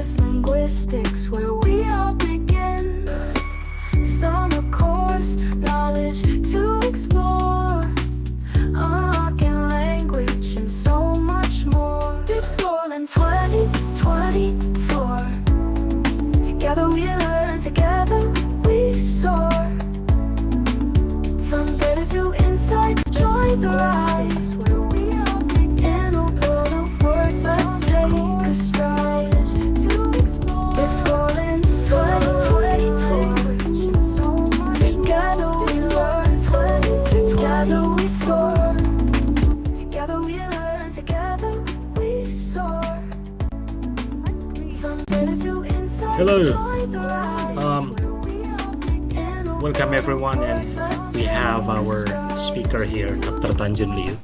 Corpus linguistics, where we all begin. Summer course, knowledge to explore, unlocking language and so much more. It's more than 2024. Together we learn, together we soar. From better to insight, join the rise, where we all begin. A world of words, let's take a stride to explore. It's golden 2024. Together we learn, together we soar. Together we learn, together we soar. From better to insight, Hello. join the rise, where we all begin. A Welcome world of everyone, and words, let's we have take a our stride. speaker here, Dr. Tanjun Liu.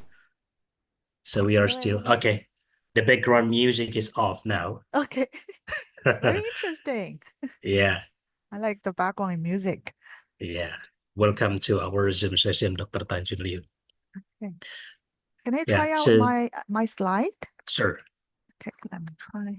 So we are still okay. The background music is off now. Okay. It's very interesting. Yeah, I like the background music. yeah. Welcome to our Zoom session, Dr. Tanjun Liu. Okay. Can I Yeah, try out so my slide? sure. Okay, let me try.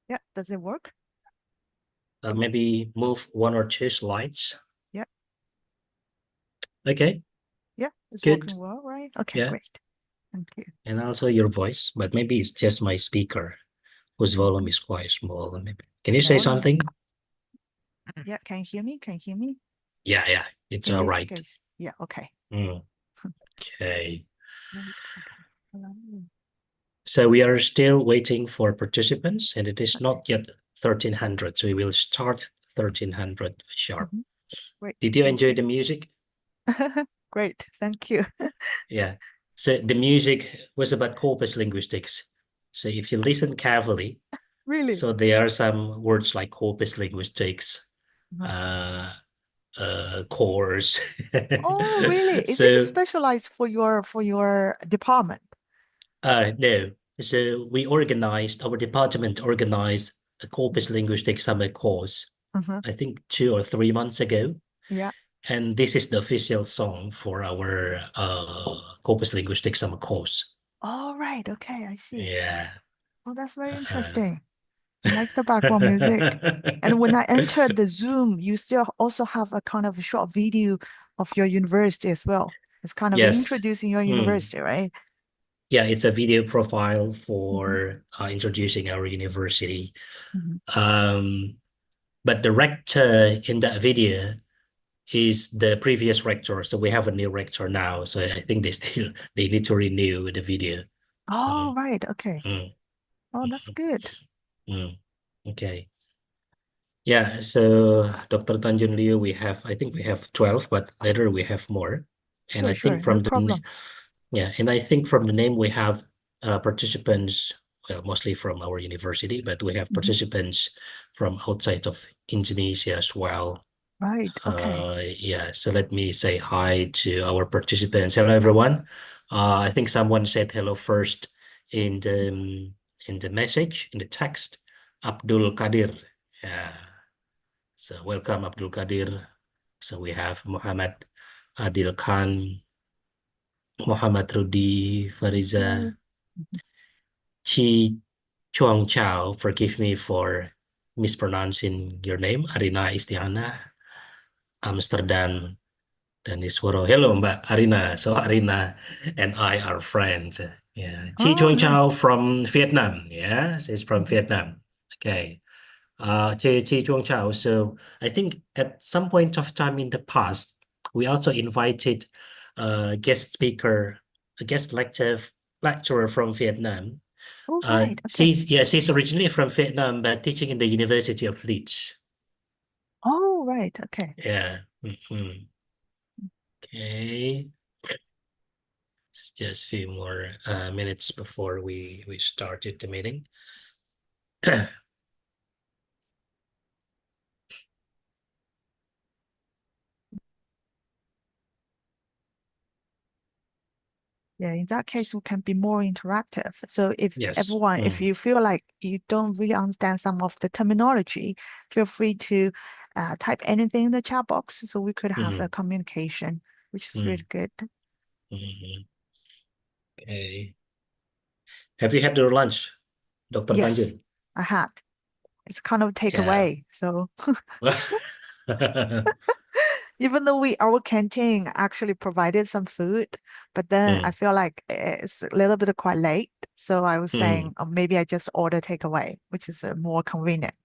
Yeah, does it work? Maybe move one or two slides. Yeah. Okay, Yeah, it's good. working well, right? Okay, Yeah. great. Thank you. And also your voice, but maybe it's just my speaker whose volume is quite small. Maybe. Can you say Small enough. something? Yeah, can you hear me? Can you hear me? Yeah, it's In all this right. case. Yeah, okay. Okay. Right, okay. So we are still waiting for participants, and it is not yet 1300, so we will start at 1300 sharp. Great. Did you thank enjoy the music? Great, thank you. Yeah. So the music was about corpus linguistics. So if you listen carefully, Really? so there are some words like corpus linguistics, course. Oh, really? Is it So specialized for your department? no. So our department organized a corpus linguistics summer course, I think 2 or 3 months ago. Yeah. And this is the official song for our corpus linguistics summer course. All right. Okay, I see. Yeah. Oh, that's very interesting. I like the background music. And when I entered the Zoom, you still also have a kind of a short video of your university as well. It's kind of Yes. introducing your university, right? Yeah, it's a video profile for introducing our university. But the rector in that video is the previous rector. So we have a new rector now. So I think they need to renew the video. Oh, right. Okay. Oh, that's good. Okay. Yeah, so Dr. Tanjun Liu, I think we have 12, but later we have more. And Sure, I think sure. No problem. and I think from the name we have participants, well, mostly from our university, but we have participants from outside of Indonesia as well. Right. Okay. Yeah, so let me say hi to our participants. Hello, everyone. I think someone said hello first in the message, in the text. Abdul Qadir. Yeah. So welcome, Abdul Qadir. So we have Muhammad Adil Khan, Muhammad Rudi, Fariza, Chi Chuang Chao. Forgive me for mispronouncing your name. Arina Istiana, Amsterdam, Daniswaro. Hello, Mbak Arina. So Arina and I are friends. Yeah. Chi Oh, Chuang nice. Chao from Vietnam. Yeah, she's from Vietnam. Okay. Chi Chuang Chao. So I think at some point of time in the past, we also invited a guest speaker, a guest lecturer from Vietnam. Oh, right. Okay. She's originally from Vietnam, but teaching in the University of Leeds. Oh, right. Okay. Yeah. Okay. It's just a few more minutes before we started the meeting. Yeah, in that case, we can be more interactive. So if Yes. everyone, if you feel like you don't really understand some of the terminology, feel free to type anything in the chat box so we could have a communication, which is really good. Okay. Have you had your lunch, Dr. Yes, Tanjun? I had. It's kind of Yeah. takeaway. So even though our canteen actually provided some food, but then I feel like it's a little bit quite late. So I was saying maybe I just order takeaway, which is more convenient.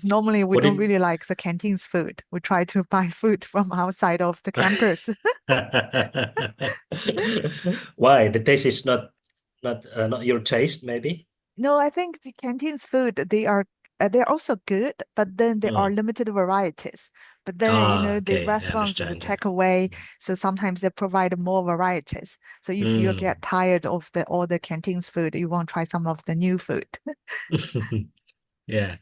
Normally we What don't did really like the canteen's food. We try to buy food from outside of the campus. Why? The taste is not your taste, maybe? No, I think the canteen's food, they're also good, but then there are limited varieties. But then, the Okay, I restaurants, the understand that. takeaway, so sometimes they provide more varieties. So if you get tired of all the canteen's food, you want to try some of the new food. Yeah.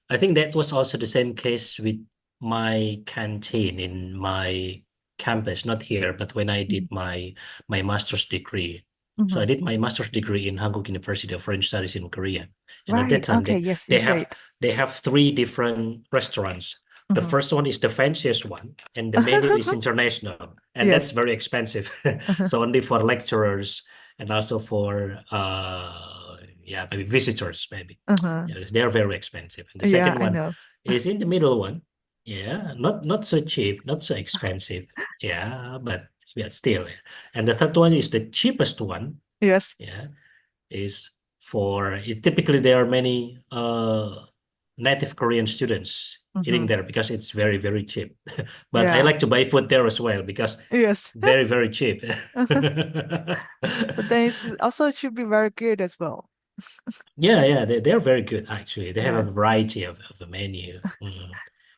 I think that was also the same case with my canteen in my campus, not here, but when I did my master's degree. So I Mhm. did my master's degree in Hankuk University of French Studies in Korea. And at that Right. time Okay. Yes, you they have said. they have three different restaurants. The Mhm. first one is the fanciest one, and the menu is international, and that's Yes. very expensive. Uh-huh. So only for lecturers and also for yeah, maybe visitors, maybe. Uh-huh. Yeah, they're very expensive. And the Yeah, second I one know. is in the middle one. Yeah, not so cheap, not so expensive. Yeah, but yeah, still. Yeah. And the third one is the cheapest one. Yes. Yeah, is typically there are many native Korean students eating Hmm. there because it's very, very cheap. But I Yeah. like to buy food there as well because Yes. very, very cheap. But then it should be very good as well. Yeah, they're very good actually. They have a Yeah. variety of the menu.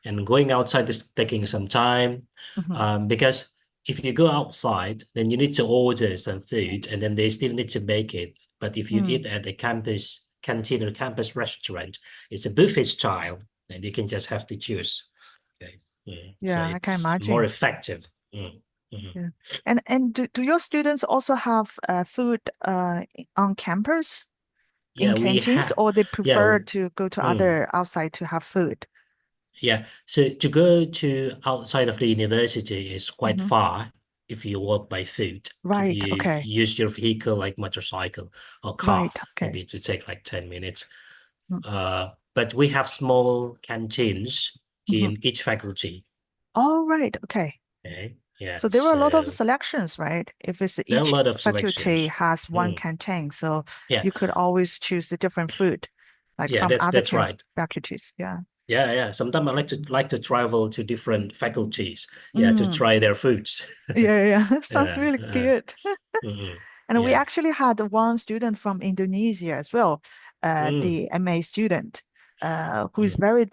And going outside is taking some time Hmm. because if you go outside, then you need to order some food and then they still need to make it. But if you Mm. eat at a campus canteen or campus restaurant, it's a buffet style and you can just have to choose. Okay. So Yeah, I can it's more imagine. effective. Mhm. Yeah. And do your students also have food on campus in Yeah, we canteens, have, or they yeah. prefer to go to mm. other outside to have food? Yeah, so to go to outside of the university is quite Hmm. far if you walk by foot. If Right. you Okay. use your vehicle like motorcycle or car, Right. maybe Okay. it would take like 10 minutes. Mm-hmm. But we have small canteens Mm-hmm. in each faculty. Oh, right. Okay. Okay. Yeah, So there were a lot of so selections, right? If it's there are a each lot of faculty selections. has one Mm, canteen, so yeah, you could always choose a different food, like yeah, from other that's right. faculties. Yeah. Yeah. Sometimes I like to travel to different faculties, yeah, to Mm. try their foods. Yeah. Sounds Yeah. really good. And we Yeah. actually had one student from Indonesia as well, Mm, the MA student, who is mm, very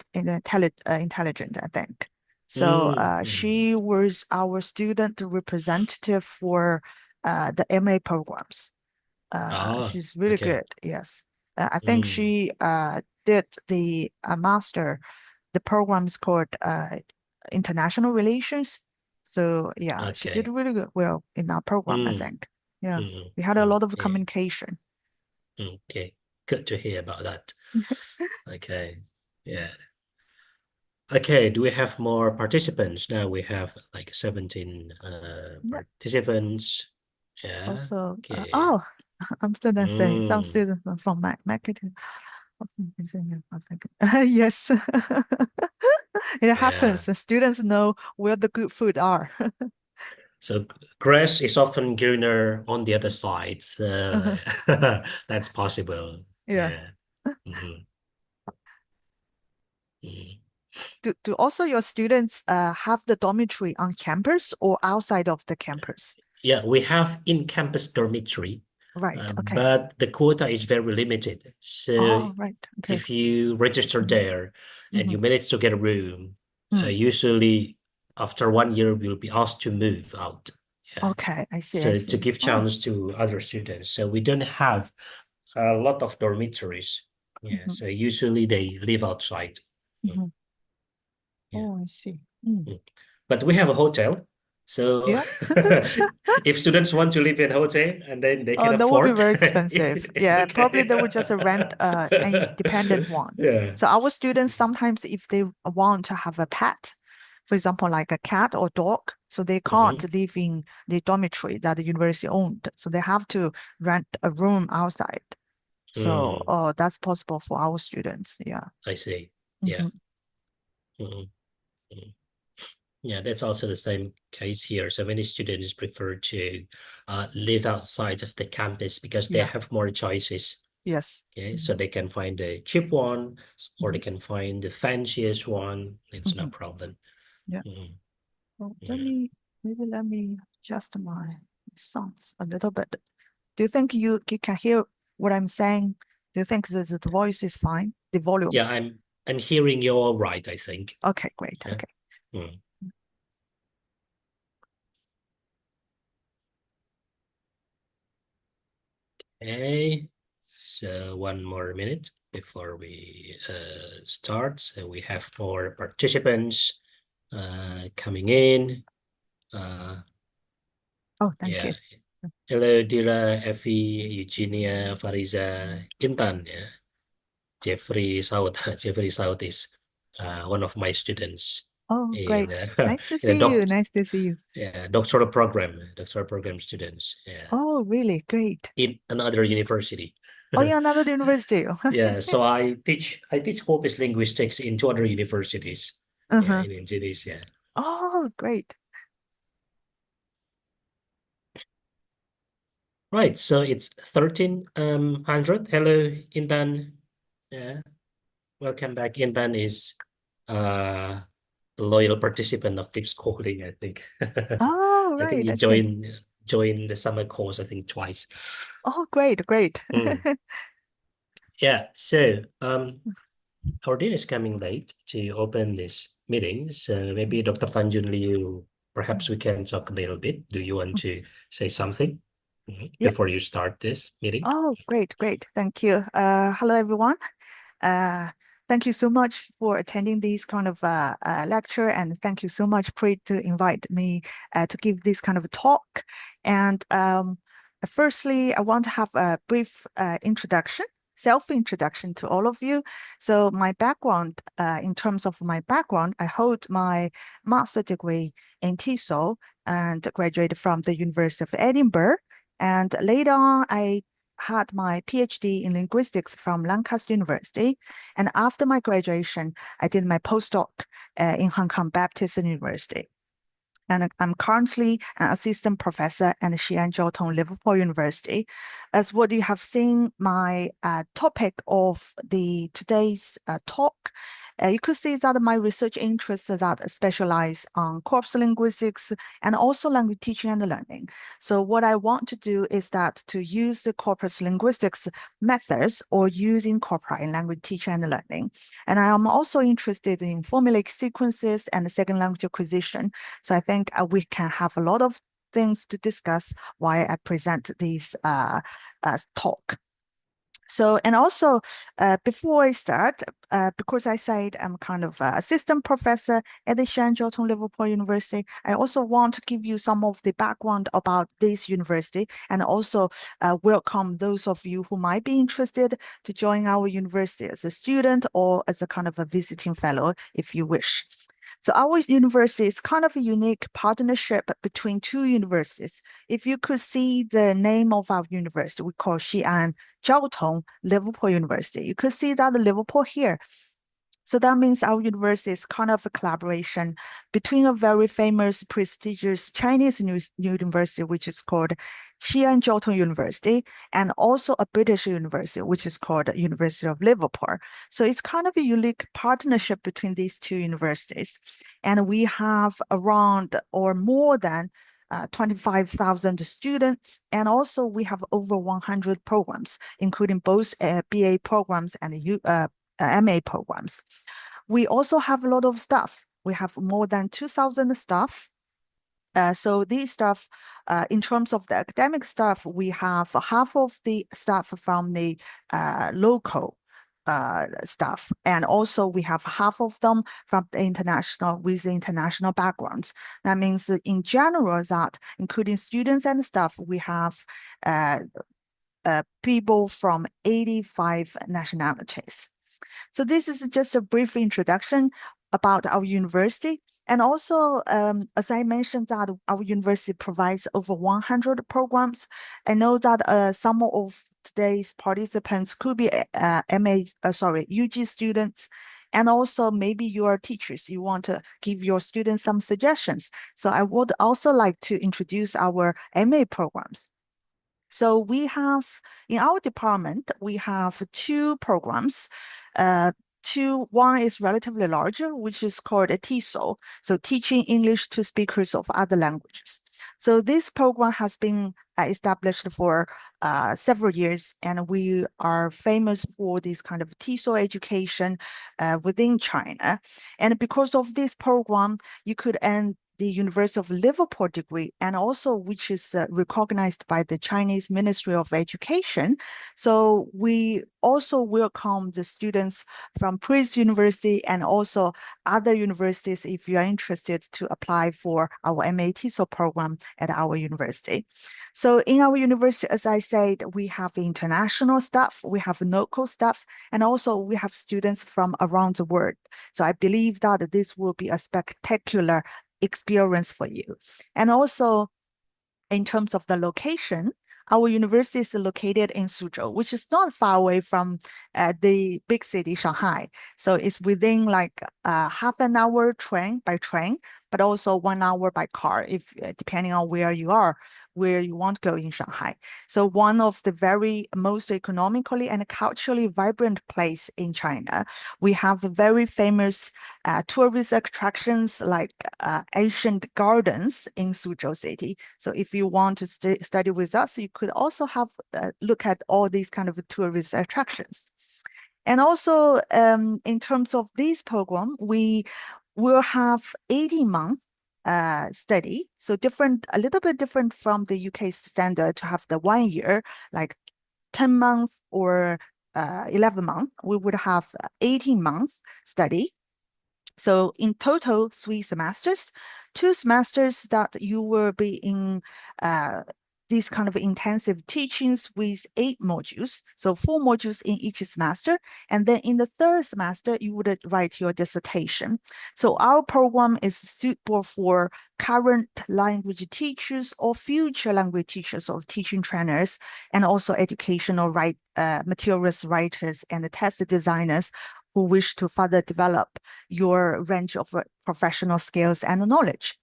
intelligent, I think. So mm. she was our student representative for the MA programs. Oh, She's really okay. good. Yes. I think Mm, she did the master. The program is called International Relations. So yeah, she did okay. really good, well in our program, I Mm, think. Yeah. mm, We had a lot of yeah. communication. Okay. Good to hear about that. Okay. Yeah. Okay. Do we have more participants? Now we have like 17 Yeah. participants. Yeah. Also, Okay. oh, Amsterdam saying some Mm, students from marketing. Yes. It happens. yeah. The students know where the good food are. So grass is often greener on the other side. So that's possible. Yeah. Yeah. Mhm. Mm. Do also your students have the dormitory on campus or outside of the campus? Yeah, we have in-campus dormitory, Right. Okay. but the quota is very limited. So Oh, right. Okay. if you register Hmm. there and Hmm. you manage to get a room, Mm. usually after 1 year, you'll be asked to move out. Yeah. Okay. I see. I So to see. give Oh. chance to other students. So we don't have a lot of dormitories. Yeah. Hmm. So usually they live outside. Mm, Hmm. yeah. Oh, I see. Mm. Mm. But we have a hotel. So Yeah. if students want to live in hotel and then they can That would be afford, very expensive. it's Yeah, probably okay. they would just rent a independent one. Yeah. So our students sometimes, if they want to have a pet, for example, like a cat or dog, so they can't Mhm. live in the dormitory that the university owned. So they have to rent a room outside. So that's possible for our students. Yeah. I see. Yeah. Mhm. Mhm. Mhm. Yeah, that's also the same case here. So many students prefer to live outside of the campus because they Yeah. have more choices. Yes. Okay, so they can find a cheap one or they Mhm. can find the fanciest one. It's no Mhm. problem. Yeah. Mhm. Well, Yeah. maybe let me adjust my sounds a little bit. Do you think you can hear what I'm saying? Do you think the voice is fine? The volume? Yeah, I'm hearing you all right, I think. Okay, great. Yeah. Okay. Mm. Okay, so one more minute before we start. So we have more participants coming in. Oh, thank Yeah. you. Hello, Dira, Effie, Eugenia, Fariza, Intan, yeah. Jeffrey South. Jeffrey South is one of my students Oh, in great. Nice to in a see you. Nice to see you. doctoral program students. Yeah, Oh, really? Great. in another university. Oh, you're another university. Yeah, so I teach corpus linguistics in two other universities. Yeah, Uh-huh. in Indonesia. Oh, great. Right, so it's 1300. Hello, Intan. Yeah, welcome back. Intan is a loyal participant of Tips Coding, I think. Oh, I think right. you Okay. joined the summer course, I think twice. Oh, great, great. Mm. Yeah, so our dean is coming late to open this meeting. So maybe Dr. Tanjun Liu, perhaps we can talk a little bit. Do you want to say something Yeah. before you start this meeting? Oh, great, great. Thank you. Hello, everyone. Uh, thank you so much for attending this kind of lecture, and thank you so much, Preet, to invite me to give this kind of talk. And firstly, I want to have a brief self-introduction to all of you. So my background, in terms of my background, I hold my master degree in TESOL and graduated from the University of Edinburgh. And later on, I had my PhD in linguistics from Lancaster University. And after my graduation, I did my postdoc in Hong Kong Baptist University. And I'm currently an assistant professor at Xi'an Jiaotong Liverpool University. As what you have seen, my topic of today's talk, you could see that my research interests that specialize on corpus linguistics and also language teaching and learning. So what I want to do is that to use the corpus linguistics methods or using Corpora in language teaching and learning. And I am also interested in formulaic sequences and second language acquisition. So I think we can have a lot of things to discuss while I present this talk. So, and also before I start, because I said I'm kind of assistant professor at the Xi'an Jiaotong Liverpool University, I also want to give you some of the background about this university and also welcome those of you who might be interested to join our university as a student or as a kind of a visiting fellow if you wish. So our university is kind of a unique partnership between two universities. If you could see the name of our university, we call Xi'an Jiaotong Liverpool University. You could see that the Liverpool here. So that means our university is kind of a collaboration between a very famous, prestigious Chinese university, which is called Xi'an Jiaotong University, and also a British university, which is called University of Liverpool. So it's kind of a unique partnership between these two universities. And we have around or more than 25,000 students. And also we have over 100 programs, including both BA programs and MA programs. We also have a lot of staff. We have more than 2,000 staff. So these staff, in terms of the academic staff, we have half of the staff from the local staff. And also we have half of them from the with international backgrounds. That means that in general that including students and staff, we have people from 85 nationalities. So this is just a brief introduction about our university. And also, as I mentioned that our university provides over 100 programs. I know that some of today's participants could be UG students. And also maybe you are teachers, you want to give your students some suggestions. So I would also like to introduce our MA programs. So we have, in our department, we have two programs. One is relatively larger, which is called a TESOL, so Teaching English to Speakers of Other Languages. So this program has been established for several years, and we are famous for this kind of TESOL education within China. And because of this program, you could earn the University of Liverpool degree, and also which is recognized by the Chinese Ministry of Education. So we also welcome the students from Priest University and also other universities if you are interested to apply for our MA TESOL program at our university. So in our university, as I said, we have international staff, we have local staff, and also we have students from around the world. So I believe that this will be a spectacular experience for you. And also, in terms of the location, our university is located in Suzhou, which is not far away from the big city, Shanghai. So it's within like half an hour by train, but also 1 hour by car, if depending on where you are, where you want to go in Shanghai. So one of the very most economically and culturally vibrant place in China. We have very famous tourist attractions like ancient gardens in Suzhou city. So if you want to study with us, you could also have look at all these kind of tourist attractions. And also in terms of this program, we will have 18-month study. So a little bit different from the UK standard to have the 1 year, like 10 months or 11 months. We would have 18-month study. So in total, 3 semesters, 2 semesters that you will be in these kind of intensive teachings with 8 modules. So 4 modules in each semester. And then in the 3rd semester, you would write your dissertation. So our program is suitable for current language teachers or future language teachers or teaching trainers, and also educational materials writers and test designers who wish to further develop your range of professional skills and knowledge.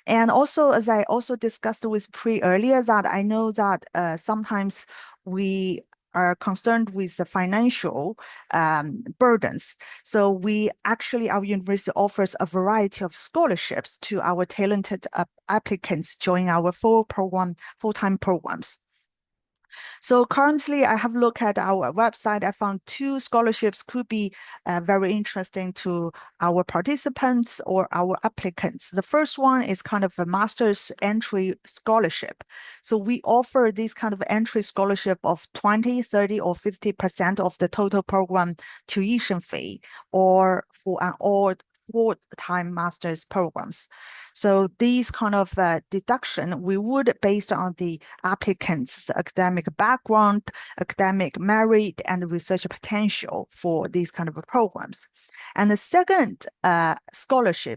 And also, as I also discussed with Pri earlier, that I know that sometimes we are concerned with the financial burdens. So our university offers a variety of scholarships to our talented applicants joining our full-time programs. So currently, I have looked at our website. I found 2 scholarships could be very interesting to our participants or our applicants. The first one is kind of a master's entry scholarship. So we offer this kind of entry scholarship of 20, 30, or 50% of the total program tuition fee, or for an full-time master's programs. So these kind of deduction, we would based on the applicant's academic background, academic merit, and research potential for these kind of programs. And the second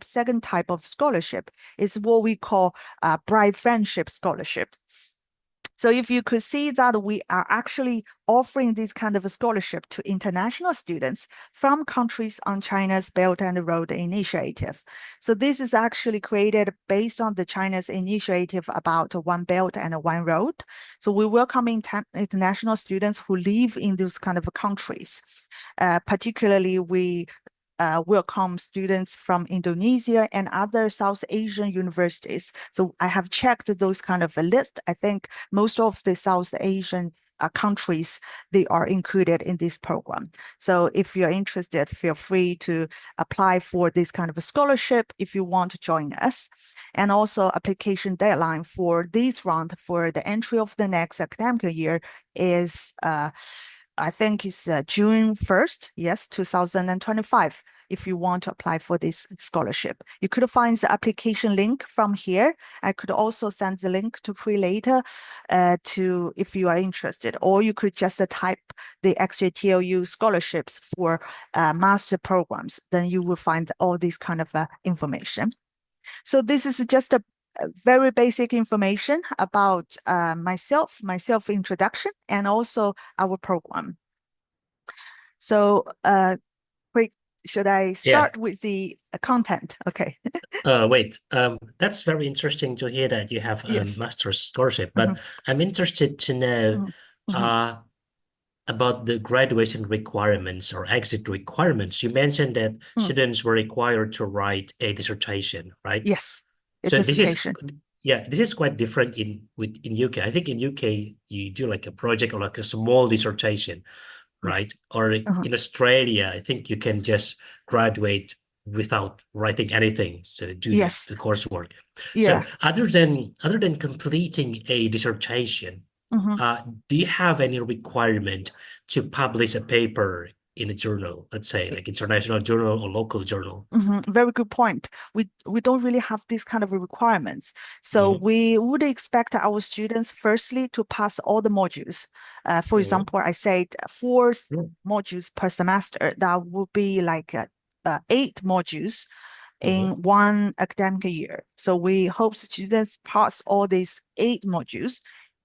second type of scholarship is what we call Bright Friendship Scholarship. So if you could see that we are actually offering this kind of a scholarship to international students from countries on China's Belt and Road Initiative. So this is actually created based on the China's initiative about One Belt and One Road. So we welcome international students who live in those kind of countries. Particularly, we welcome students from Indonesia and other South Asian universities. So I have checked those kind of a list. I think most of the South Asian countries, they are included in this program. So if you're interested, feel free to apply for this kind of a scholarship if you want to join us. And also application deadline for this round for the entry of the next academic year is I think it's June 1st, yes, 2025, if you want to apply for this scholarship. You could find the application link from here. I could also send the link to Pri later to if you are interested, or you could just type the XJTLU scholarships for master programs. Then you will find all this kind of information. So this is just a very basic information about myself, my self-introduction, and also our program. So quick, should I start with the content? Okay. Wait, that's very interesting to hear that you have a Yes. master's scholarship, but I'm interested to know about the graduation requirements or exit requirements. You mentioned that students were required to write a dissertation, right? Yes, a So dissertation. this is quite different in UK. I think in UK you do like a project or like a small dissertation, right? Or in Australia, I think you can just graduate without writing anything, so do the coursework. Yeah. So other than completing a dissertation, do you have any requirement to publish a paper in a journal, let's say like international journal or local journal? Very good point. We don't really have these kind of requirements. So we would expect our students firstly to pass all the modules. For example, I said 4 modules per semester. That would be like 8 modules in one academic year. So we hope students pass all these 8 modules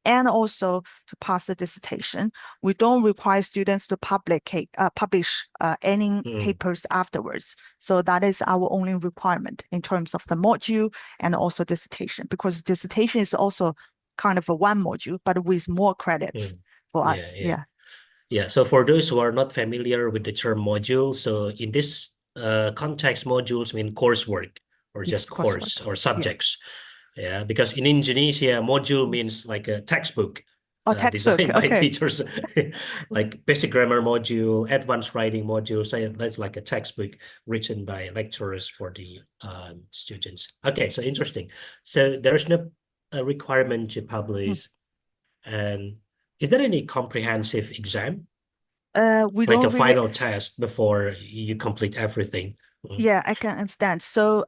and also to pass the dissertation. We don't require students to publish any papers afterwards. So that is our only requirement in terms of the module and also dissertation, because dissertation is also kind of a one module, but with more credits for us. Yeah. So for those who are not familiar with the term module, so in this context, modules mean coursework or just course or subjects. Yeah, because in Indonesia, module means like a textbook designed by teachers, like basic grammar module, advanced writing module. So that's like a textbook written by lecturers for the students. Okay, so interesting. So there's no requirement to publish. And is there any comprehensive exam? We Like don't a really final test before you complete everything? Yeah, I can understand. So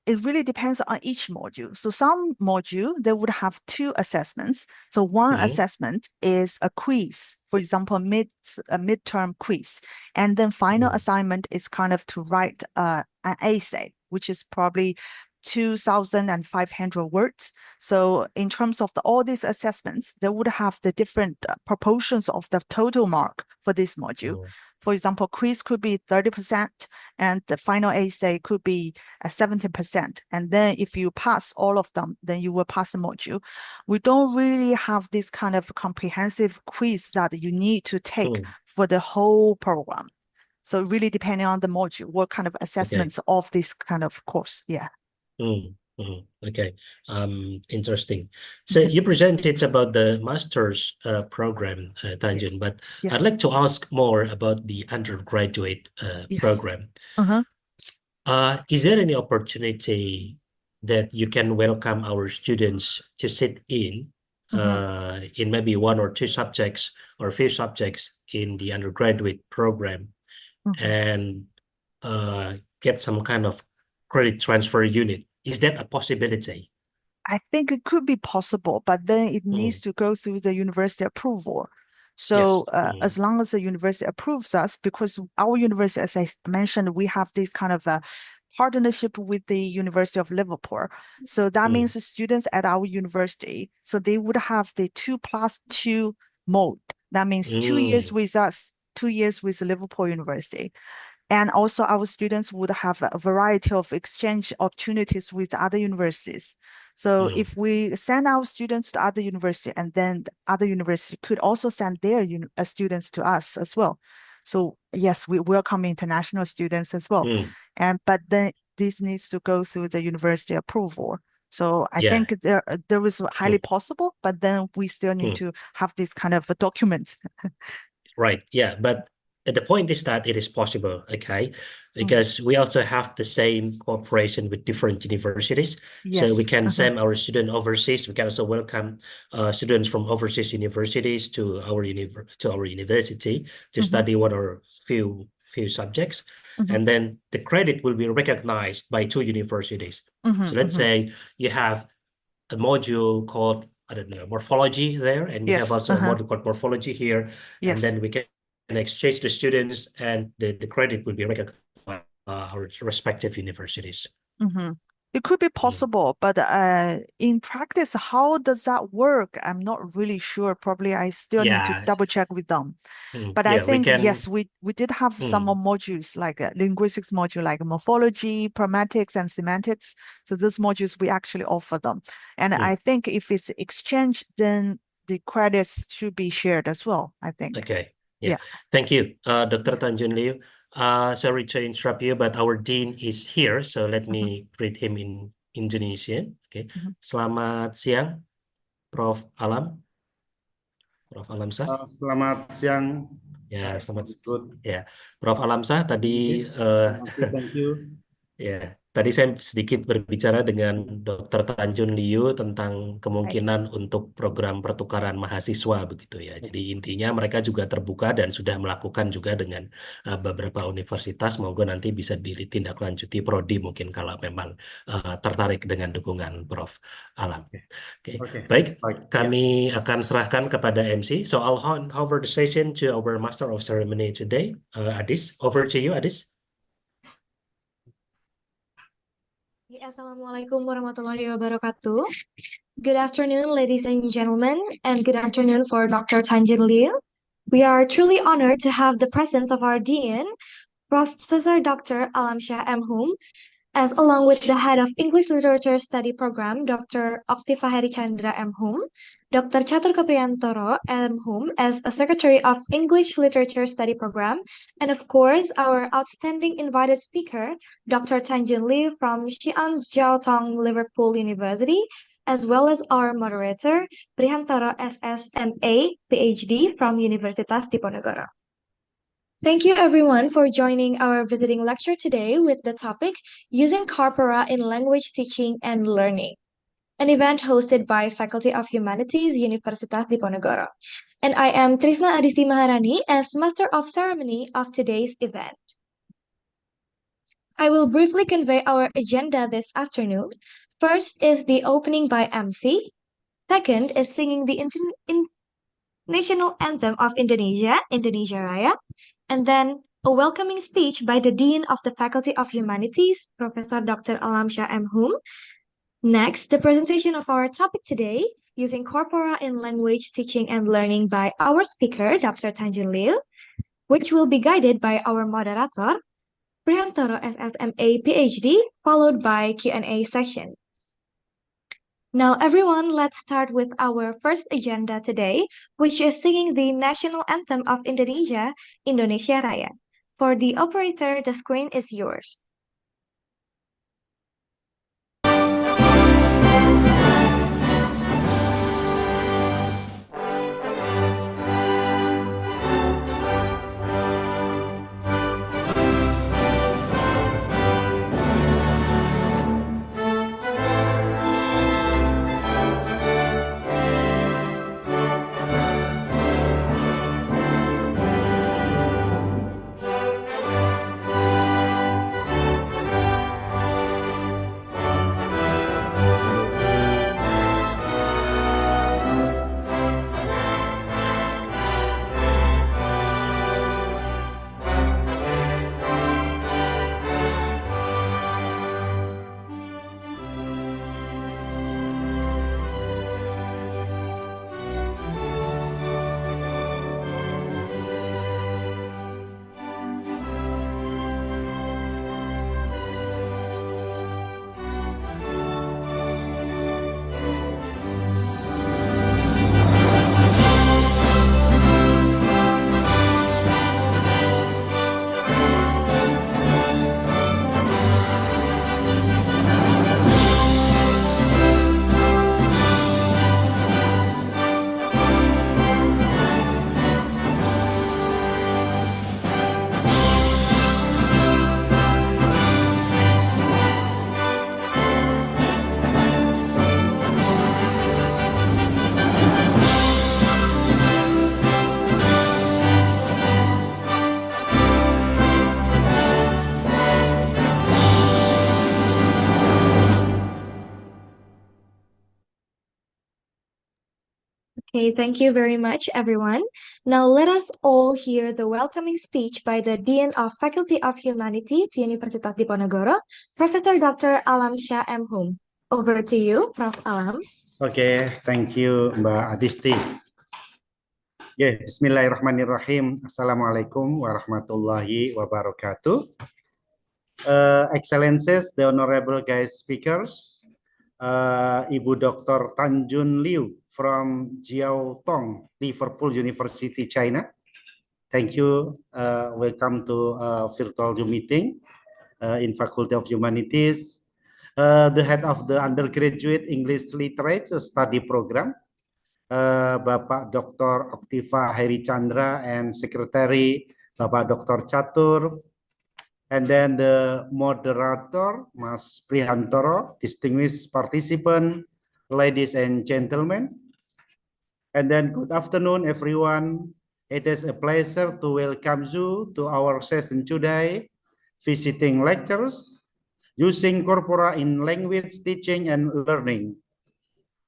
it really depends on each module. So some module, they would have 2 assessments. So one assessment is a quiz, for example, a midterm quiz. And then final assignment is kind of to write an essay, which is probably 2,500 words. So in terms of all these assessments, they would have the different proportions of the total mark for this module. For example, quiz could be 30% and the final essay could be 70%. And then if you pass all of them, then you will pass the module. We don't really have this kind of comprehensive quiz that you need to take for the whole program. So really depending on the module, what kind of assessments of this kind of course. Okay, interesting. So you presented about the master's program, Tanjun, but I'd like to ask more about the undergraduate program. Is there any opportunity that you can welcome our students to sit in maybe 1 or 2 subjects or few subjects in the undergraduate program and get some kind of credit transfer unit? Is that a possibility? I think it could be possible, but then it needs to go through the university approval. So as long as the university approves us, because our university, as I mentioned, we have this kind of a partnership with the University of Liverpool. So that means the students at our university, so they would have the 2+2 mode. That means 2 years with us, 2 years with Liverpool University. And also our students would have a variety of exchange opportunities with other universities. So if we send our students to other university, and then the other university could also send their students to us as well. So yes, we welcome international students as well. But then this needs to go through the university approval. So I think there is highly possible, but then we still need to have this kind of a document. Right. Yeah. But the point is that it is possible, okay? Because we also have the same cooperation with different universities. So we Yes. can send our student overseas. We can also welcome students from overseas universities to our university to study one or few subjects. And then the credit will be recognized by 2 universities. So let's say you have a module called, I don't know, morphology there, and you have Yes. also a module called morphology here, and Yes. then we can exchange the students, and the credit will be recognized by our respective universities. It could be possible, but in practice, how does that work? I'm not really sure. Probably I still need to Yeah, double check with them. But I yeah, we think, can. yes, we did have some more modules like a linguistics module, like morphology, pragmatics, and semantics. So those modules we actually offer them. And I think if it's exchange, then the credits should be shared as well, I think. Okay. Yeah. Yeah. Thank you, Dr. Tanjun Liu. Sorry to interrupt you, but our dean is here, so let me greet him in Indonesian. Okay. Selamat siang, Prof. Alam. Prof. Alamsah. Selamat siang. Ya, selamat. Good. Ya, Prof. Alamsah tadi Terima kasih, thank you. ya, tadi saya sedikit berbicara dengan Dr. Tanjun Liu tentang kemungkinan untuk program pertukaran mahasiswa begitu ya. Jadi intinya mereka juga terbuka dan sudah melakukan juga dengan beberapa universitas, moga nanti bisa ditindaklanjuti prodi mungkin kalau memang tertarik dengan dukungan Prof. Alam. Oke. Baik, kami akan serahkan kepada MC. So I'll hand over the session to our Master of Ceremony today, Adis. Over to you, Adis. Assalamualaikum warahmatullahi wabarakatuh. Good afternoon, ladies and gentlemen, and good afternoon for Dr. Tanjin Liu. We are truly honored to have the presence of our Dean, Professor Dr. Alamsyah M. Hum, as along with the head of English Literature Study Program, Dr. Oktiva Heri Chandra M. Hum, Dr. Chatur Kapriyantoro M. Hum as a Secretary of English Literature Study Program, and of course, our outstanding invited speaker, Dr. Tanjun Liu from Xi'an Jiao Tong Liverpool University, as well as our moderator, Prihantoro SSMA, PhD from Universitas Diponegoro. Thank you everyone for joining our visiting lecture today with the topic Using Corpora in Language Teaching and Learning, an event hosted by Faculty of Humanities, Universitas Diponegoro. And I am Trisna Adisti Maharani as Master of Ceremony of today's event. I will briefly convey our agenda this afternoon. First is the opening by MC. Second is singing the national anthem of Indonesia, Indonesia Raya. And then a welcoming speech by the Dean of the Faculty of Humanities, Professor Dr. Alamsyah M. Hum. Next, the presentation of our topic today, Using Corpora in Language Teaching and Learning by our speaker, Dr. Tanjun Liu, which will be guided by our moderator, Prihantoro SSMA PhD, followed by Q&A session. Now, everyone, let's start with our first agenda today, which is singing the national anthem of Indonesia, Indonesia Raya. For the operator, the screen is yours. Okay, thank you very much, everyone. Now let us all hear the welcoming speech by the Dean of Faculty of Humanities, Universitas Diponegoro, Professor Dr. Alam Shah M. Hum. Over to you, Prof. Alam. Okay, thank you, Mbak Adisti. Bismillahirrahmanirrahim. Assalamualaikum warahmatullahi wabarakatuh. Excellencies, the honorable guest speakers, Ibu Dr. Tanjun Liu from Jiaotong, Liverpool University, China. Thank you. Welcome to virtual Zoom meeting in Faculty of Humanities. The head of the undergraduate English Literature Study Program, Bapak Dr. Optiva Heri Chandra, and Secretary Bapak Dr. Catur, and then the moderator Mas Prihantoro, distinguished participant, ladies and gentlemen, and then good afternoon everyone. It is a pleasure to welcome you to our session today, visiting lectures using Corpora in language teaching and learning.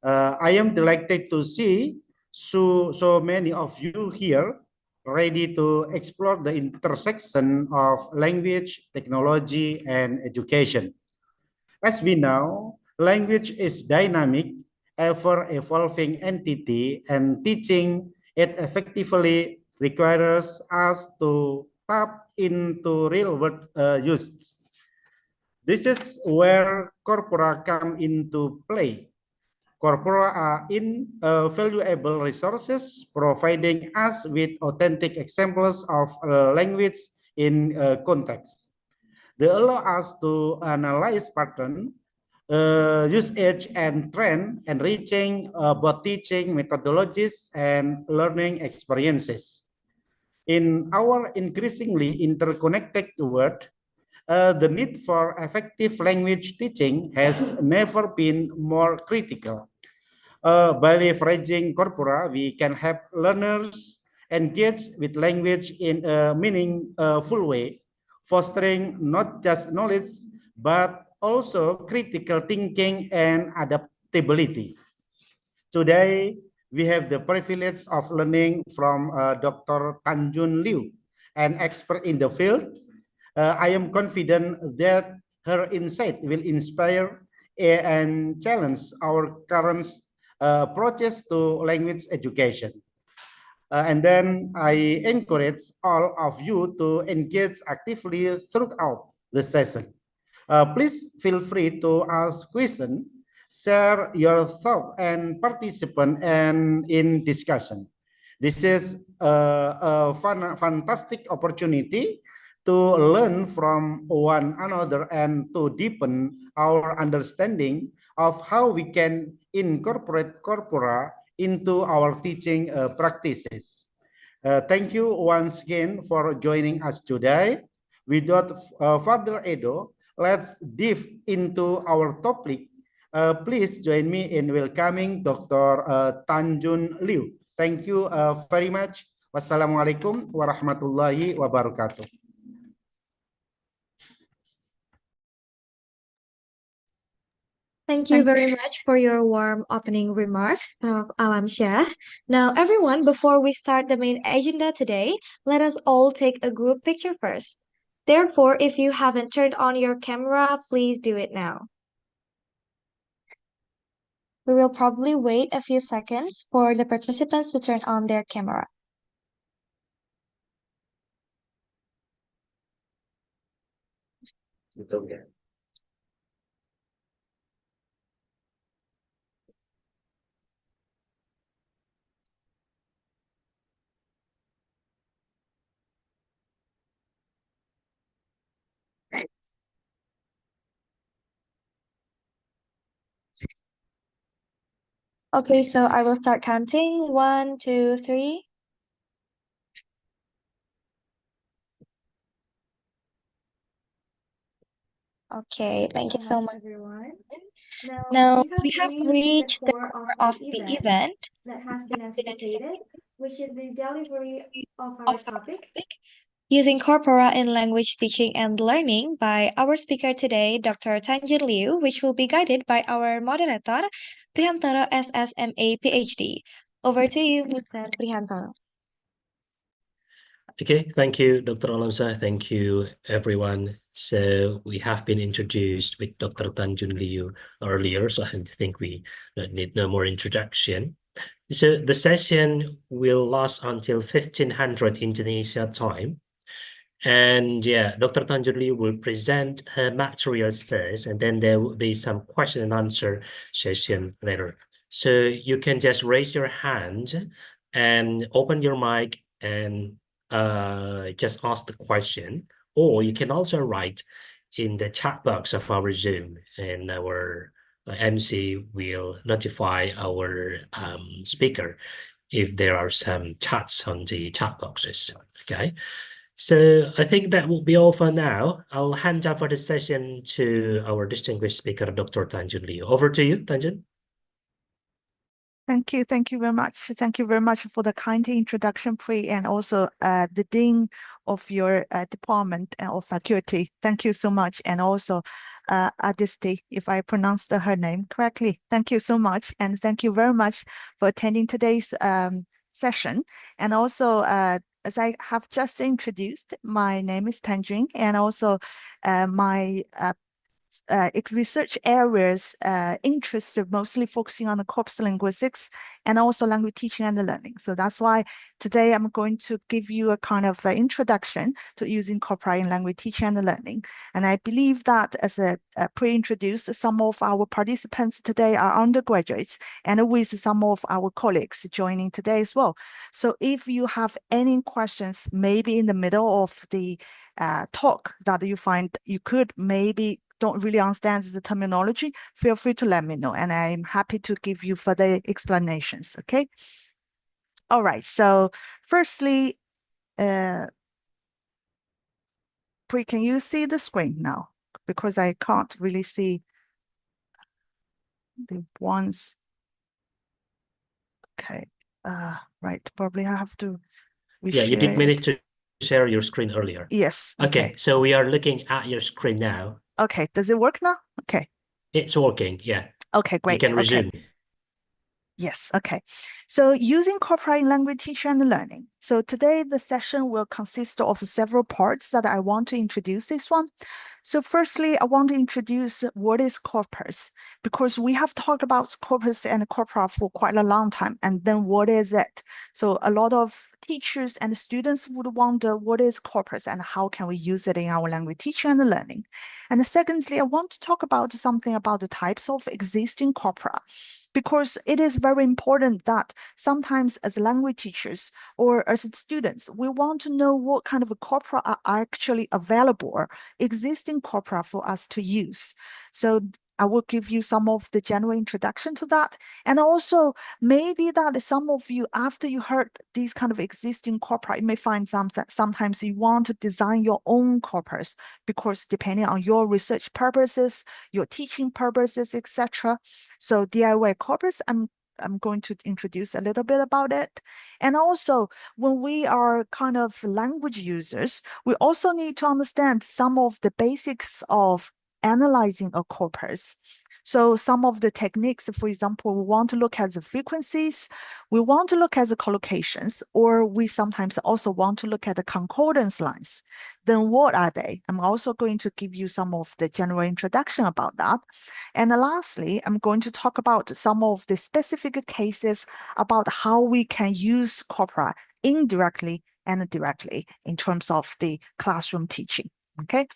I am delighted to see so many of you here ready to explore the intersection of language, technology, and education. As we know, language is dynamic, ever-evolving entity, and teaching it effectively requires us to tap into real-world use. This is where Corpora come into play. Corpora are invaluable resources, providing us with authentic examples of language in context. They allow us to analyze pattern, usage and trend, enriching both teaching methodologies and learning experiences. In our increasingly interconnected world, the need for effective language teaching has never been more critical. By leveraging Corpora, we can help learners engage with language in a meaningful way, fostering not just knowledge, but also critical thinking and adaptability. Today, we have the privilege of learning from Dr. Tanjun Liu, an expert in the field. I am confident that her insight will inspire and challenge our current approaches to language education. And then I encourage all of you to engage actively throughout the session. Please feel free to ask questions, share your thought, and participate in discussion. This is a fantastic opportunity to learn from one another and to deepen our understanding of how we can incorporate Corpora into our teaching practices. Thank you once again for joining us today. Without further ado, let's dive into our topic. Please join me in welcoming Dr. Tanjun Liu. Thank you very much. Wassalamualaikum warahmatullahi wabarakatuh. Thank you very much for your warm opening remarks, Prof. Alam Shah. Now, everyone, before we start the main agenda today, let us all take a group picture first. Therefore, if you haven't turned on your camera, please do it now. We will probably wait a few seconds for the participants to turn on their camera. Okay, so I will start counting. 1, 2, 3. Okay, thank you so much, everyone. Now, we have reached the core of the event that has been anticipated, which is the delivery of our topic. Using Corpora in language teaching and learning by our speaker today, Dr. Tanjun Liu, which will be guided by our moderator, Priyamtara SSMA PhD. Over to you, Mr. Prihanto. Okay, thank you, Dr. Alamsa. Thank you, everyone. So we have been introduced with Dr. Tanjun Liu earlier, so I think we need no more introduction. So the session will last until 1500 Indonesia time. And yeah, Dr. Tanjun Liu will present her materials first, and then there will be some question and answer session later. So you can just raise your hand and open your mic and just ask the question, or you can also write in the chat box of our Zoom, and our MC will notify our speaker if there are some chats on the chat boxes. Okay. So I think that will be all for now. I'll hand over the session to our distinguished speaker, Dr. Tanjun Liu. Over to you, Tanjun. Thank you. Thank you very much. Thank you very much for the kind introduction, Pri, and also the dean of your department or faculty. Thank you so much. And also Adisti, if I pronounced her name correctly. Thank you so much. And thank you very much for attending today's session. And also, as I have just introduced, my name is Tanjun, and also my research areas interest are mostly focusing on the corpus linguistics and also language teaching and learning. So that's why today I'm going to give you a kind of introduction to using Corpora in language teaching and learning. And I believe that as a pre-introduce, some of our participants today are undergraduates and with some of our colleagues joining today as well. So if you have any questions, maybe in the middle of the talk that you find you could maybe don't really understand the terminology, feel free to let me know, and I'm happy to give you further explanations, okay? All right, so firstly, Pri, can you see the screen now? Because I can't really see the ones. Okay, right, probably I have to reshare. Yeah, you did manage to share your screen earlier. Yes, okay. So we are looking at your screen now. Okay, does it work now? Okay. It's working, yeah. Okay, great. You can resume. Okay. Yes, okay. So using Corpora in language teaching and learning. So today the session will consist of several parts that I want to introduce this one. So firstly, I want to introduce what is corpus, because we have talked about corpus and corpora for quite a long time. And then what is it? So a lot of teachers and students would wonder what is corpus and how can we use it in our language teaching and learning. And secondly, I want to talk about something about the types of existing corpora, because it is very important that sometimes as language teachers or as students, we want to know what kind of corpora are actually available, or existing corpora for us to use. So I will give you some of the general introduction to that. And also maybe that some of you, after you heard these kind of existing corpora, you may find sometimes you want to design your own corpus, because depending on your research purposes, your teaching purposes, etc. So DIY corpus, I'm going to introduce a little bit about it. And also, when we are kind of language users, we also need to understand some of the basics of analyzing a corpus. So some of the techniques, for example, we want to look at the frequencies, we want to look at the collocations, or we sometimes also want to look at the concordance lines. Then what are they? I'm also going to give you some of the general introduction about that. And lastly, I'm going to talk about some of the specific cases about how we can use corpora indirectly and directly in terms of the classroom teaching, okay?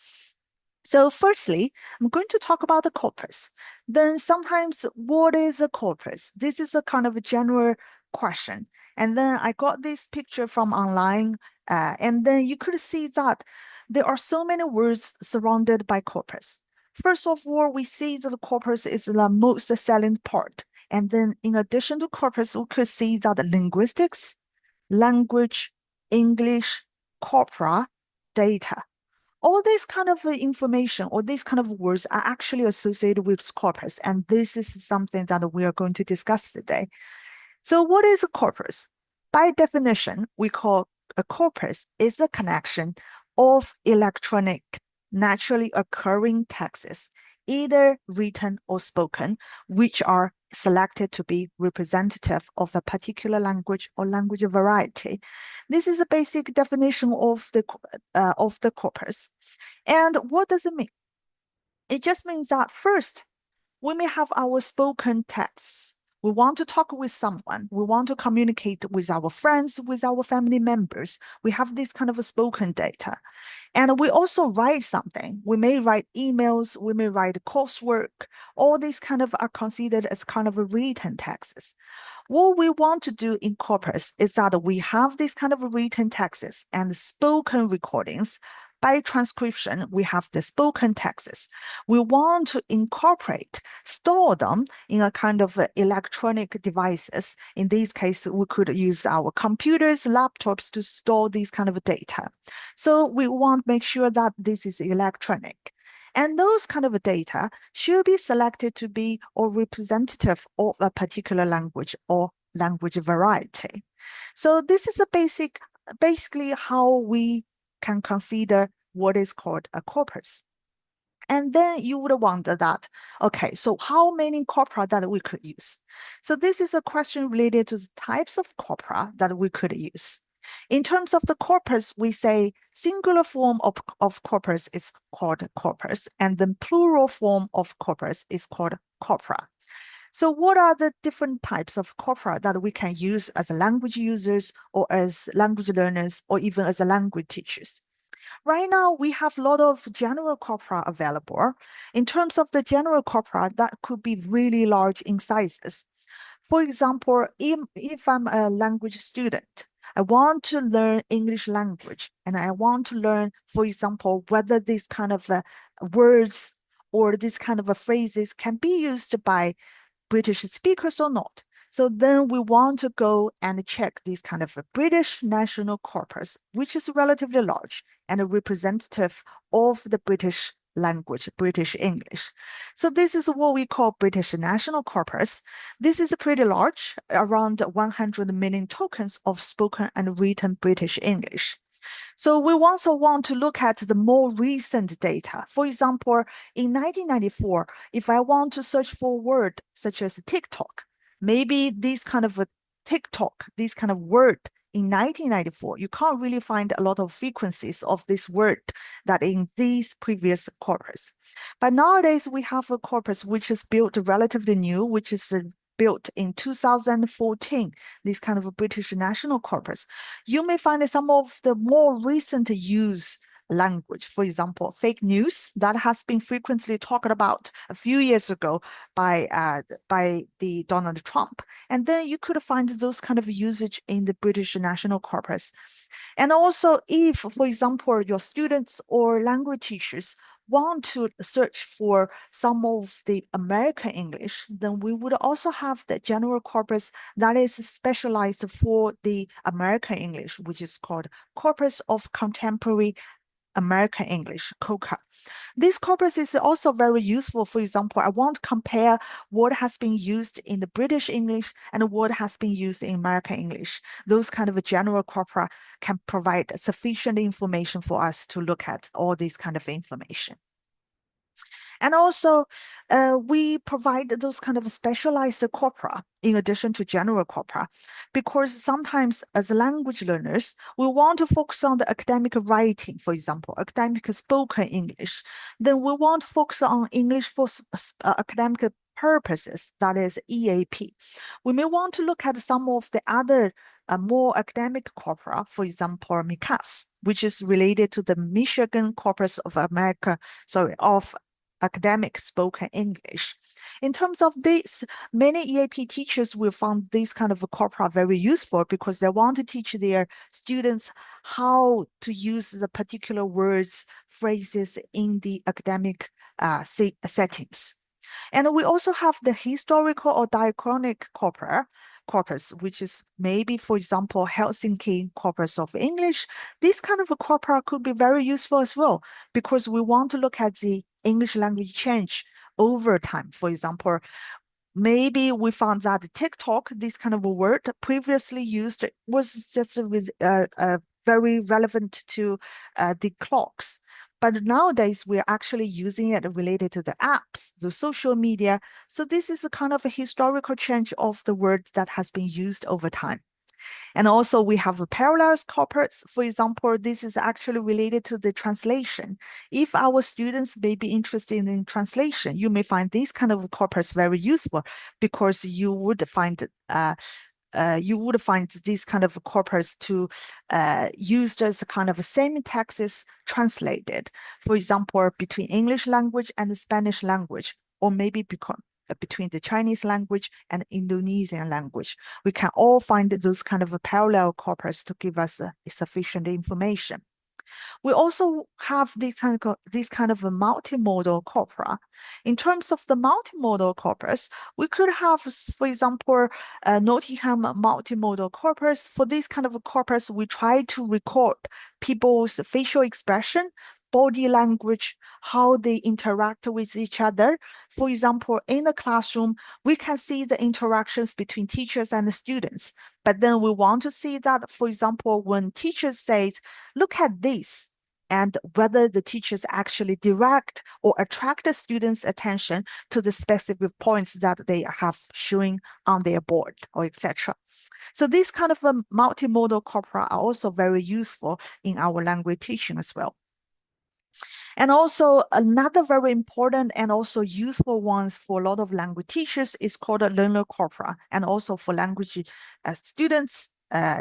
So firstly, I'm going to talk about the corpus. Then sometimes, what is a corpus? This is a kind of a general question. And then I got this picture from online, and then you could see that there are so many words surrounded by corpus. First of all, we see that the corpus is the most salient part. And then in addition to corpus, we could see that linguistics, language, English, corpora, data. All this kind of information or these kind of words are actually associated with corpus. And this is something that we are going to discuss today. So what is a corpus? By definition, we call a corpus is a connection of electronic, naturally occurring texts, either written or spoken, which are selected to be representative of a particular language or language variety. This is a basic definition of the corpus. And what does it mean? It just means that first, we may have our spoken texts. We want to talk with someone. We want to communicate with our friends, with our family members. We have this kind of a spoken data. And we also write something. We may write emails, we may write coursework. All these kind of are considered as kind of written texts. What we want to do in corpus is that we have these kind of written texts and spoken recordings. By transcription, we have the spoken texts. We want to incorporate, store them in a kind of electronic devices. In this case, we could use our computers, laptops to store these kind of data. So we want to make sure that this is electronic. And those kind of data should be selected to be or representative of a particular language or language variety. So this is basically how we can consider what is called a corpus. And then you would wonder that, okay, so how many corpora that we could use? So this is a question related to the types of corpora that we could use. In terms of the corpus, we say singular form of corpus is called corpus, and then plural form of corpus is called corpora. So what are the different types of corpora that we can use as language users or as language learners or even as language teachers? Right now, we have a lot of general corpora available. In terms of the general corpora, that could be really large in sizes. For example, if I'm a language student, I want to learn English language, and I want to learn, for example, whether these kind of words or these kind of phrases can be used by British speakers or not. So then we want to go and check this kind of a British national corpus, which is relatively large and a representative of the British language, British English. So this is what we call British national corpus. This is pretty large, around 100 million tokens of spoken and written British English. So we also want to look at the more recent data. For example, in 1994, if I want to search for a word such as TikTok, maybe this kind of a TikTok, this kind of word in 1994, you can't really find a lot of frequencies of this word that in these previous corpus. But nowadays we have a corpus which is built relatively new, which is built in 2014, this kind of a British national corpus. You may find some of the more recent use language, for example, fake news that has been frequently talked about a few years ago by the Donald Trump. And then you could find those kind of usage in the British national corpus. And also if, for example, your students or language teachers want to search for some of the American English, then we would also have the general corpus that is specialized for the American English, which is called Corpus of Contemporary American English, COCA. This corpus is also very useful. For example, I want to compare what has been used in the British English and what has been used in American English. Those kind of general corpora can provide sufficient information for us to look at all this kind of information. And also, we provide those kind of specialized corpora in addition to general corpora, because sometimes as language learners, we want to focus on the academic writing, for example, academic spoken English. Then we want to focus on English for academic purposes, that is EAP. We may want to look at some of the other more academic corpora, for example, MICAS, which is related to the Michigan Corpus of America, of academic spoken English. In terms of this, many EAP teachers will find this kind of corpora very useful because they want to teach their students how to use the particular words, phrases in the academic settings. And we also have the historical or diachronic corpus, which is maybe, for example, Helsinki Corpus of English. This kind of a corpora could be very useful as well, because we want to look at the English language change over time. For example, maybe we found that TikTok, this kind of a word previously used, was just very relevant to the clocks. But nowadays, we're actually using it related to the apps, the social media. So this is a kind of a historical change of the word that has been used over time. And also we have a parallel corpus. For example, this is actually related to the translation. If our students may be interested in translation, you may find this kind of corpus very useful because you would find this kind of corpus to used as a kind of same texts translated. For example, between English language and the Spanish language, or maybe between the Chinese language and Indonesian language. We can all find those kind of parallel corpus to give us sufficient information. We also have this kind of a multimodal corpora. In terms of the multimodal corpus, we could have, for example, Nottingham multimodal corpus. For this kind of a corpus, we try to record people's facial expression, body language, how they interact with each other. For example, in the classroom, we can see the interactions between teachers and the students. But then we want to see that, for example, when teachers say, look at this, and whether the teachers actually direct or attract the students' attention to the specific points that they have showing on their board, or etc. So these kind of multimodal corpora are also very useful in our language teaching as well. And also another very important and also useful ones for a lot of language teachers is called a learner corpora, and also for language students,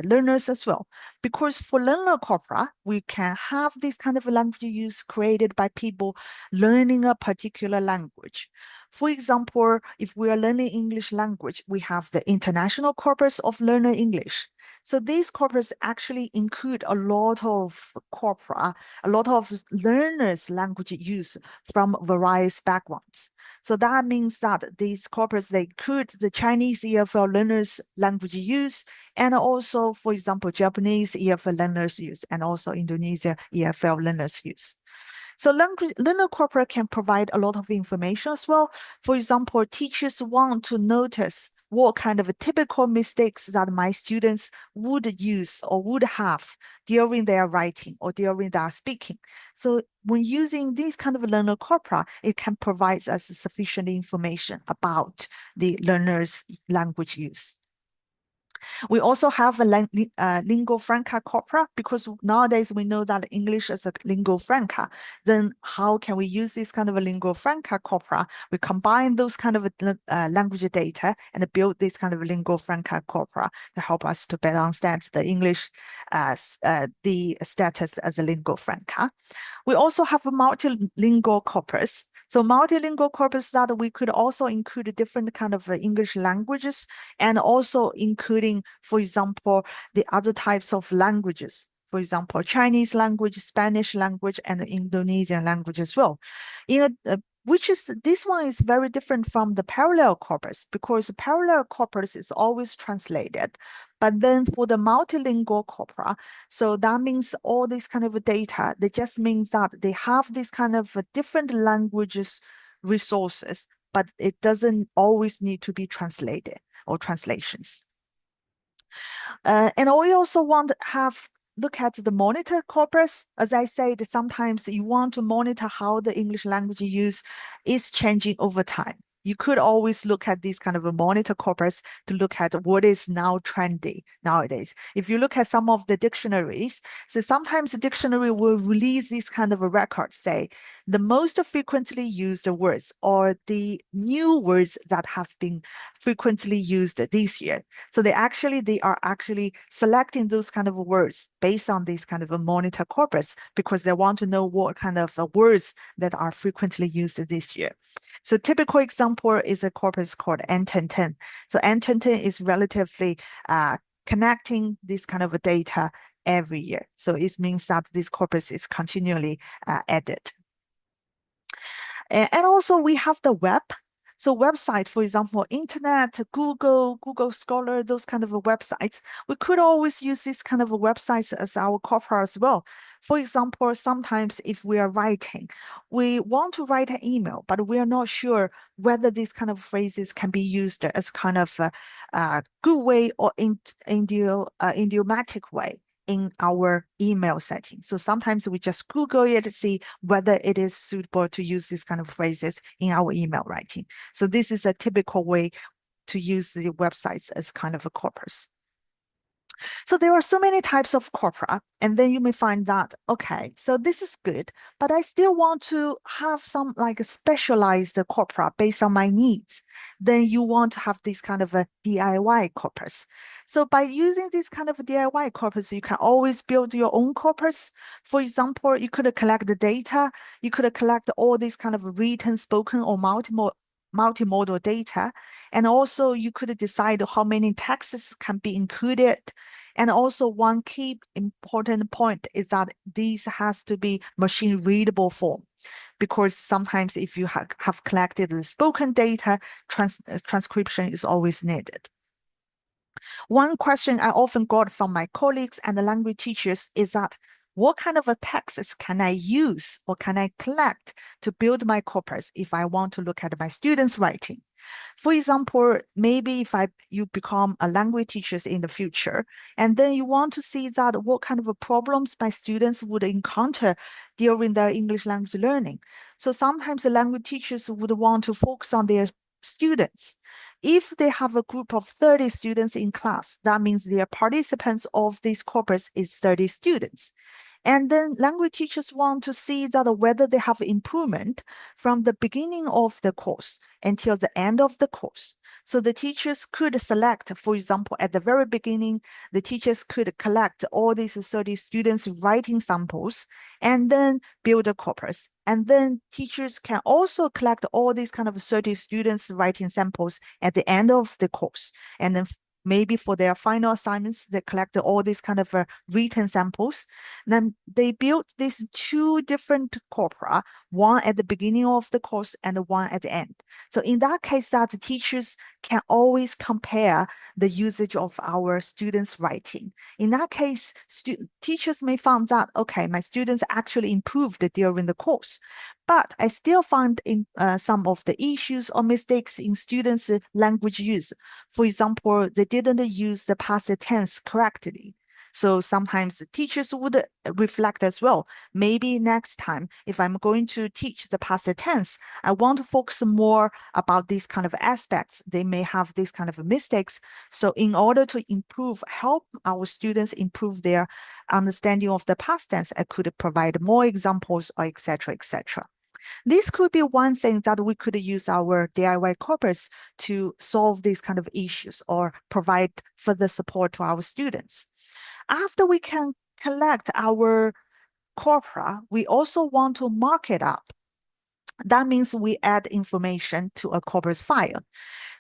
learners as well. Because for learner corpora, we can have this kind of language use created by people learning a particular language. For example, if we are learning English language, we have the International Corpus of Learner English. So these corpus actually include a lot of corpora, a lot of learners' language use from various backgrounds. So that means that these corpus, they include the Chinese EFL learners' language use, and also, for example, Japanese EFL learners' use, and also Indonesia EFL learners' use. So learner corpora can provide a lot of information as well. For example, teachers want to notice what kind of typical mistakes that my students would use or would have during their writing or during their speaking. So when using this kind of learner corpora, it can provide us sufficient information about the learner's language use. We also have a lingua franca corpora, because nowadays we know that English is a lingua franca. Then how can we use this kind of a lingua franca corpora? We combine those kind of language data and build this kind of lingua franca corpora to help us to better understand the English the status as a lingua franca. We also have a multilingual corpus. So multilingual corpus that we could also include different kind of English languages, and also including, for example, the other types of languages. For example, Chinese language, Spanish language, and Indonesian language as well. This one is very different from the parallel corpus, because the parallel corpus is always translated. But then for the multilingual corpora, so that means all this kind of data, that just means that they have this kind of different languages resources, but it doesn't always need to be translated or translations. And we also want to look at the monitor corpus. As I said, sometimes you want to monitor how the English language use is changing over time. You could always look at this kind of a monitor corpus to look at what is now trendy nowadays. If you look at some of the dictionaries, so sometimes the dictionary will release this kind of a record, say the most frequently used words or the new words that have been frequently used this year. So they are actually selecting those kind of words based on this kind of a monitor corpus, because they want to know what kind of words that are frequently used this year. So typical example is a corpus called N1010. So N1010 is relatively connecting this kind of data every year. So it means that this corpus is continually added. And also we have the web. So website, for example, internet, Google Scholar, those kind of websites, we could always use this kind of websites as our corpora as well. For example, sometimes if we are writing, we want to write an email, but we are not sure whether these kind of phrases can be used as kind of a good way or idiomatic way in our email setting. So sometimes we just Google it to see whether it is suitable to use these kind of phrases in our email writing. So this is a typical way to use the websites as kind of a corpus. So there are so many types of corpora, and then you may find that, okay, so this is good, but I still want to have some like a specialized corpora based on my needs. Then you want to have this kind of a DIY corpus. So by using this kind of DIY corpus, you can always build your own corpus. For example, you could collect the data, you could collect all these kind of written, spoken, or multimodal data. And also you could decide how many texts can be included. And also one key important point is that this has to be machine readable form, because sometimes if you have collected the spoken data, transcription is always needed. One question I often got from my colleagues and the language teachers is that what kind of a texts can I use or can I collect to build my corpus if I want to look at my students' writing? For example, maybe if you become a language teacher in the future, and then you want to see that what kind of problems my students would encounter during their English language learning. So sometimes the language teachers would want to focus on their students. If they have a group of 30 students in class, that means their participants of this corpus is 30 students. And then language teachers want to see that whether they have improvement from the beginning of the course until the end of the course. So the teachers could select, for example, at the very beginning, the teachers could collect all these 30 students' writing samples and then build a corpus. And then teachers can also collect all these kind of 30 students' writing samples at the end of the course. And then maybe for their final assignments, they collect all these kind of written samples. Then they built these two different corpora, one at the beginning of the course and one at the end. So in that case, that the teachers can always compare the usage of our students' writing. In that case, teachers may find that, okay, my students actually improved during the course, but I still find some of the issues or mistakes in students' language use. For example, they didn't use the past tense correctly. So sometimes the teachers would reflect as well. Maybe next time, if I'm going to teach the past tense, I want to focus more about these kind of aspects. They may have these kind of mistakes. So in order to help our students improve their understanding of the past tense, I could provide more examples, or etc., etc. This could be one thing that we could use our DIY corpus to solve these kind of issues or provide further support to our students. After we can collect our corpora, we also want to mark it up. That means we add information to a corpus file.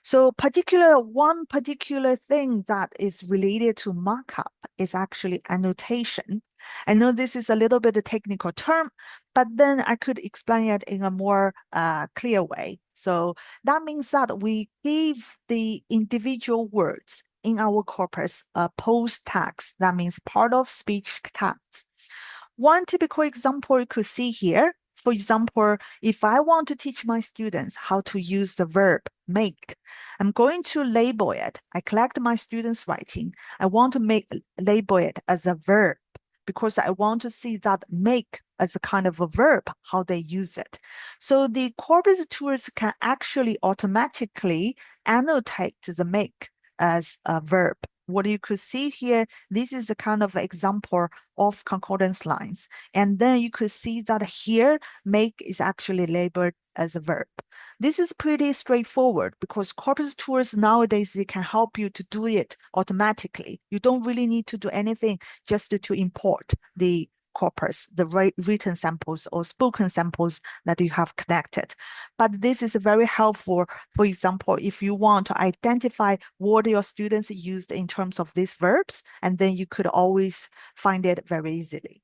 So one particular thing that is related to markup is actually annotation. I know this is a little bit a technical term, but then I could explain it in a more clear way. So that means that we give the individual words in our corpus a post text. That means part of speech text. One typical example you could see here, for example, if I want to teach my students how to use the verb make, I'm going to label it. I collect my students' writing. I want to label it as a verb because I want to see that make as a kind of a verb, how they use it. So the corpus tools can actually automatically annotate the make as a verb. What you could see here, this is a kind of example of concordance lines. And then you could see that here, make is actually labeled as a verb. This is pretty straightforward because corpus tools nowadays, they can help you to do it automatically. You don't really need to do anything just to import the corpus, the written samples or spoken samples that you have connected. But this is very helpful. For example, if you want to identify what your students used in terms of these verbs, and then you could always find it very easily.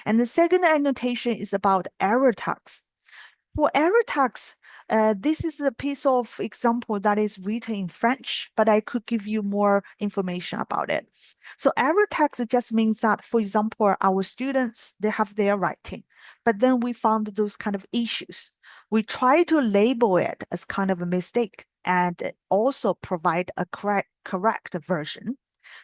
And the second annotation is about error tags. For error tags, this is a piece of example that is written in French, but I could give you more information about it. So error tags just means that, for example, our students, they have their writing, but then we found those kind of issues. We try to label it as kind of a mistake and also provide a correct version.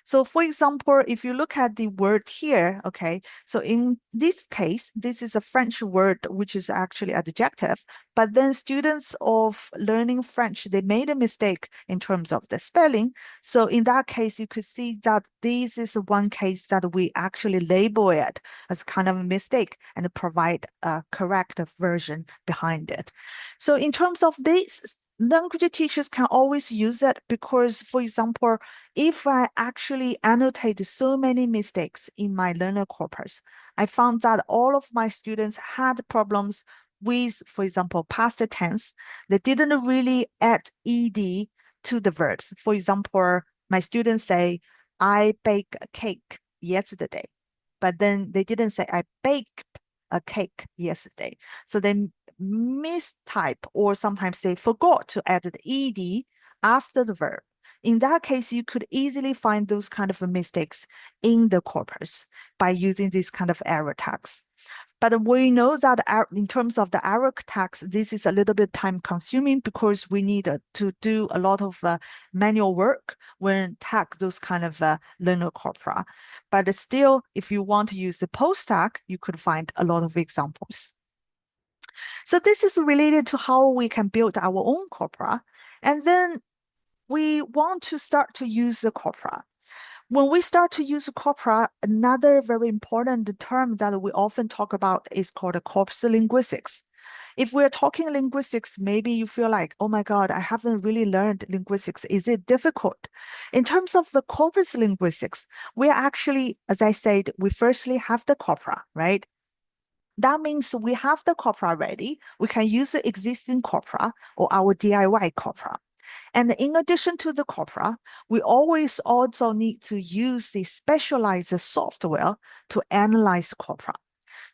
So for example, if you look at the word here, okay, so in this case, this is a French word, which is actually adjective, but then students of learning French, they made a mistake in terms of the spelling. So in that case, you could see that this is one case that we actually label it as kind of a mistake and provide a correct version behind it. So in terms of this, language teachers can always use it because, for example, if I actually annotate so many mistakes in my learner corpus, I found that all of my students had problems with, for example, past tense. They didn't really add ed to the verbs. For example, my students say, I baked a cake yesterday, but then they didn't say I baked a cake yesterday. So they mistype, or sometimes they forgot to add the ed after the verb. In that case, you could easily find those kind of mistakes in the corpus by using this kind of error tags. But we know that in terms of the error tags, this is a little bit time consuming because we need to do a lot of manual work when tag those kind of learner corpora. But still, if you want to use the post tag, you could find a lot of examples. So this is related to how we can build our own corpora. And then we want to start to use the corpora. When we start to use corpora, another very important term that we often talk about is called corpus linguistics. If we're talking linguistics, maybe you feel like, oh my God, I haven't really learned linguistics. Is it difficult? In terms of the corpus linguistics, we actually, as I said, we firstly have the corpora, right? That means we have the corpora ready. We can use the existing corpora or our DIY corpora. And in addition to the corpora, we always also need to use the specialized software to analyze corpora.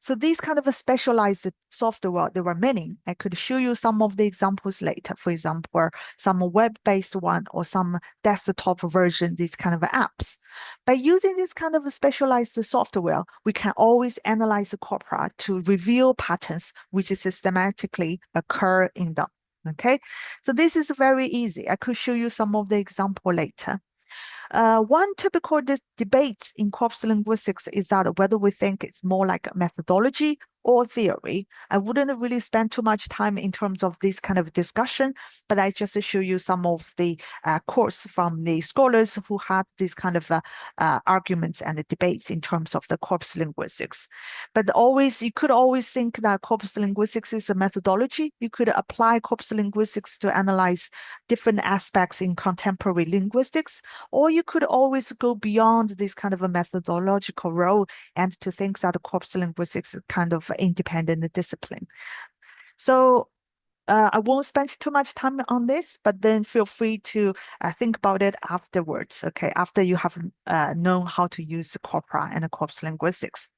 So these kind of a specialized software, there are many. I could show you some of the examples later. For example, some web-based one or some desktop version, these kind of apps. By using this kind of specialized software, we can always analyze the corpora to reveal patterns which systematically occur in them. Okay, so this is very easy. I could show you some of the example later. One typical debate in corpus linguistics is that whether we think it's more like a methodology or theory. I wouldn't really spend too much time in terms of this kind of discussion, but I just show you some of the quotes from the scholars who had these kind of arguments and debates in terms of the corpus linguistics. But always, you could always think that corpus linguistics is a methodology. You could apply corpus linguistics to analyze different aspects in contemporary linguistics, or you could always go beyond this kind of a methodological role and to think that corpus linguistics is kind of independent discipline. So I won't spend too much time on this, but then feel free to think about it afterwards, okay, after you have known how to use the corpora and the corpus linguistics.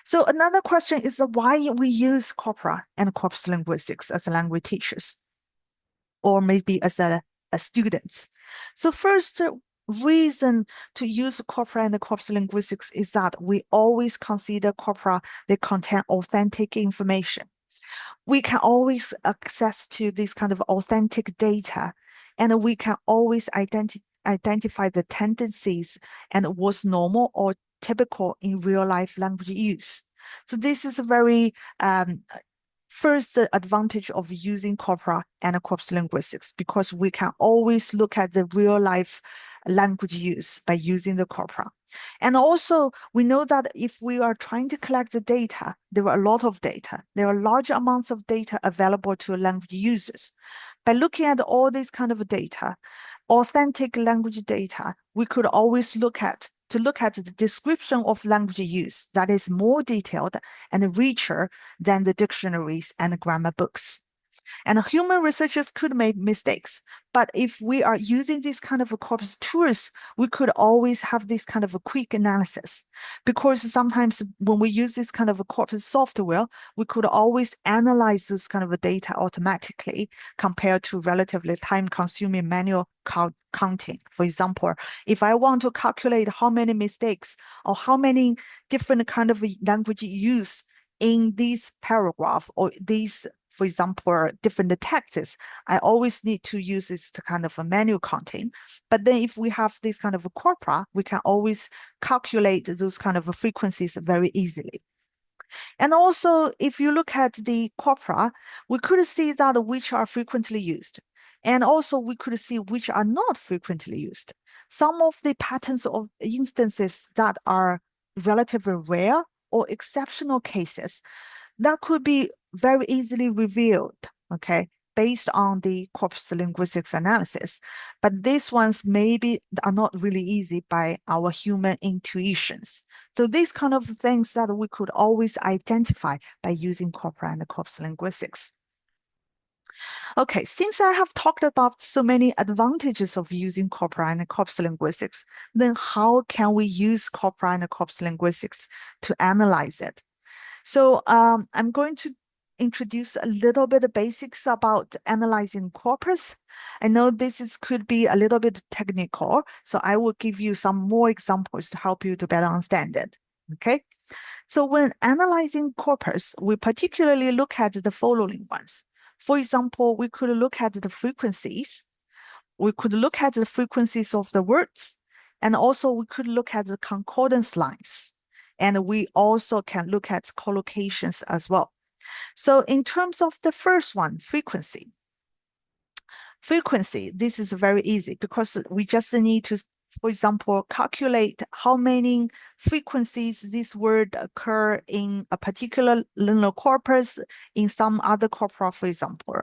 So another question is why we use corpora and corpus linguistics as language teachers, or maybe as students. So first reason to use corpora and the corpus linguistics is that we always consider corpora, they contain authentic information. We can always access to this kind of authentic data, and we can always identify the tendencies and what's normal or typical in real life language use. So this is a very first advantage of using corpora and corpus linguistics, because we can always look at the real life language use by using the corpora. And also, we know that if we are trying to collect the data, there are a lot of data. There are large amounts of data available to language users. By looking at all this kind of data, authentic language data, we could always look at the description of language use that is more detailed and richer than the dictionaries and grammar books. And human researchers could make mistakes, but if we are using these kind of corpus tools, we could always have this kind of a quick analysis, because sometimes when we use this kind of a corpus software, we could always analyze this kind of data automatically compared to relatively time-consuming manual counting. For example, if I want to calculate how many mistakes or how many different kind of language use in this paragraph or this for example, different texts, I always need to use this kind of a manual counting. But then if we have this kind of a corpora, we can always calculate those kind of frequencies very easily. And also, if you look at the corpora, we could see that which are frequently used. And also we could see which are not frequently used. Some of the patterns of instances that are relatively rare or exceptional cases that could be very easily revealed, okay, based on the corpus linguistics analysis. But these ones maybe are not really easy by our human intuitions. So these kind of things that we could always identify by using corpora and corpus linguistics. Okay, since I have talked about so many advantages of using corpora and corpus linguistics, then how can we use corpora and corpus linguistics to analyze it? So I'm going to introduce a little bit of basics about analyzing corpus. I know this could be a little bit technical, so I will give you some more examples to help you to better understand it. Okay, so when analyzing corpus, we particularly look at the following ones. For example, we could look at the frequencies. We could look at the frequencies of the words, and also we could look at the concordance lines. And we also can look at collocations as well. So in terms of the first one, frequency, this is very easy because we just need to, for example, calculate how many frequencies this word occur in a particular linear corpus in some other corpora, for example.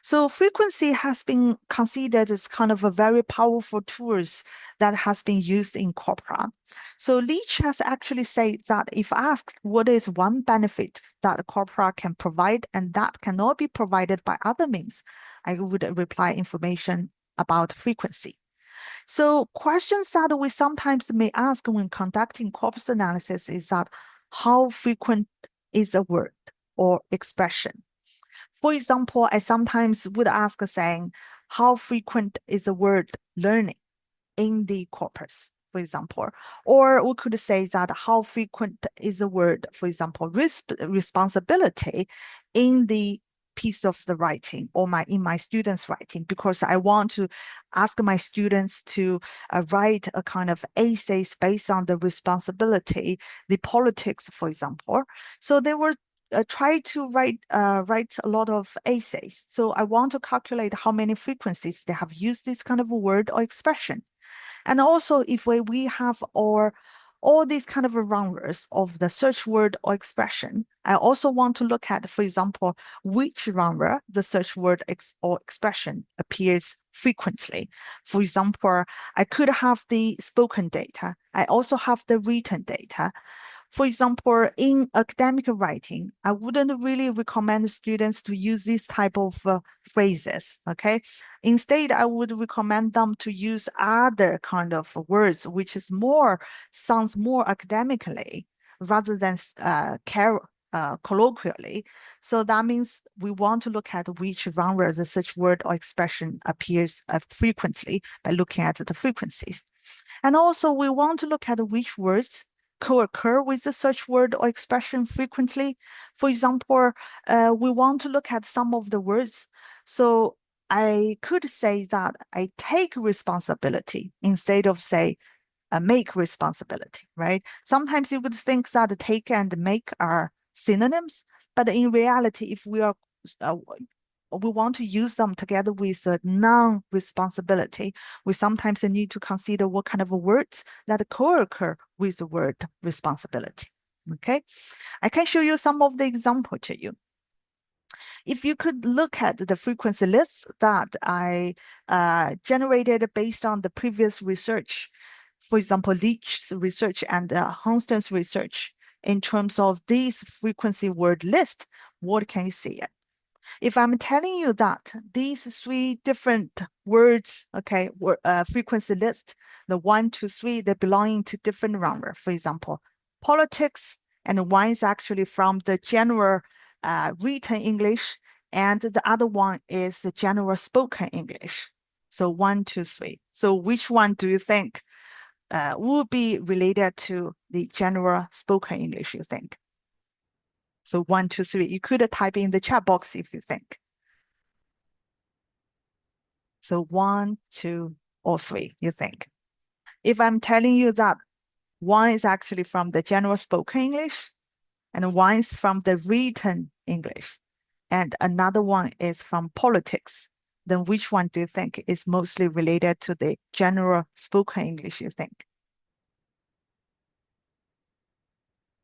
So frequency has been considered as kind of a very powerful tools that has been used in corpora. So Leach has actually said that if asked what is one benefit that corpora can provide and that cannot be provided by other means, I would reply information about frequency. So questions that we sometimes may ask when conducting corpus analysis is that how frequent is a word or expression? For example, I sometimes would ask saying, how frequent is the word learning in the corpus, for example? Or we could say that how frequent is the word, for example, responsibility in the piece of the writing or in my students' writing, because I want to ask my students to write a kind of essays based on the responsibility, the politics, for example. So they were try to write a lot of essays. So I want to calculate how many frequencies they have used this kind of a word or expression. And also if we have all these kind of rounders of the search word or expression, I also want to look at, for example, which rounder the search word or expression appears frequently. For example, I could have the spoken data. I also have the written data. For example, in academic writing, I wouldn't really recommend students to use this type of phrases, okay? Instead, I would recommend them to use other kind of words, which is sounds more academically rather than colloquially. So that means we want to look at which genre the such word or expression appears frequently by looking at the frequencies. And also we want to look at which words co-occur with the search word or expression frequently. For example, we want to look at some of the words. So I could say that I take responsibility instead of say make responsibility, right? Sometimes you would think that take and make are synonyms, but in reality, if we are we want to use them together with non-responsibility, we sometimes need to consider what kind of words that co-occur with the word responsibility. Okay, I can show you some of the example to you. If you could look at the frequency lists that I generated based on the previous research, for example, Leach's research and Hunston's research, in terms of this frequency word list, what can you see? If I'm telling you that these three different words, okay, frequency list, the 1, 2, 3, they're belonging to different genre. For example, politics, and one is actually from the general written English, and the other one is the general spoken English. So 1, 2, 3. So which one do you think will be related to the general spoken English, you think? So 1, 2, 3. You could type in the chat box if you think. So 1, 2, or 3, you think. If I'm telling you that 1 is actually from the general spoken English, and 1 is from the written English, and another one is from politics, then which one do you think is mostly related to the general spoken English, you think?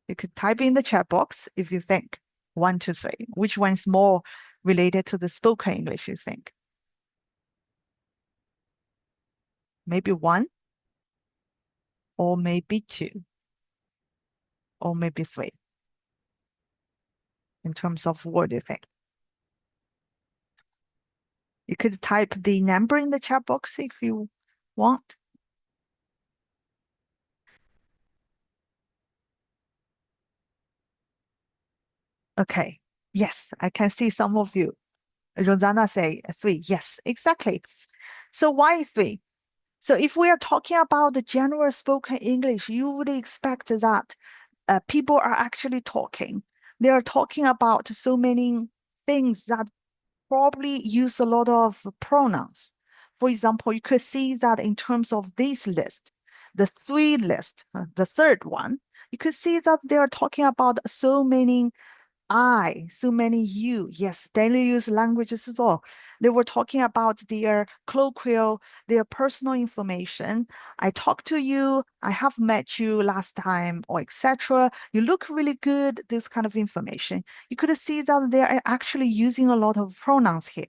You could type in the chat box if you think 1, 2, 3. Which one is more related to the spoken English, you think? Maybe 1, or maybe 2, or maybe 3. In terms of what do you think? You could type the number in the chat box if you want. Okay. Yes, I can see some of you. Rosanna say 3. Yes, exactly. So why 3? So if we are talking about the general spoken English, you would expect that people are actually talking. They are talking about so many things that probably use a lot of pronouns. For example, you could see that in terms of this list, the 3 list, the third one, you could see that they are talking about so many I, so many you. Yes, daily use languages as well. They were talking about their colloquial, their personal information. I talked to you, I have met you last time, or etc. You look really good, this kind of information. You could see that they are actually using a lot of pronouns here.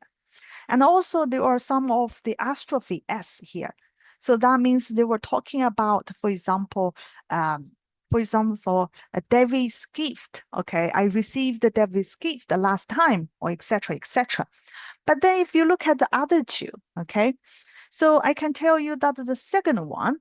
And also there are some of the apostrophe S here. So that means they were talking about, for example, David's gift. Okay, I received the David's gift the last time, or etc., etc. But then if you look at the other two, okay, so I can tell you that the second one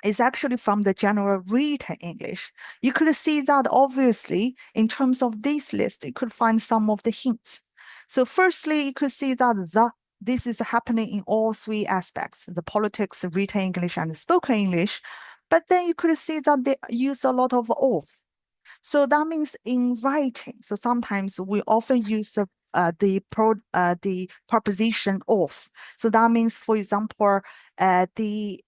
is actually from the general written English. You could see that obviously in terms of this list, you could find some of the hints. So firstly, you could see that this is happening in all 3 aspects, the politics, written English, and the spoken English. But then you could see that they use a lot of of. So that means in writing, so sometimes we often use the preposition of. So that means, for example, the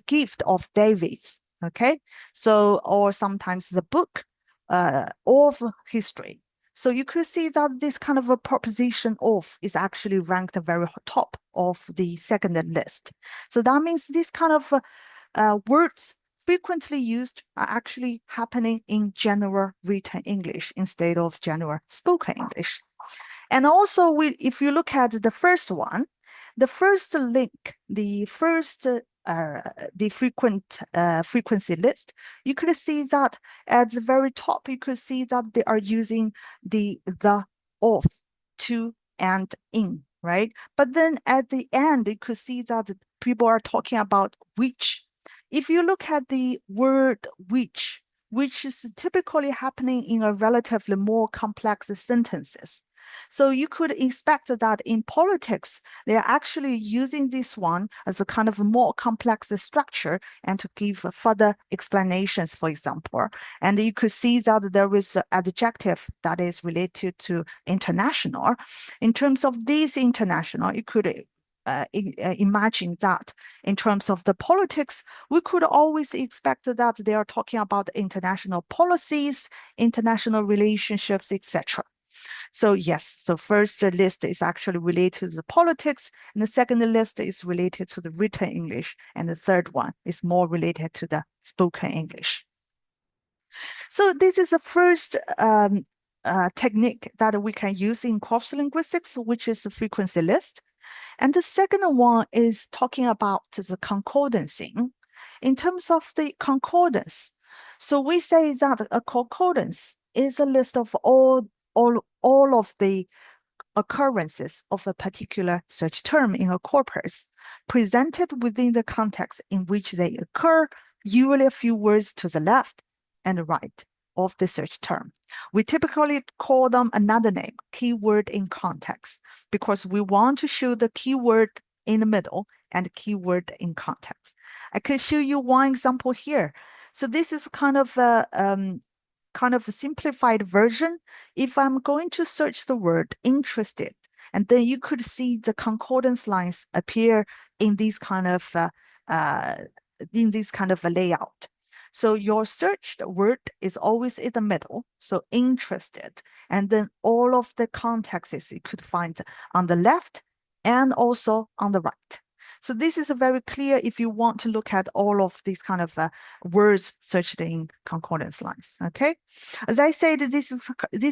gift of David's, okay? So, or sometimes the book of history. So you could see that this kind of a preposition of is actually ranked very top of the second list. So that means this kind of words frequently used are actually happening in general written English instead of general spoken English. And also, if you look at the first one, the first link, the frequency list, you could see that at the very top, you could see that they are using the of, to, and in, right? But then at the end, you could see that people are talking about which. If you look at the word which is typically happening in a relatively more complex sentences. So you could expect that in politics, they are actually using this one as a kind of more complex structure and to give further explanations, for example. And you could see that there is an adjective that is related to international. In terms of this international, you could imagine that in terms of the politics, we could always expect that they are talking about international policies, international relationships, etc. So yes, so first list is actually related to the politics, and the second list is related to the written English, and the third one is more related to the spoken English. So this is the first technique that we can use in corpus linguistics, which is the frequency list. And the second one is talking about the concordancing. In terms of the concordance, so we say that a concordance is a list of all of the occurrences of a particular search term in a corpus, presented within the context in which they occur, usually a few words to the left and right of the search term. We typically call them another name, keyword in context, because we want to show the keyword in the middle and keyword in context. I can show you one example here. So this is kind of a kind of a simplified version, if I'm going to search the word interested, and then you could see the concordance lines appear in this kind of a layout. So your searched word is always in the middle, so interested, and then all of the contexts you could find on the left and also on the right. So this is very clear if you want to look at all of these kind of words searched in concordance lines, okay? As I said, this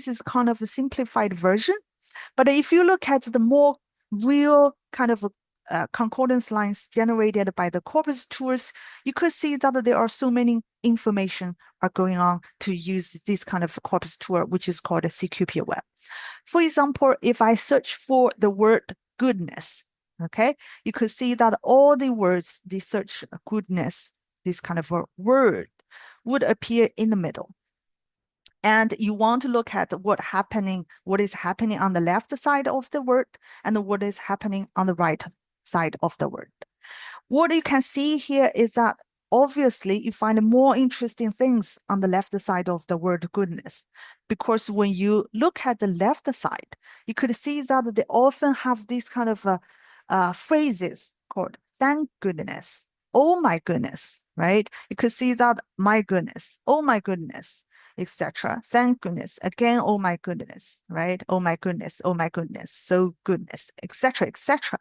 is kind of a simplified version, but if you look at the more real kind of concordance lines generated by the corpus tools, you could see that there are so many information are going on to use this kind of corpus tool, which is called a CQP web. For example, if I search for the word goodness, okay, you could see that all the words, the search goodness, this kind of a word would appear in the middle. And you want to look at what is happening on the left side of the word and what is happening on the right side of the word. What you can see here is that obviously you find more interesting things on the left side of the word goodness, because when you look at the left side, you could see that they often have these kind of phrases called thank goodness, oh my goodness, right? You could see that my goodness, oh my goodness, etc. Thank goodness, again, oh my goodness, right? Oh my goodness, so goodness, etc., etc.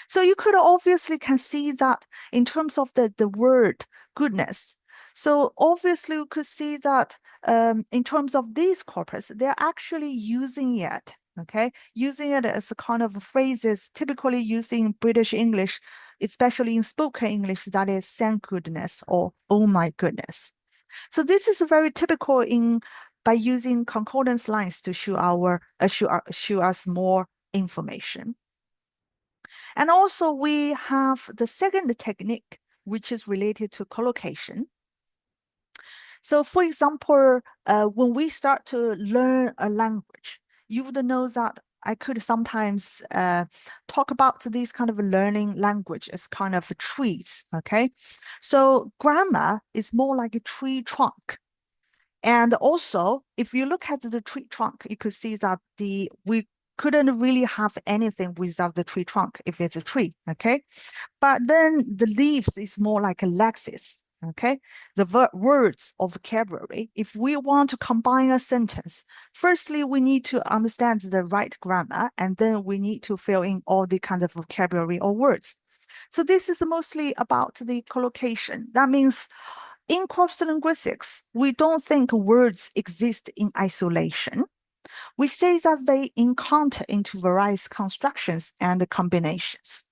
So you could obviously can see that in terms of the word goodness. So obviously you could see that in terms of these corpus, they're actually using it, okay? Using it as a kind of phrases typically used in British English, especially in spoken English, that is thank goodness or oh my goodness. So this is very typical by using concordance lines to show us more information. And also we have the second technique, which is related to collocation. So for example, when we start to learn a language, you would know that I could sometimes talk about this kind of learning language as kind of trees, okay? So grammar is more like a tree trunk. And also, if you look at the tree trunk, you could see that we couldn't really have anything without the tree trunk if it's a tree, okay? But then the leaves is more like a lexis, okay? The words or vocabulary. If we want to combine a sentence, firstly, we need to understand the right grammar, and then we need to fill in all the kind of vocabulary or words. So this is mostly about the collocation. That means in corpus linguistics, we don't think words exist in isolation. We say that they encounter into various constructions and combinations.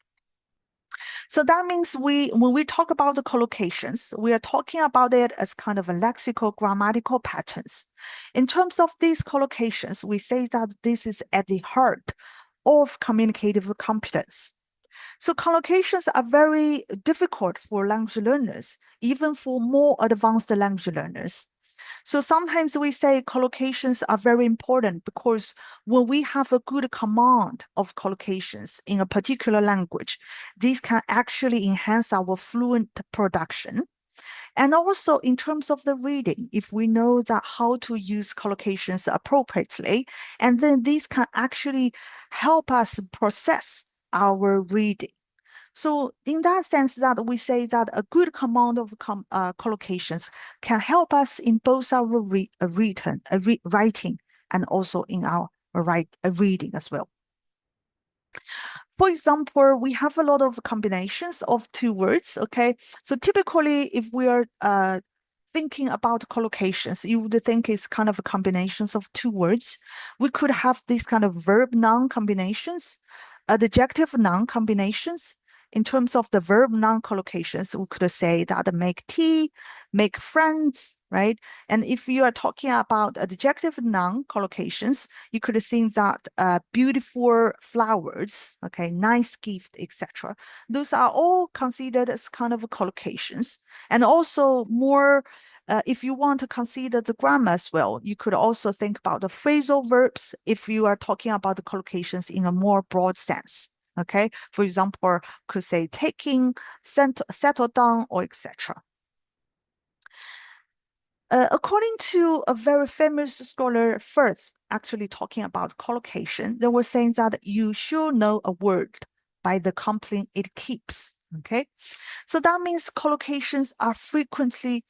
So that means when we talk about the collocations, we are talking about it as kind of a lexical grammatical patterns. In terms of these collocations, we say that this is at the heart of communicative competence. So collocations are very difficult for language learners, even for more advanced language learners. So sometimes we say collocations are very important because when we have a good command of collocations in a particular language, these can actually enhance our fluent production. And also in terms of the reading, if we know that how to use collocations appropriately, and then these can actually help us process our reading. So in that sense that we say that a good command of collocations can help us in both our writing and also in our reading as well. For example, we have a lot of combinations of two words, okay? So typically if we are thinking about collocations, you would think it's kind of combinations of two words. We could have these kind of verb-noun combinations, adjective-noun combinations. In terms of the verb-noun collocations, we could say that make tea, make friends, right? And if you are talking about adjective-noun collocations, you could think that beautiful flowers, okay, nice gift, etc. Those are all considered as kind of collocations. And also more, if you want to consider the grammar as well, you could also think about the phrasal verbs if you are talking about the collocations in a more broad sense. Okay, for example, could say taking, settle down, or etc. According to a very famous scholar, Firth, actually talking about collocation, they were saying that you should know a word by the complement it keeps. Okay, so that means collocations are frequently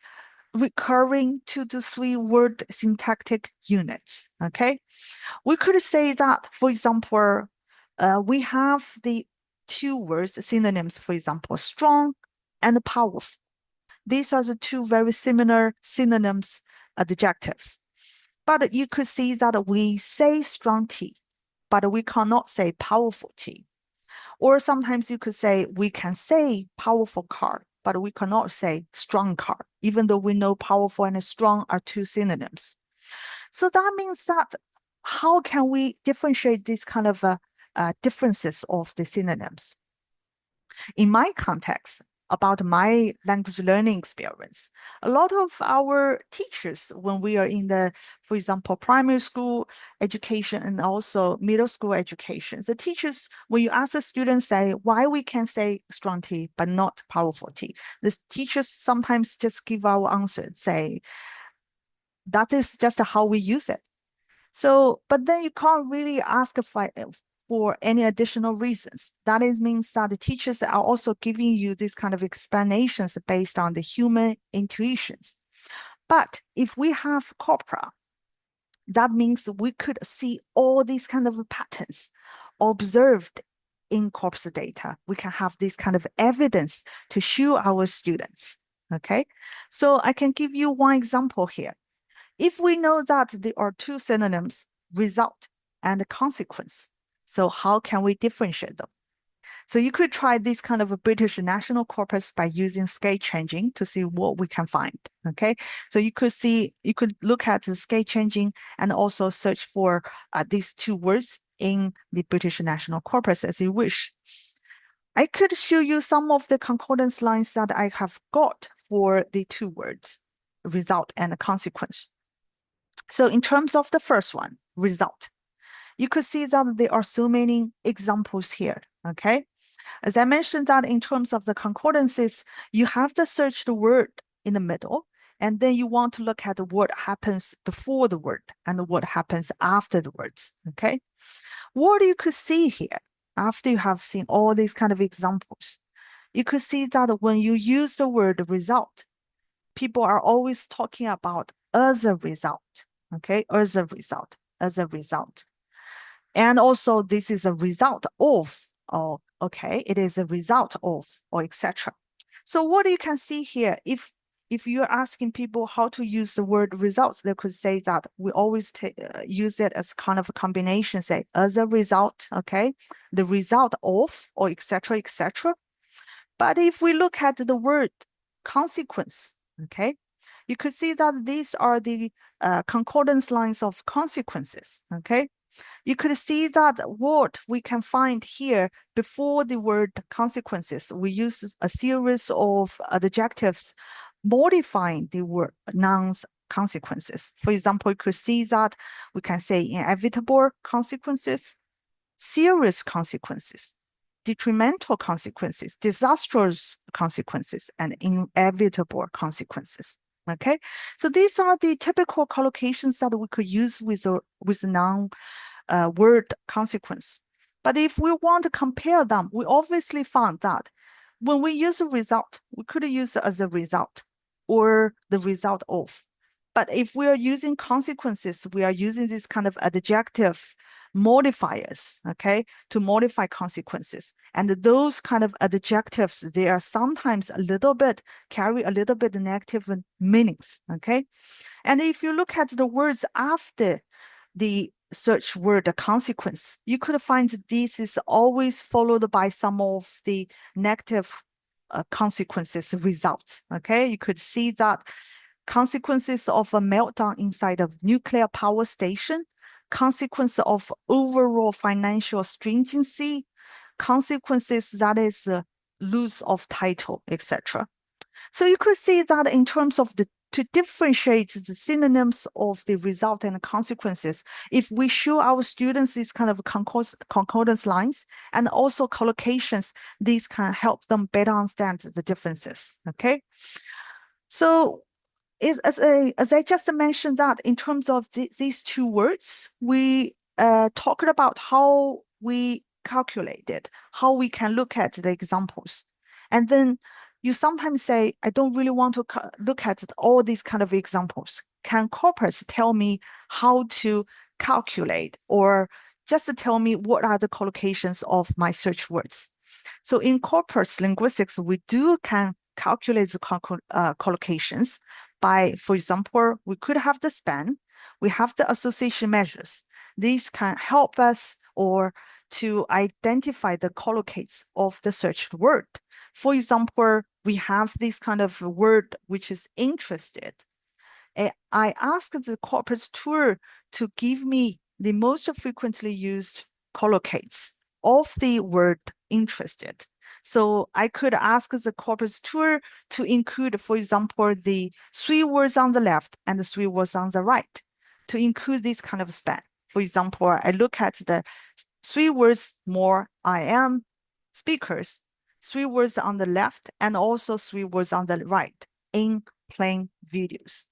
recurring 2 to 3 word syntactic units. Okay, we could say that, for example, we have the 2 words synonyms, for example, strong and powerful. These are the 2 very similar synonyms adjectives. But you could see that we say strong tea, but we cannot say powerful tea. Or sometimes you could say we can say powerful car, but we cannot say strong car, even though we know powerful and strong are 2 synonyms. So that means that how can we differentiate these kind of differences of the synonyms? In my context, about my language learning experience, a lot of our teachers, when we are in the, for example, primary school education and also middle school education, the teachers, when you ask the students, say why we can say strong tea but not powerful tea, the teachers sometimes just give our answer, say that is just how we use it. So, but then you can't really ask for any additional reasons. That means that the teachers are also giving you these kind of explanations based on the human intuitions. But if we have corpora, that means we could see all these kind of patterns observed in corpus data. We can have this kind of evidence to show our students. Okay, so I can give you one example here. If we know that there are 2 synonyms, result and consequence, so how can we differentiate them? So you could try this kind of a British national corpus by using scale changing to see what we can find. Okay, so you could look at the scale changing and also search for these 2 words in the British national corpus as you wish. I could show you some of the concordance lines that I have got for the 2 words, result and consequence. So in terms of the first one, result, you could see that there are so many examples here, okay? As I mentioned that in terms of the concordances, you have to search the word in the middle, and then you want to look at what happens before the word and what happens after the words, okay? What you could see here, after you have seen all these kind of examples, you could see that when you use the word result, people are always talking about as a result, okay, as a result, as a result. And also this is a result of, or okay, it is a result of, or etc. So what you can see here, if you're asking people how to use the word results, they could say that we always use it as kind of a combination, say as a result, okay, the result of, or etc, etc. But if we look at the word consequence, okay, you could see that these are the concordance lines of consequences, okay? You could see that what we can find here before the word consequences, we use a series of adjectives modifying the word nouns consequences. For example, you could see that we can say inevitable consequences, serious consequences, detrimental consequences, disastrous consequences, and inevitable consequences. Okay, so these are the typical collocations that we could use with noun word consequence. But if we want to compare them, we obviously found that when we use a result, we could use it as a result or the result of. But if we are using consequences, we are using this kind of adjective modifiers, okay, to modify consequences. And those kind of adjectives, they are sometimes carry a little bit negative meanings, okay? And if you look at the words after the search word consequence, you could find this is always followed by some of the negative consequences results, okay? You could see that consequences of a meltdown inside a nuclear power station, consequence of overall financial stringency, consequences that is loss of title, etc. So you could see that in terms of to differentiate the synonyms of the result and consequences, if we show our students these kind of concordance lines and also collocations, these can help them better understand the differences, okay? So is as I just mentioned that in terms of these two words, we talked about how we calculated, how we can look at the examples. And then you sometimes say, I don't really want to look at all these kind of examples. Can corpus tell me how to calculate, or just tell me what are the collocations of my search words? So in corpus linguistics, we can calculate the collocations by, for example, we could have the span, we have the association measures. These can help us or to identify the collocates of the searched word. For example, we have this kind of word which is interested. I asked the corpus tool to give me the most frequently used collocates of the word interested. So I could ask the corpus tool to include, for example, the 3 words on the left and the 3 words on the right, to include this kind of span. For example, I look at the 3 words more I am speakers, 3 words on the left, and also 3 words on the right in plain videos.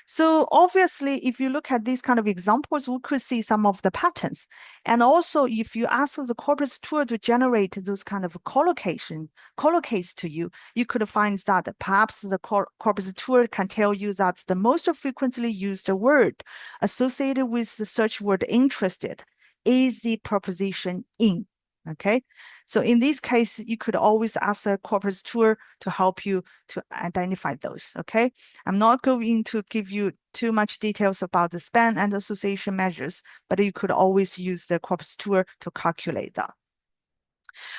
So obviously, if you look at these kind of examples, we could see some of the patterns. And also, if you ask the corpus tool to generate those kind of collocates to you, you could find that perhaps the corpus tool can tell you that the most frequently used word associated with the search word interested is the preposition in. Okay, so in this case, you could always ask a corpus tool to help you to identify those. Okay, I'm not going to give you too much details about the span and association measures, but you could always use the corpus tool to calculate that.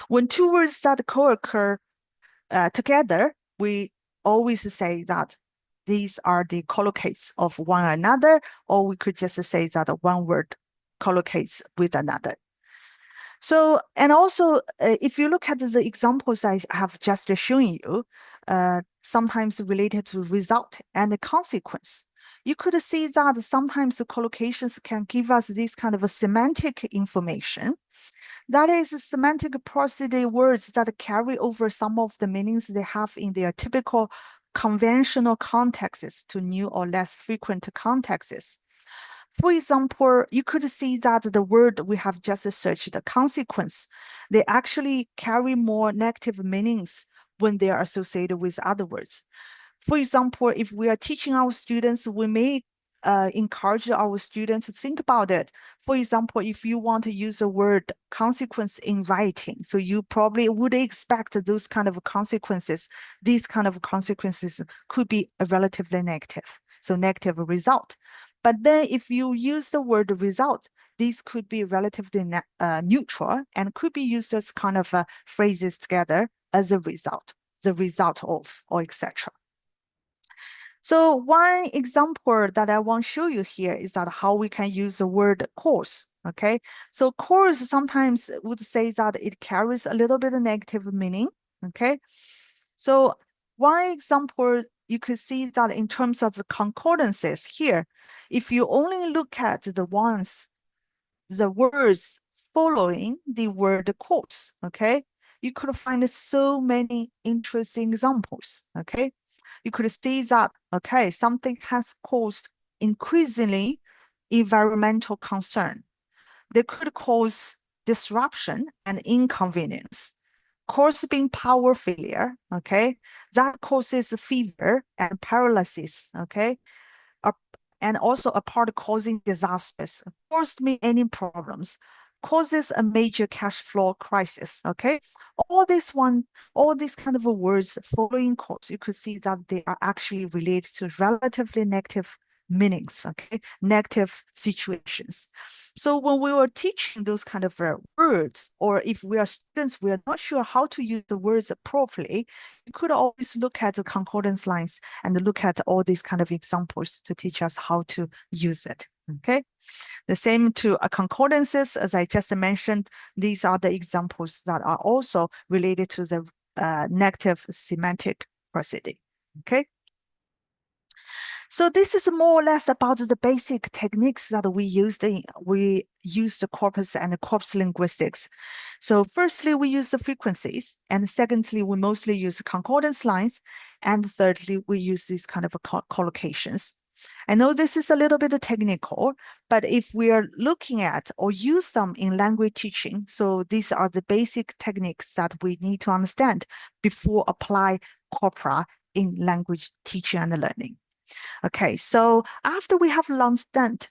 When 2 words that co-occur together, we always say that these are the collocates of one another, or we could just say that one word collocates with another. So, and also, if you look at the examples I have just shown you, sometimes related to result and the consequence, you could see that sometimes the collocations can give us this kind of a semantic information. That is semantic prosody words that carry over some of the meanings they have in their typical conventional contexts to new or less frequent contexts. For example, you could see that the word we have just searched, the consequence, they actually carry more negative meanings when they are associated with other words. For example, if we are teaching our students, we may encourage our students to think about it. For example, if you want to use the word consequence in writing, so you probably would expect those kind of consequences. These kind of consequences could be a relatively negative, so negative result. But then if you use the word result, these could be relatively neutral and could be used as kind of phrases together as a result, the result of, or etc. So one example that I want to show you here is that how we can use the word course. Okay, so course sometimes would say that it carries a little bit of negative meaning. Okay, so one example, you could see that in terms of the concordances here, if you only look at the words following the word course, okay, you could find so many interesting examples. Okay, you could see that, okay, something has caused increasingly environmental concern. They could cause disruption and inconvenience. Causing power failure, okay, that causes fever and paralysis, okay, and also a part causing disasters, caused me any problems, causes a major cash flow crisis, okay? All these kind of words following cause, you could see that they are actually related to relatively negative meanings, okay, negative situations. So when we were teaching those kind of words, or if we are students, we are not sure how to use the words properly, you could always look at the concordance lines and look at all these kind of examples to teach us how to use it, okay? The same to concordances, as I just mentioned, these are the examples that are also related to the negative semantic prosody, okay? So this is more or less about the basic techniques that we use the corpus and the corpus linguistics. So firstly, we use the frequencies, and secondly, we mostly use concordance lines, and thirdly, we use these kind of collocations. I know this is a little bit technical, but if we are looking at or use them in language teaching, so these are the basic techniques that we need to understand before apply corpora in language teaching and learning. Okay, so after we have understand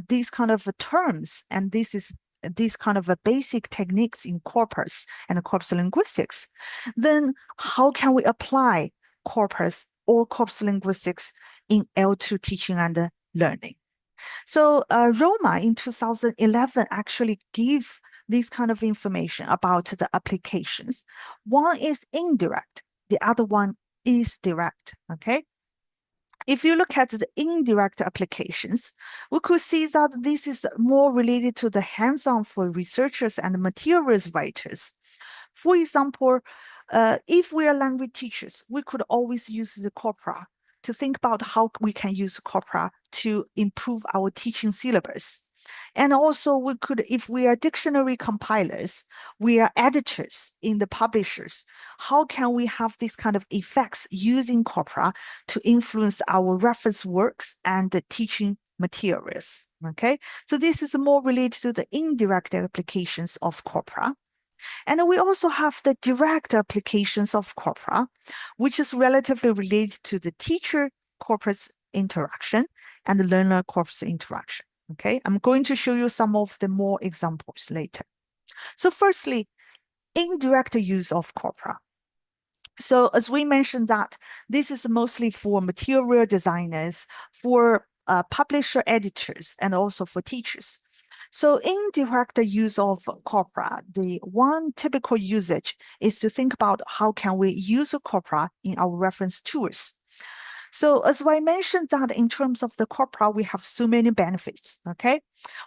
these kind of terms, and these kind of basic techniques in corpus and corpus linguistics, then how can we apply corpus or corpus linguistics in L2 teaching and learning? So Roma in 2011 actually gave this kind of information about the applications. One is indirect, the other one is direct, okay? If you look at the indirect applications, we could see that this is more related to the hands-on for researchers and materials writers. For example, if we are language teachers, we could always use the corpora to think about how we can use corpora to improve our teaching syllabus. And also we could, if we are dictionary compilers, we are editors in the publishers, how can we have these kind of effects using corpora to influence our reference works and the teaching materials? Okay, so this is more related to the indirect applications of corpora. And we also have the direct applications of corpora, which is relatively related to the teacher-corpus interaction and the learner-corpus interaction. Okay, I'm going to show you some of the more examples later. So firstly, indirect use of corpora. So as we mentioned that this is mostly for material designers, for publisher editors, and also for teachers. So indirect use of corpora, the one typical usage is to think about how can we use a corpora in our reference tools. So as I mentioned that in terms of the corpora, we have so many benefits, okay?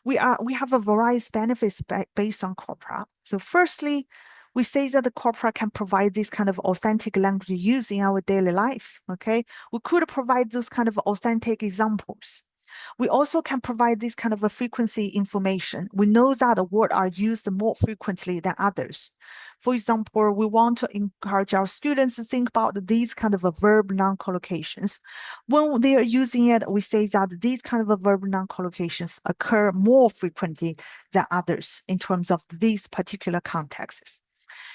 We have a variety of benefits based on corpora. So firstly, we say that the corpora can provide this kind of authentic language use in our daily life, okay? We could provide those kind of authentic examples. We also can provide this kind of a frequency information. We know that words are used more frequently than others. For example, we want to encourage our students to think about these kind of a verb noun collocations. When they are using it, we say that these kind of a verb noun collocations occur more frequently than others in terms of these particular contexts.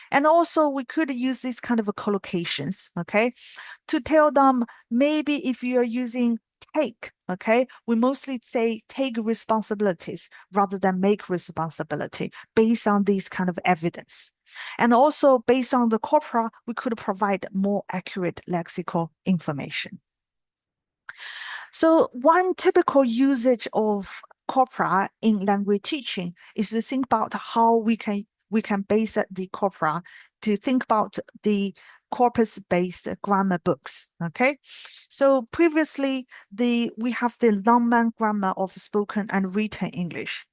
And also we could use these kind of collocations, okay, to tell them maybe if you are using take, okay, we mostly say take responsibilities rather than make responsibility based on these kind of evidence. And also based on the corpora, we could provide more accurate lexical information. So one typical usage of corpora in language teaching is to think about how we can base the corpora to think about the corpus-based grammar books. Okay, so previously we have the Longman grammar of spoken and written English.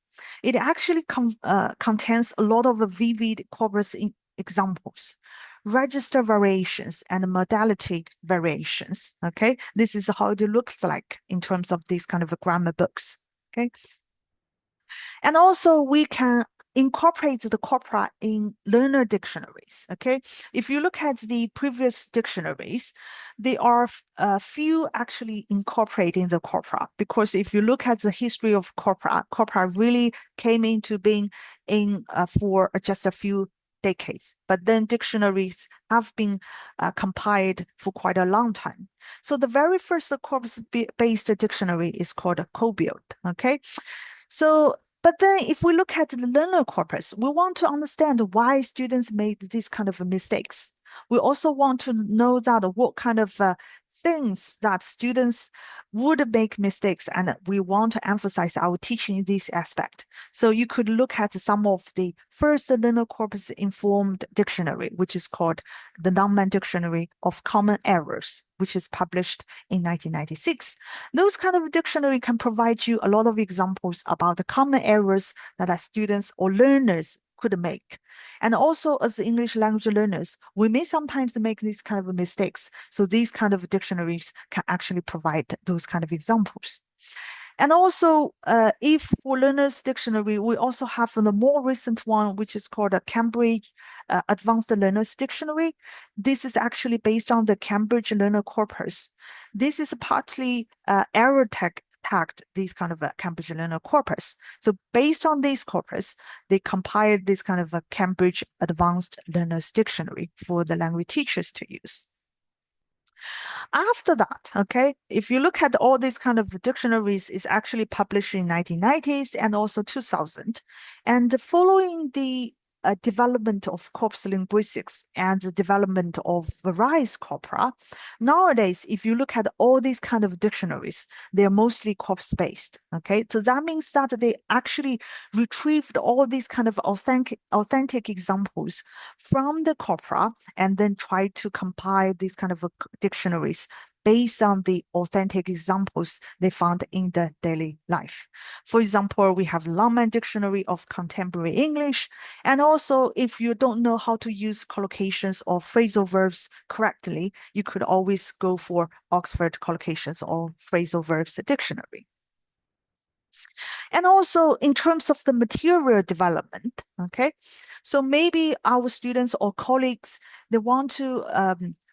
It actually contains a lot of vivid corpus examples, register variations, and modality variations. Okay, this is how it looks like in terms of these kind of grammar books. Okay, and also we can incorporate the corpora in learner dictionaries. Okay, if you look at the previous dictionaries, there are few actually incorporating the corpora, because if you look at the history of corpora really came into being for just a few decades, but then dictionaries have been compiled for quite a long time. So the very first corpus-based dictionary is called a Cobuild. Okay, so but then if we look at the learner corpus, we want to understand why students made these kind of mistakes. We also want to know that what kind of things that students would make mistakes, and we want to emphasize our teaching in this aspect. So you could look at some of the first learner corpus informed dictionary, which is called the Longman Dictionary of Common Errors, which is published in 1996. Those kind of dictionary can provide you a lot of examples about the common errors that our students or learners could make. And also as English language learners, we may sometimes make these kind of mistakes. So these kind of dictionaries can actually provide those kind of examples. And also, if for Learner's Dictionary, we also have the more recent one, which is called a Cambridge Advanced Learner's Dictionary. This is actually based on the Cambridge Learner Corpus. This is partly error tagged these kind of Cambridge Learner Corpus. So based on this corpus, they compiled this kind of a Cambridge Advanced Learner's Dictionary for the language teachers to use. After that, okay, if you look at all these kind of dictionaries, is actually published in 1990s and also 2000. And following the development of corpus linguistics and the development of various corpora, nowadays, if you look at all these kind of dictionaries, they're mostly corpus-based, okay? So that means that they actually retrieved all these kind of authentic examples from the corpora and then tried to compile these kind of dictionaries based on the authentic examples they found in the daily life. For example, we have Longman Dictionary of Contemporary English. And also, if you don't know how to use collocations or phrasal verbs correctly, you could always go for Oxford Collocations or Phrasal Verbs Dictionary. And also in terms of the material development, okay, so maybe our students or colleagues, they want to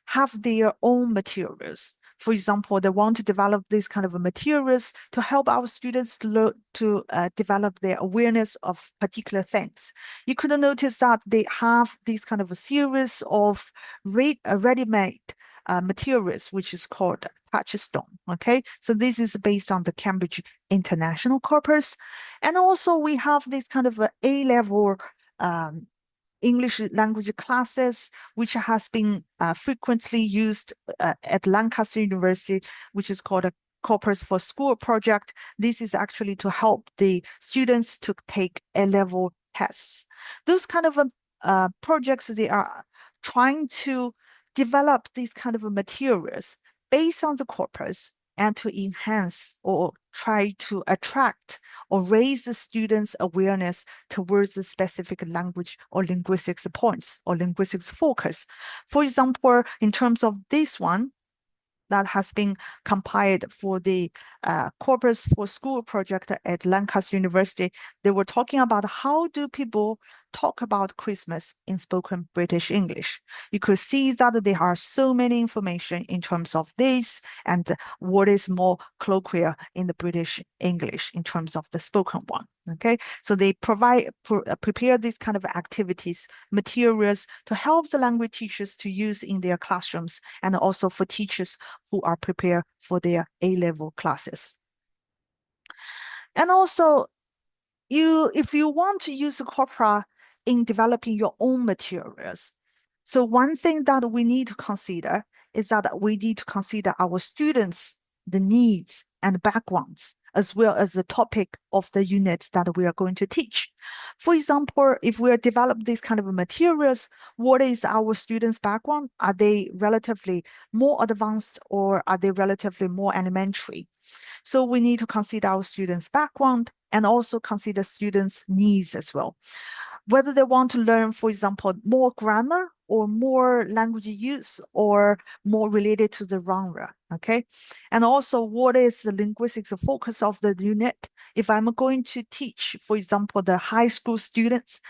have their own materials. For example, they want to develop these kind of materials to help our students to develop their awareness of particular things. You could notice that they have these kind of a series of ready-made materials, which is called Touchstone. Okay, so this is based on the Cambridge International Corpus. And also we have this kind of A-level English language classes, which has been frequently used at Lancaster University, which is called a Corpus for School project. This is actually to help the students to take A-level tests. Those kind of projects, they are trying to develop these kind of materials based on the corpus and to enhance or try to attract or raise the students' awareness towards the specific language or linguistics points or linguistics focus. For example, in terms of this one, that has been compiled for the Corpus for School project at Lancaster University. They were talking about how do people talk about Christmas in spoken British English. You could see that there are so many information in terms of this and what is more colloquial in the British English in terms of the spoken one. Okay, so they prepare these kind of activities, materials to help the language teachers to use in their classrooms and also for teachers who are prepared for their A-level classes. And also, if you want to use Corpora in developing your own materials, so one thing that we need to consider is that we need to consider our students, the needs and backgrounds, as well as the topic of the unit that we are going to teach. For example, if we develop these kind of materials, what is our students' background? Are they relatively more advanced or are they relatively more elementary? So we need to consider our students' background and also consider students' needs as well. Whether they want to learn, for example, more grammar or more language use or more related to the genre, okay? And also what is the linguistics focus of the unit? If I'm going to teach, for example, the high school students,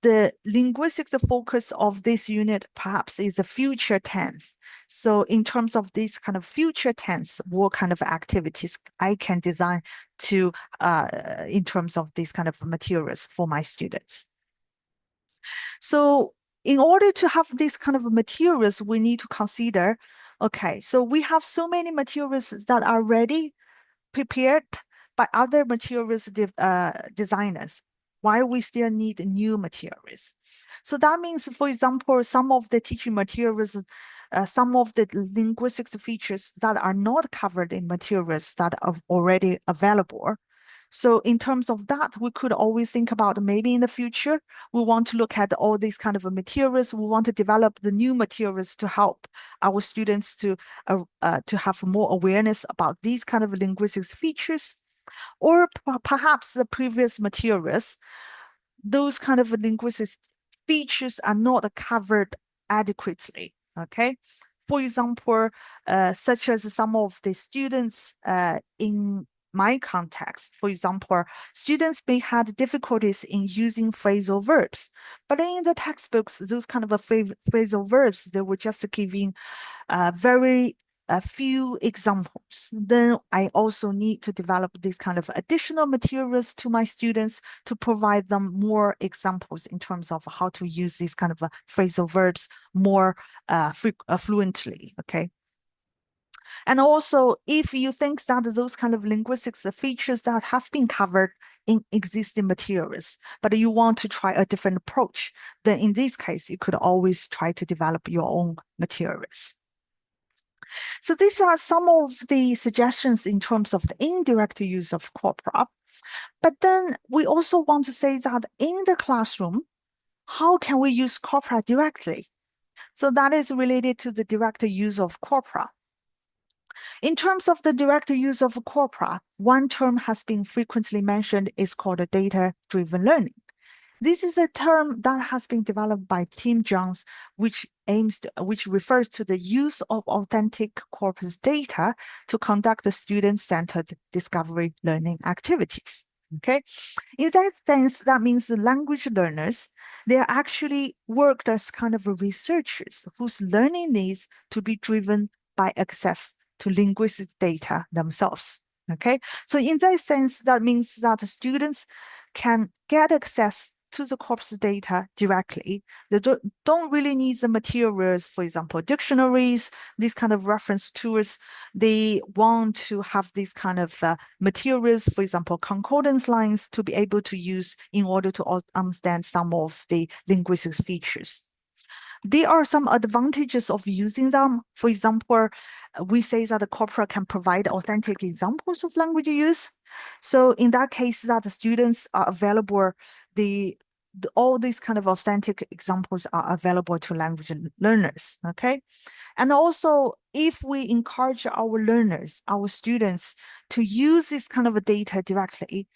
the linguistics focus of this unit perhaps is a future tense. So in terms of this kind of future tense, what kind of activities I can design to in terms of these kind of materials for my students. So in order to have these kind of materials, we need to consider, okay, so we have so many materials that are ready, prepared by other materials designers. Why we still need new materials? So that means, for example, some of the teaching materials, some of the linguistics features that are not covered in materials that are already available. So in terms of that, we could always think about maybe in the future, we want to look at all these kind of materials. We want to develop the new materials to help our students to have more awareness about these kind of linguistics features. Or perhaps the previous materials, those kind of linguistic features are not covered adequately. Okay. For example, such as some of the students in my context, for example, students may have difficulties in using phrasal verbs, but in the textbooks, those kind of phrasal verbs, they were just giving very a few examples. Then I also need to develop this kind of additional materials to my students to provide them more examples in terms of how to use these kind of phrasal verbs more fluently, okay? And also, if you think that those kind of linguistics features that have been covered in existing materials, but you want to try a different approach, then in this case, you could always try to develop your own materials. So these are some of the suggestions in terms of the indirect use of Corpora. But then we also want to say that in the classroom, how can we use Corpora directly? So that is related to the direct use of Corpora. In terms of the direct use of Corpora, one term has been frequently mentioned is called data-driven learning. This is a term that has been developed by Tim Jones, which refers to the use of authentic corpus data to conduct the student-centered discovery learning activities. Okay, in that sense, that means the language learners, they are actually worked as kind of researchers whose learning needs to be driven by access to linguistic data themselves. Okay, so in that sense, that means that students can get access to the corpus data directly. They don't really need the materials, for example, dictionaries, these kind of reference tools. They want to have these kind of materials, for example, concordance lines to be able to use in order to understand some of the linguistic features. There are some advantages of using them. For example, we say that the Corpora can provide authentic examples of language use. So in that case, that the students are available, all these kind of authentic examples are available to language learners, okay? And also, if we encourage our learners, our students to use this kind of data directly,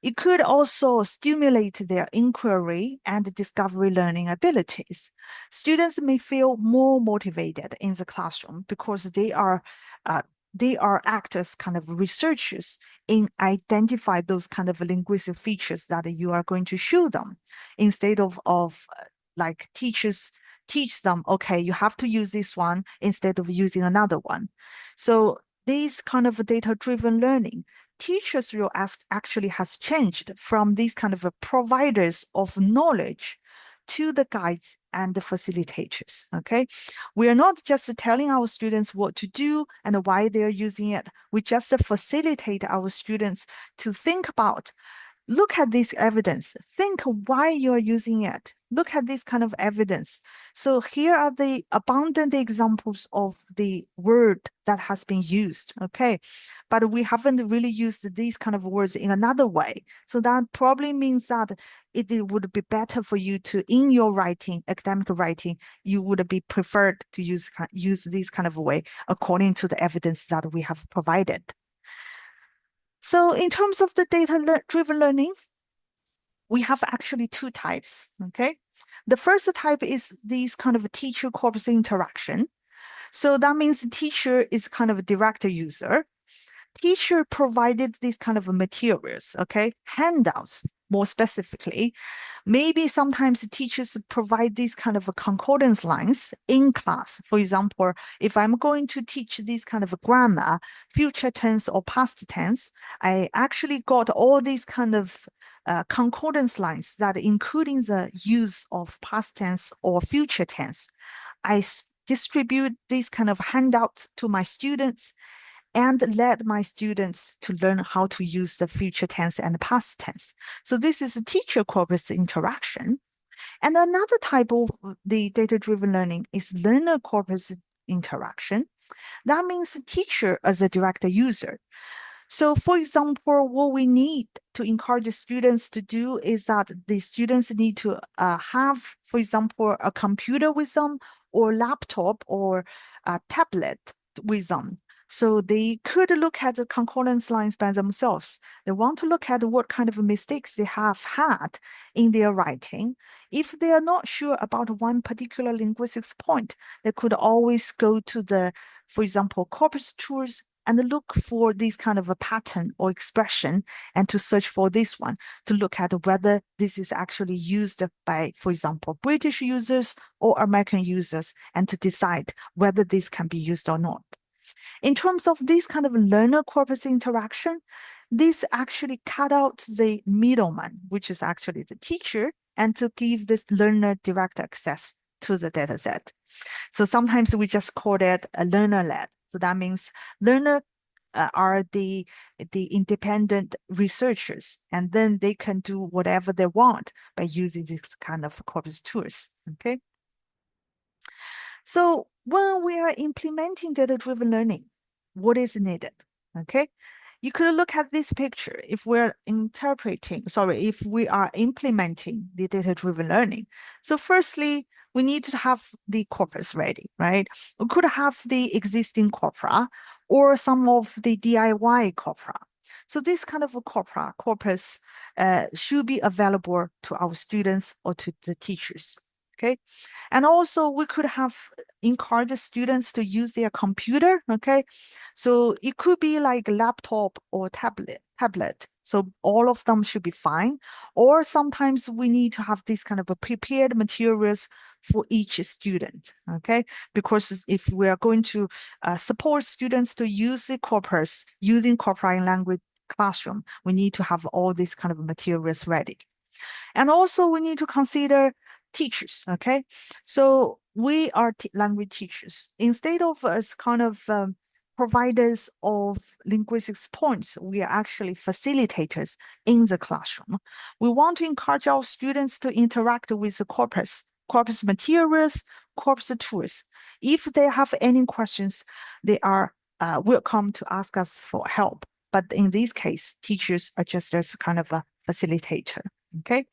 it could also stimulate their inquiry and discovery learning abilities. Students may feel more motivated in the classroom because they act as kind of researchers in identify those kind of linguistic features that you are going to show them, instead of like teachers teach them, okay, you have to use this one instead of using another one. So this kind of data-driven learning, teachers' role actually has changed from these kind of providers of knowledge to the guides and the facilitators, okay? We are not just telling our students what to do and why they're using it. We just facilitate our students to think about, look at this evidence, think why you're using it. Look at this kind of evidence. So here are the abundant examples of the word that has been used, okay? But we haven't really used these kind of words in another way. So that probably means that it would be better for you to, in your writing, academic writing, you would be preferred to use this kind of way according to the evidence that we have provided. So in terms of the data-driven learning, we have actually two types, okay? The first type is these kind of teacher-corpus interaction. So that means the teacher is kind of a direct user. Teacher provided these kind of materials, okay? Handouts, more specifically. Maybe sometimes teachers provide these kind of concordance lines in class. For example, if I'm going to teach this kind of grammar, future tense or past tense, I actually got all these kind of concordance lines that including the use of past tense or future tense. I distribute these kind of handouts to my students and led my students to learn how to use the future tense and past tense. So this is a teacher-corpus interaction. And another type of the data-driven learning is learner-corpus interaction. That means the teacher as a direct user. So for example, what we need to encourage the students to do is that the students need to have, for example, a computer with them or laptop or a tablet with them So they could look at the concordance lines by themselves. They want to look at what kind of mistakes they have had in their writing. If they are not sure about one particular linguistics point, they could always go to the, for example, corpus tools and look for this kind of a pattern or expression and to search for this one to look at whether this is actually used by, for example, British users or American users and to decide whether this can be used or not. In terms of this kind of learner corpus interaction, this actually cut out the middleman, which is actually the teacher, and to give this learner direct access to the data set. So sometimes we just call it a learner-led. So that means learner are the independent researchers, and then they can do whatever they want by using this kind of corpus tools, okay? So when we are implementing data-driven learning, what is needed, okay? You could look at this picture if we're if we are implementing the data-driven learning. So firstly, we need to have the corpus ready, right? We could have the existing corpora or some of the DIY corpora. So this kind of a corpus should be available to our students or to the teachers, okay? And also we could have encourage students to use their computer, okay? So it could be like laptop or tablet. So all of them should be fine. Or sometimes we need to have this kind of a prepared materials for each student, okay? Because if we are going to support students to use the corpus using Corpora in language classroom, we need to have all these kind of materials ready. And also we need to consider teachers, okay? So we are language teachers. Instead of us kind of providers of linguistics points, we are actually facilitators in the classroom. We want to encourage our students to interact with the corpus materials, corpus tools. If they have any questions, they are welcome to ask us for help. But in this case, teachers are just as kind of a facilitator, okay?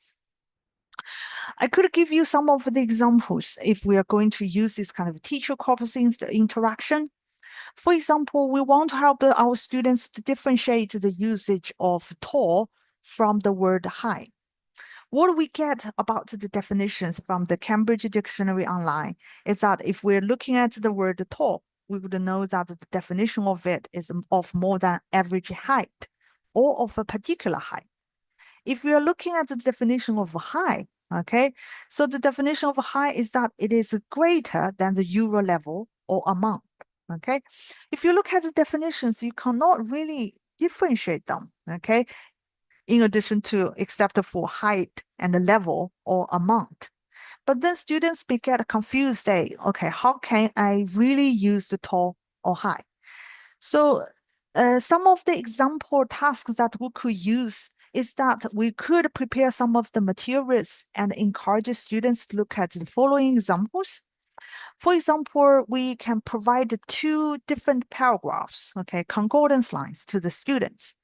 I could give you some of the examples if we are going to use this kind of teacher corpus interaction. For example, we want to help our students to differentiate the usage of tall from the word high. What we get about the definitions from the Cambridge Dictionary online is that if we're looking at the word tall, we would know that the definition of it is of more than average height or of a particular height. If we are looking at the definition of high, okay, so the definition of high is that it is greater than the euro level or amount, okay? If you look at the definitions, you cannot really differentiate them, okay? In addition to except for height and the level or amount. But then students may get confused, say, okay, how can I really use the tall or high? So some of the example tasks that we could use is that we could prepare some of the materials and encourage students to look at the following examples. For example, we can provide 2 different paragraphs, okay, concordance lines to the students.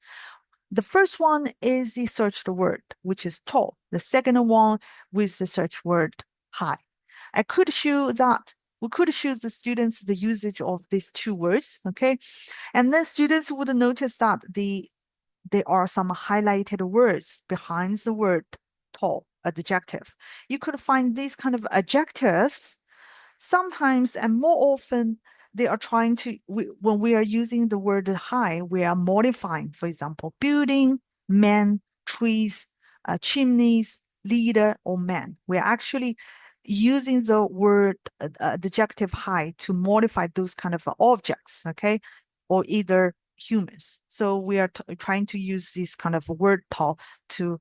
The first one is the searched word, which is tall. The second one with the search word high. I could show that we could show the students the usage of these 2 words, okay? And then students would notice that there are some highlighted words behind the word tall, adjective. You could find these kind of adjectives sometimes and more often they are trying to, when we are using the word high, we are modifying, for example, building, man, trees, chimneys, leader, or man. We're actually using the word adjective high to modify those kind of objects, okay? Or either humans. So we are trying to use this kind of word tall to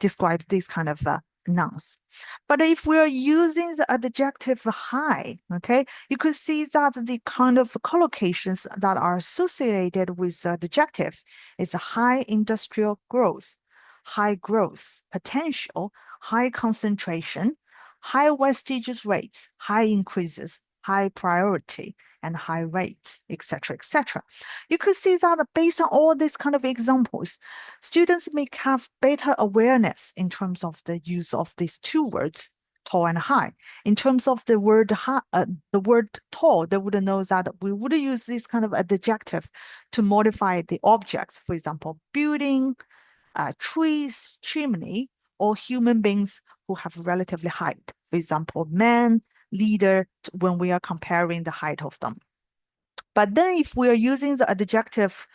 describe these kind of nouns. But if we are using the adjective high, okay, you could see that the kind of collocations that are associated with the adjective is high industrial growth, high growth potential, high concentration, high wastages rates, high increases, high priority, and high rates, etc., etc. You could see that based on all these kind of examples, students may have better awareness in terms of the use of these 2 words, tall and high. In terms of the word tall, they would know that we would use this kind of adjective to modify the objects. For example, building, trees, chimney, or human beings who have relatively height. For example, man, leader, when we are comparing the height of them. But then if we are using the adjective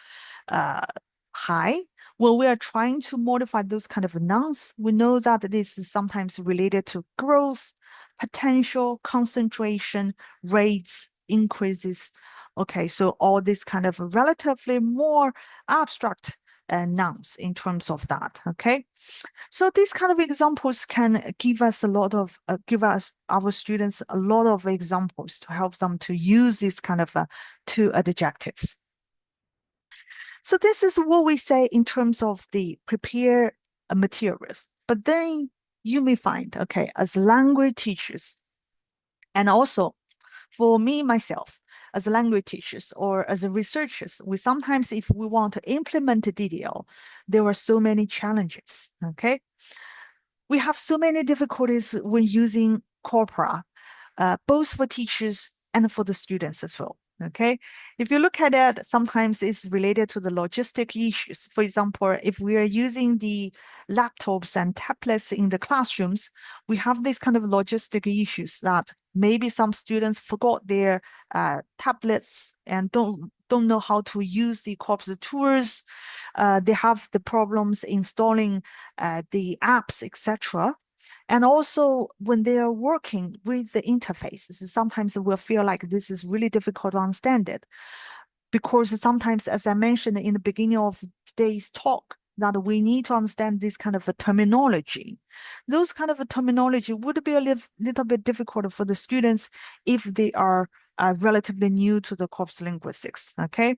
high, when we are trying to modify those kind of nouns, we know that this is sometimes related to growth, potential, concentration, rates, increases. Okay, so all this kind of relatively more abstract nouns in terms of that. Okay, so these kind of examples can give us our students a lot of examples to help them to use this kind of two adjectives. So this is what we say in terms of the prepare materials. But then you may find, okay, as language teachers, and also for me, myself, as language teachers or as researchers, we sometimes, if we want to implement DDL, there are so many challenges, okay? We have so many difficulties when using Corpora, both for teachers and for the students as well. Okay, if you look at it, sometimes it's related to the logistic issues. For example, if we are using the laptops and tablets in the classrooms, we have this kind of logistic issues that maybe some students forgot their tablets and don't know how to use the Corpora tools. They have the problems installing the apps, etc. And also when they are working with the interfaces, sometimes we'll feel like this is really difficult to understand it. Because sometimes, as I mentioned in the beginning of today's talk, that we need to understand this kind of a terminology. Those kind of a terminology would be a little bit difficult for the students if they are relatively new to the corpus linguistics, okay?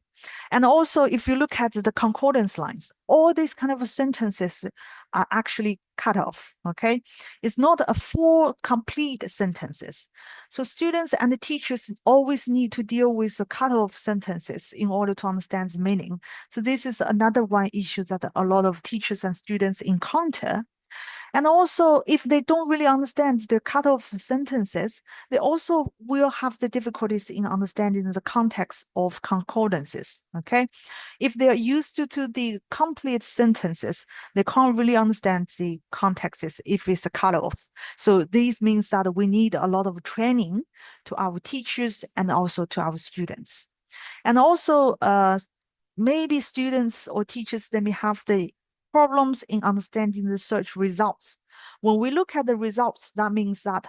And also, if you look at the concordance lines, all these kind of sentences are actually cut off, okay? It's not a full, complete sentences. So students and the teachers always need to deal with the cut-off sentences in order to understand the meaning. So this is another one issue that a lot of teachers and students encounter. And also, if they don't really understand the cut-off sentences, they also will have the difficulties in understanding the context of concordances, okay? If they are used to the complete sentences, they can't really understand the contexts if it's a cut-off. So this means that we need a lot of training to our teachers and also to our students. And also, maybe students or teachers, they may have the problems in understanding the search results. When we look at the results, that means that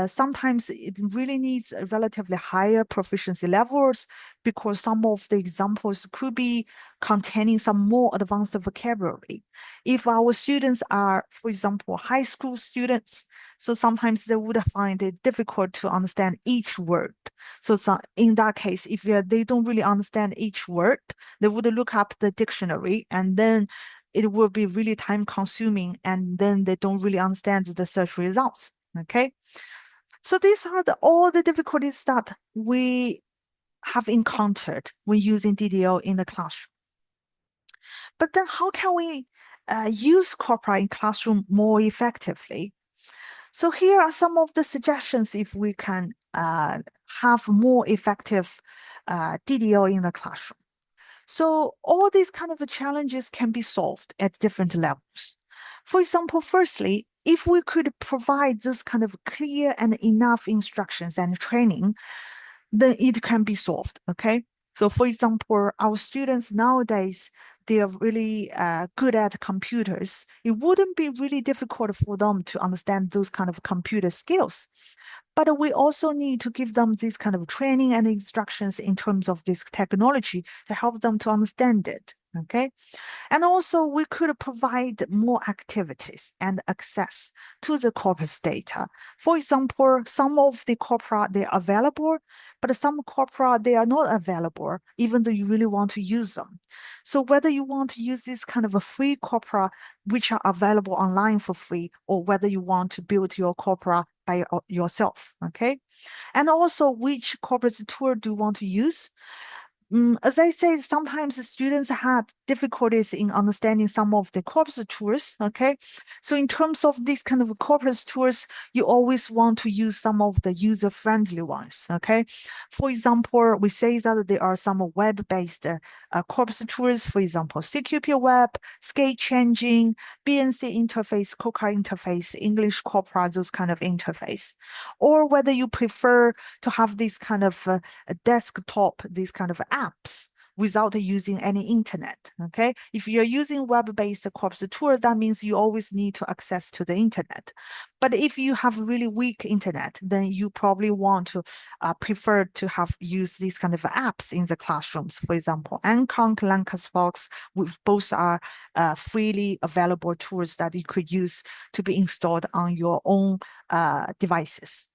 sometimes it really needs a relatively higher proficiency levels because some of the examples could be containing some more advanced vocabulary. If our students are, for example, high school students, so sometimes they would find it difficult to understand each word. So in that case, if they don't really understand each word, they would look up the dictionary and then it will be really time consuming and then they don't really understand the search results, okay? So these are all the difficulties that we have encountered when using DDL in the classroom. But then how can we use Corpora in classroom more effectively? So here are some of the suggestions if we can have more effective DDL in the classroom. So all these kind of challenges can be solved at different levels. For example, firstly, if we could provide those kind of clear and enough instructions and training, then it can be solved, okay? So for example, our students nowadays, they are really good at computers. It wouldn't be really difficult for them to understand those kind of computer skills. But we also need to give them this kind of training and instructions in terms of this technology to help them to understand it, okay? And also we could provide more activities and access to the corpus data. For example, some of the Corpora, they are available, but some Corpora, they are not available, even though you really want to use them. So whether you want to use this kind of a free Corpora, which are available online for free, or whether you want to build your Corpora by yourself, okay? And also which corpus tool do you want to use? as I said, sometimes the students had difficulties in understanding some of the corpus tools, okay? So in terms of these kind of corpus tools, you always want to use some of the user-friendly ones, okay? For example, we say that there are some web-based corpus tools, for example, CQP Web, Sketch Engine, BNC interface, Coca interface, English Corpora, those kind of interface. Or whether you prefer to have this kind of desktop, these kind of apps without using any internet, okay? If you're using web-based corpus tool, that means you always need to access to the internet. But if you have really weak internet, then you probably want to prefer to have use these kind of apps in the classrooms. For example, Ancon, Lancaster, both are freely available tools that you could use to be installed on your own devices.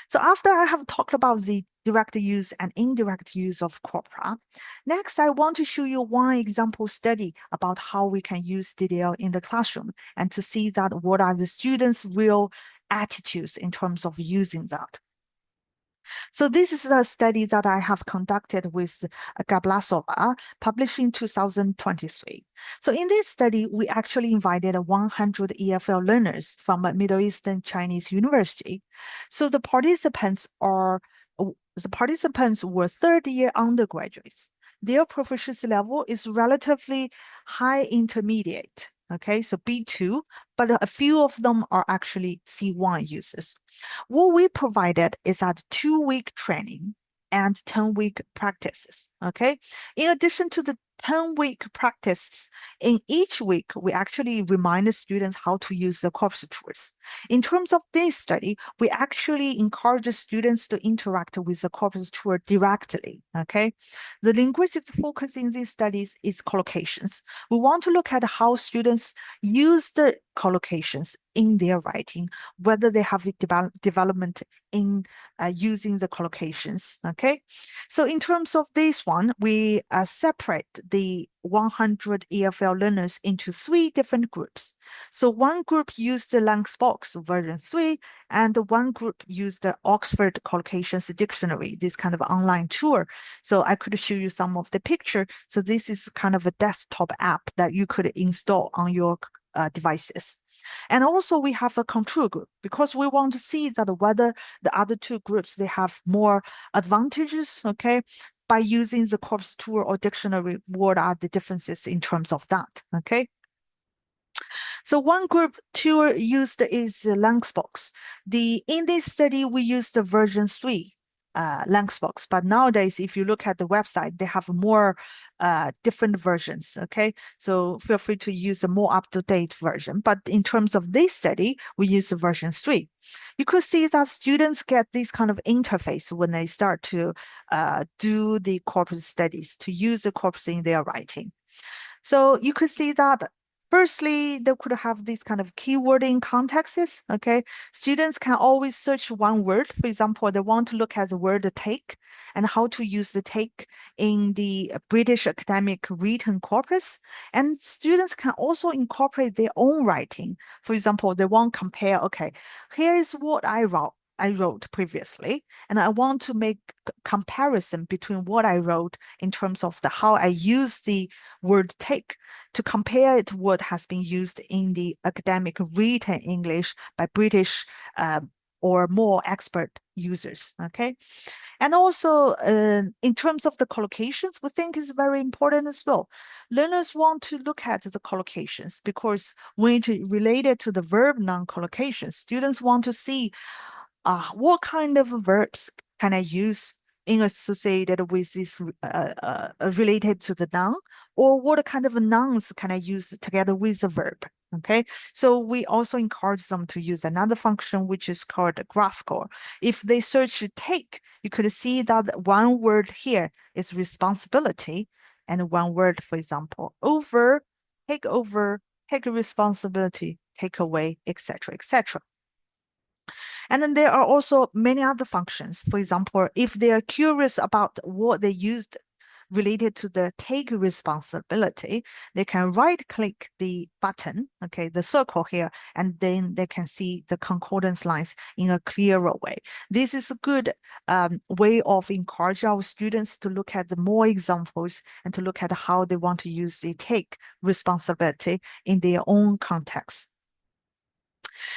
So after I have talked about the direct use and indirect use of Corpora, next I want to show you one example study about how we can use DDL in the classroom and to see that what are the students' real attitudes in terms of using that. So this is a study that I have conducted with Gablasova, published in 2023. So in this study, we actually invited 100 EFL learners from a Middle Eastern Chinese university. So the participants were third-year undergraduates. Their proficiency level is relatively high intermediate. Okay, so B2, but a few of them are actually C1 users. What we provided is a 2-week training and 10-week practices, okay? In addition to the 10-week practice, in each week, we actually remind the students how to use the corpus tools. In terms of this study, we actually encourage the students to interact with the corpus tool directly, okay? The linguistic focus in these studies is collocations. We want to look at how students use the collocations in their writing, whether they have development in using the collocations, okay? So in terms of this one, we separate the 100 EFL learners into 3 different groups. So one group used the Lanxbox version 3, and one group used the Oxford Collocations Dictionary, this kind of online tool. So I could show you some of the picture. So this is kind of a desktop app that you could install on your devices. And also we have a control group because we want to see that whether the other 2 groups, they have more advantages, okay, by using the corpus tool or dictionary. What are the differences in terms of that, okay? So one group tool used is Lanxbox. In this study, we used the version 3 Lanxbox, but nowadays, if you look at the website, they have more different versions, okay? So feel free to use a more up-to-date version. But in terms of this study, we use the version 3. You could see that students get this kind of interface when they start to do the corpus studies, to use the corpus in their writing. So you could see that firstly, they could have this kind of keywording contexts, okay? Students can always search one word. For example, they want to look at the word take and how to use the take in the British academic written corpus. And students can also incorporate their own writing. For example, they want to compare, okay, here is what I wrote previously, and I want to make comparison between what I wrote in terms of how I use the word take to compare it to what has been used in the academic written English by British or more expert users, okay? And also in terms of the collocations, we think is very important as well. Learners want to look at the collocations because when it related to the verb non-collocations, students want to see what kind of verbs can I use in associated with this related to the noun, or what kind of nouns can I use together with the verb, okay? So we also encourage them to use another function, which is called graphical. If they search take, you could see that one word here is responsibility, and one word, for example, over, take responsibility, take away, etc., etc. And then there are also many other functions. For example, if they are curious about what they used related to the take responsibility, they can right-click the button, okay, the circle here, and then they can see the concordance lines in a clearer way. This is a good way of encouraging our students to look at the more examples and to look at how they want to use the take responsibility in their own context.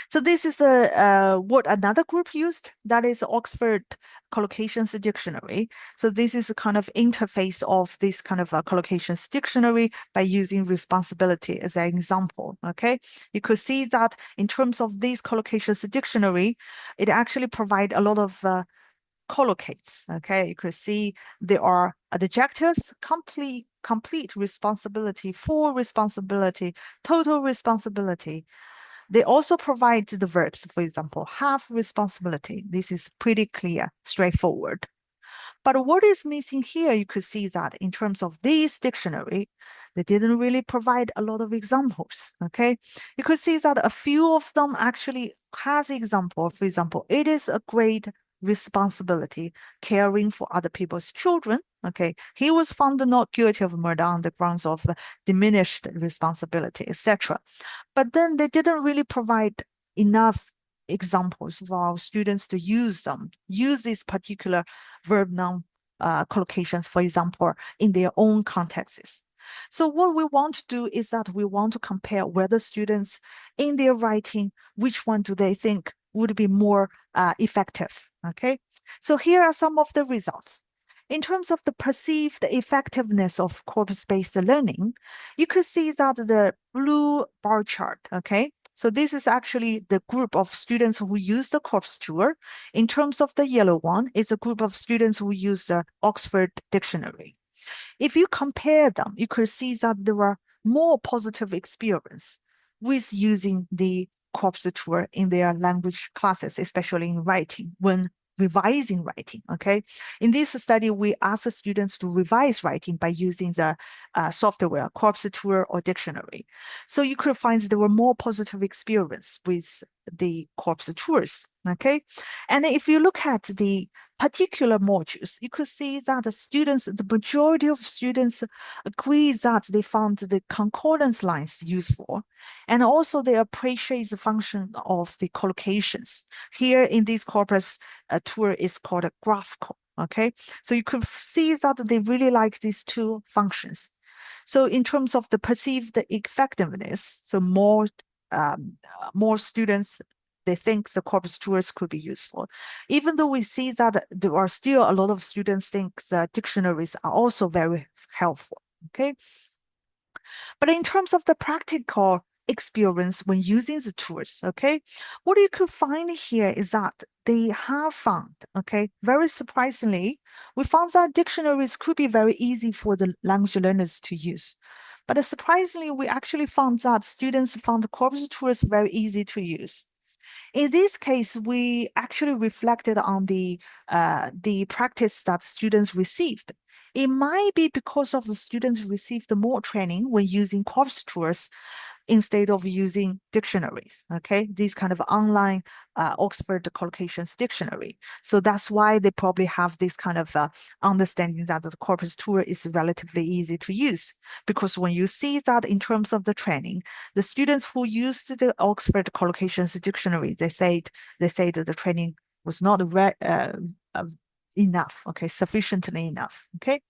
So this is what another group used, that is Oxford Collocations Dictionary. So this is a kind of interface of this kind of a collocations dictionary by using responsibility as an example, okay? You could see that in terms of this collocations dictionary, it actually provides a lot of collocates, okay? You could see there are adjectives, complete responsibility, full responsibility, total responsibility. They also provide the verbs, for example, have responsibility. This is pretty clear, straightforward. But what is missing here, you could see that in terms of this dictionary, they didn't really provide a lot of examples, okay? You could see that a few of them actually has example. For example, it is a great responsibility caring for other people's children, okay? He was found not guilty of murder on the grounds of diminished responsibility, etc. But then they didn't really provide enough examples for our students to use these particular verb noun collocations, for example, in their own contexts. So what we want to do is that we want to compare whether students in their writing, which one do they think would be more effective, okay? So here are some of the results. In terms of the perceived effectiveness of corpus-based learning, you could see that the blue bar chart, okay? So this is actually the group of students who use the corpus tour. In terms of the yellow one, it's a group of students who use the Oxford Dictionary. If you compare them, you could see that there are more positive experience with using the corpus tour in their language classes, especially in writing, when revising writing, okay? In this study, we asked the students to revise writing by using the software, corpus tour or dictionary. So you could find there were more positive experience with the corpus tours, okay? And if you look at the particular modules, you could see that the majority of students agree that they found the concordance lines useful, and also they appreciate the function of the collocations. Here in this corpus tour is called a graphical, okay? So you could see that they really like these two functions. So in terms of the perceived effectiveness, so more students, they think the corpus tours could be useful. Even though we see that there are still a lot of students think the dictionaries are also very helpful, okay? But in terms of the practical experience when using the tools, okay, what you could find here is that they have found, okay, very surprisingly, we found that dictionaries could be very easy for the language learners to use. But surprisingly, we actually found that students found the corpus tours very easy to use. In this case, we actually reflected on the practice that students received. It might be because of the students received more training when using corpus tours instead of using dictionaries, okay? These kind of online Oxford Collocations Dictionary. So that's why they probably have this kind of understanding that the corpus tour is relatively easy to use. Because when you see that in terms of the training, the students who used the Oxford Collocations Dictionary, they say that the training was not enough, okay, sufficiently enough, okay?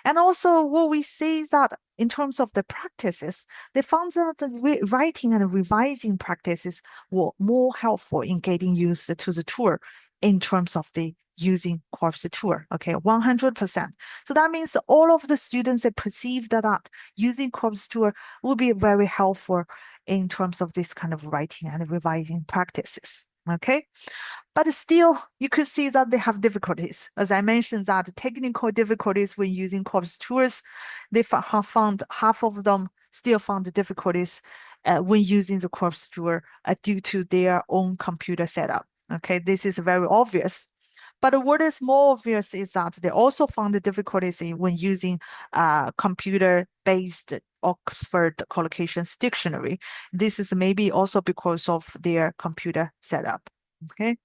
And also what we see is that in terms of the practices, they found that the writing and revising practices were more helpful in getting used to the tour in terms of the using corpus tour, okay, 100%. So that means all of the students that perceived that using corpus tour will be very helpful in terms of this kind of writing and revising practices, okay? But still, you could see that they have difficulties. As I mentioned, that technical difficulties when using corpus tours, they have found half of them still found the difficulties when using the corpus tour due to their own computer setup. Okay, this is very obvious. But what is more obvious is that they also found the difficulties when using computer-based Oxford Collocations Dictionary. This is maybe also because of their computer setup. Okay.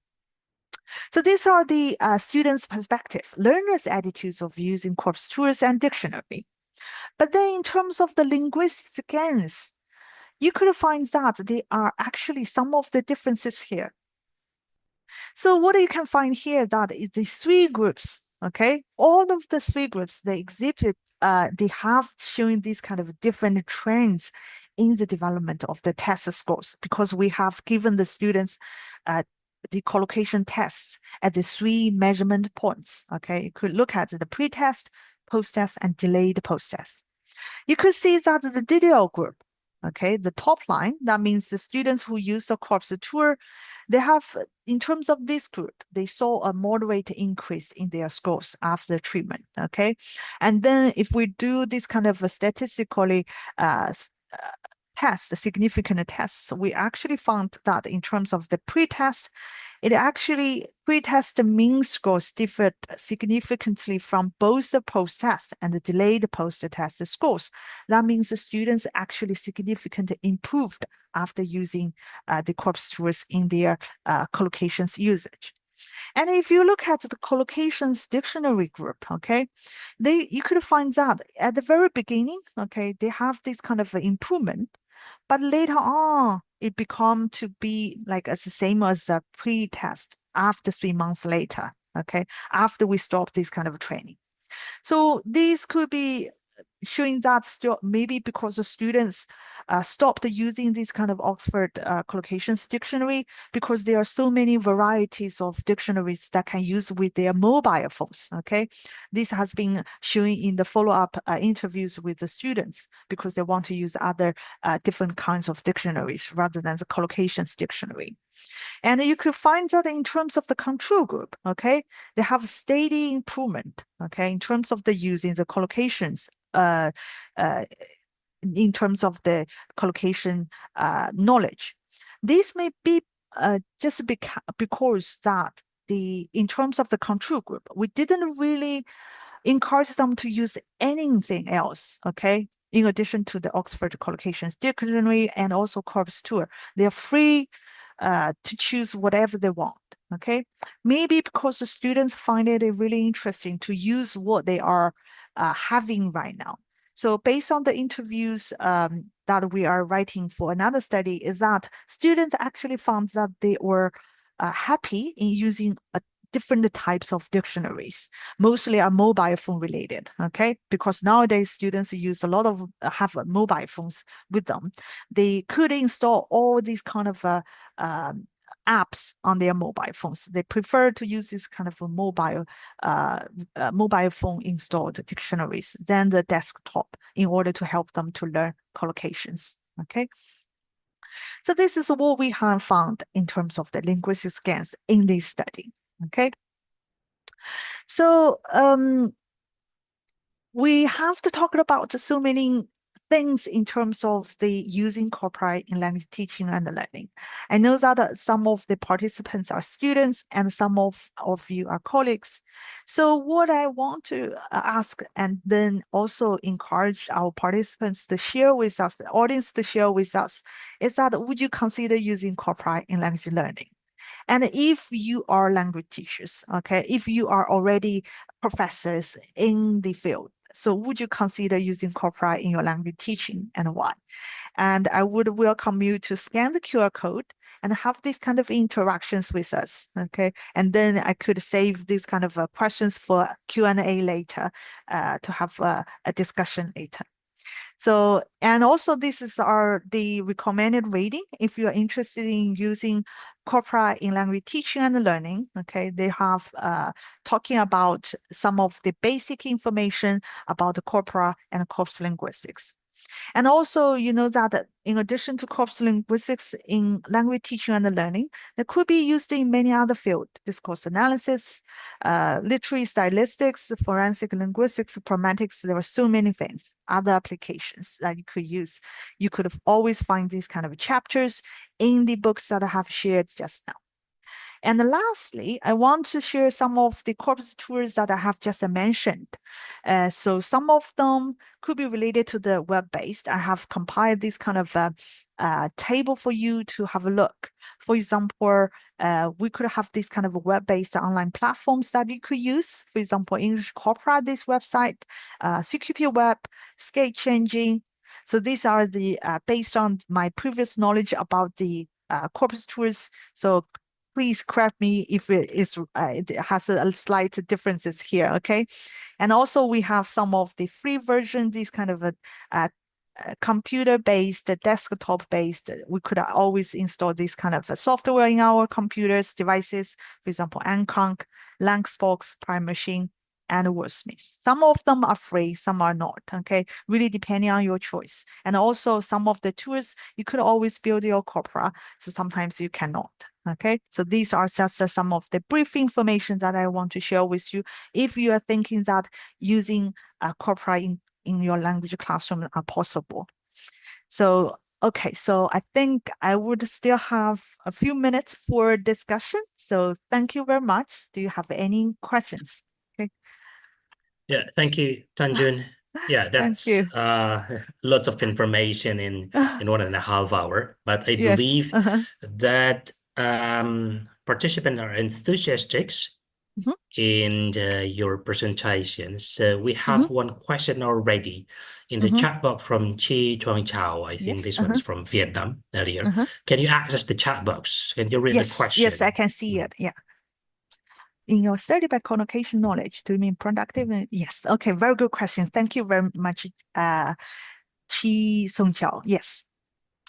So these are the students' perspective, learners' attitudes of using corpus tools and dictionary. But then in terms of the linguistics against, you could find that there are actually some of the differences here. So what you can find here that is the three groups, okay? All of the three groups, they exhibit, they have showing these kind of different trends in the development of the test scores because we have given the students the collocation tests at the three measurement points, okay? You could look at the pre-test, post-test, and delayed post-test. You could see that the DDL group, okay, the top line, that means the students who use the corpus tour, they have, in terms of this group, they saw a moderate increase in their scores after treatment, okay? And then if we do this kind of a statistically test, significant tests, we actually found that in terms of the pre-test, it actually pre-test mean scores differed significantly from both the post-test and the delayed post-test scores. That means the students actually significantly improved after using the corpus tools in their collocations usage. And if you look at the collocations dictionary group, okay, you could find that at the very beginning, okay, they have this kind of improvement, but later on, it become to be like the same as a pre-test after 3 months later, okay, after we stop this kind of training. So these could be showing that still maybe because the students stopped using this kind of Oxford collocations dictionary because there are so many varieties of dictionaries that can use with their mobile phones, okay? This has been showing in the follow-up interviews with the students because they want to use other different kinds of dictionaries rather than the collocations dictionary. And you could find that in terms of the control group, okay, they have steady improvement, okay, in terms of the using the collocations, in terms of the collocation knowledge. This may be just because that in terms of the control group, we didn't really encourage them to use anything else, okay, in addition to the Oxford collocations dictionary and also corpus tour. They're free to choose whatever they want, okay? Maybe because the students find it really interesting to use what they are having right now. So based on the interviews that we are writing for another study is that students actually found that they were happy in using different types of dictionaries, mostly are mobile phone related, okay? Because nowadays students use a lot of, have mobile phones with them. They could install all these kind of apps on their mobile phones. They prefer to use this kind of a mobile phone installed dictionaries than the desktop in order to help them to learn collocations, okay? So this is what we have found in terms of the linguistic scans in this study, okay? So we have to talk about so many things in terms of the using Corpora in language teaching and learning. I know that some of the participants are students and some of you are colleagues. So what I want to ask and then also encourage our participants to share with us, the audience to share with us, is that would you consider using Corpora in language learning? And if you are language teachers, okay, if you are already professors in the field, so would you consider using Corpora in your language teaching and why? And I would welcome you to scan the QR code and have these kind of interactions with us, okay? And then I could save these kind of questions for Q&A later to have a discussion later. So, and also this is the recommended rating if you are interested in using Corpora in language teaching and learning, okay? They have talking about some of the basic information about the Corpora and corpus linguistics. And also, you know that in addition to corpus linguistics in language teaching and learning, that could be used in many other fields, discourse analysis, literary stylistics, forensic linguistics, pragmatics. There are so many things, other applications that you could use. You could always find these kind of chapters in the books that I have shared just now. And lastly, I want to share some of the corpus tools that I have just mentioned. So some of them could be related to the web-based. I have compiled this kind of table for you to have a look. For example, we could have this kind of web-based online platforms that you could use. For example, English Corpora, this website, CQP Web, Sketch Engine. So these are the based on my previous knowledge about the corpus tools. So please correct me if it has a slight differences here, okay? And also we have some of the free version, these kind of computer-based, desktop-based. We could always install this kind of software in our computers, devices, for example, Ankonk, Lanxbox, Prime Machine, and Wordsmith. Some of them are free, some are not, okay? Really depending on your choice. And also some of the tools, you could always build your Corpora, so sometimes you cannot, okay? So these are just some of the brief information that I want to share with you if you are thinking that using Corpora in your language classroom are possible. So, okay, so I think I would still have a few minutes for discussion. So thank you very much. Do you have any questions? Okay. Yeah, thank you, Tanjun. Yeah, that's you. lots of information in 1.5 hours. But I Yes. believe that participants are enthusiastic Mhm. in your presentation. So we have one question already in the chat box from Chi Chuang Chao. I think Yes. this one's from Vietnam earlier. Can you access the chat box? Can you read the question? Yes, I can see it. Yeah. In your study by collocation knowledge, do you mean productive? Yes. Okay, very good question. Thank you very much, Chi Song Chao. Yes.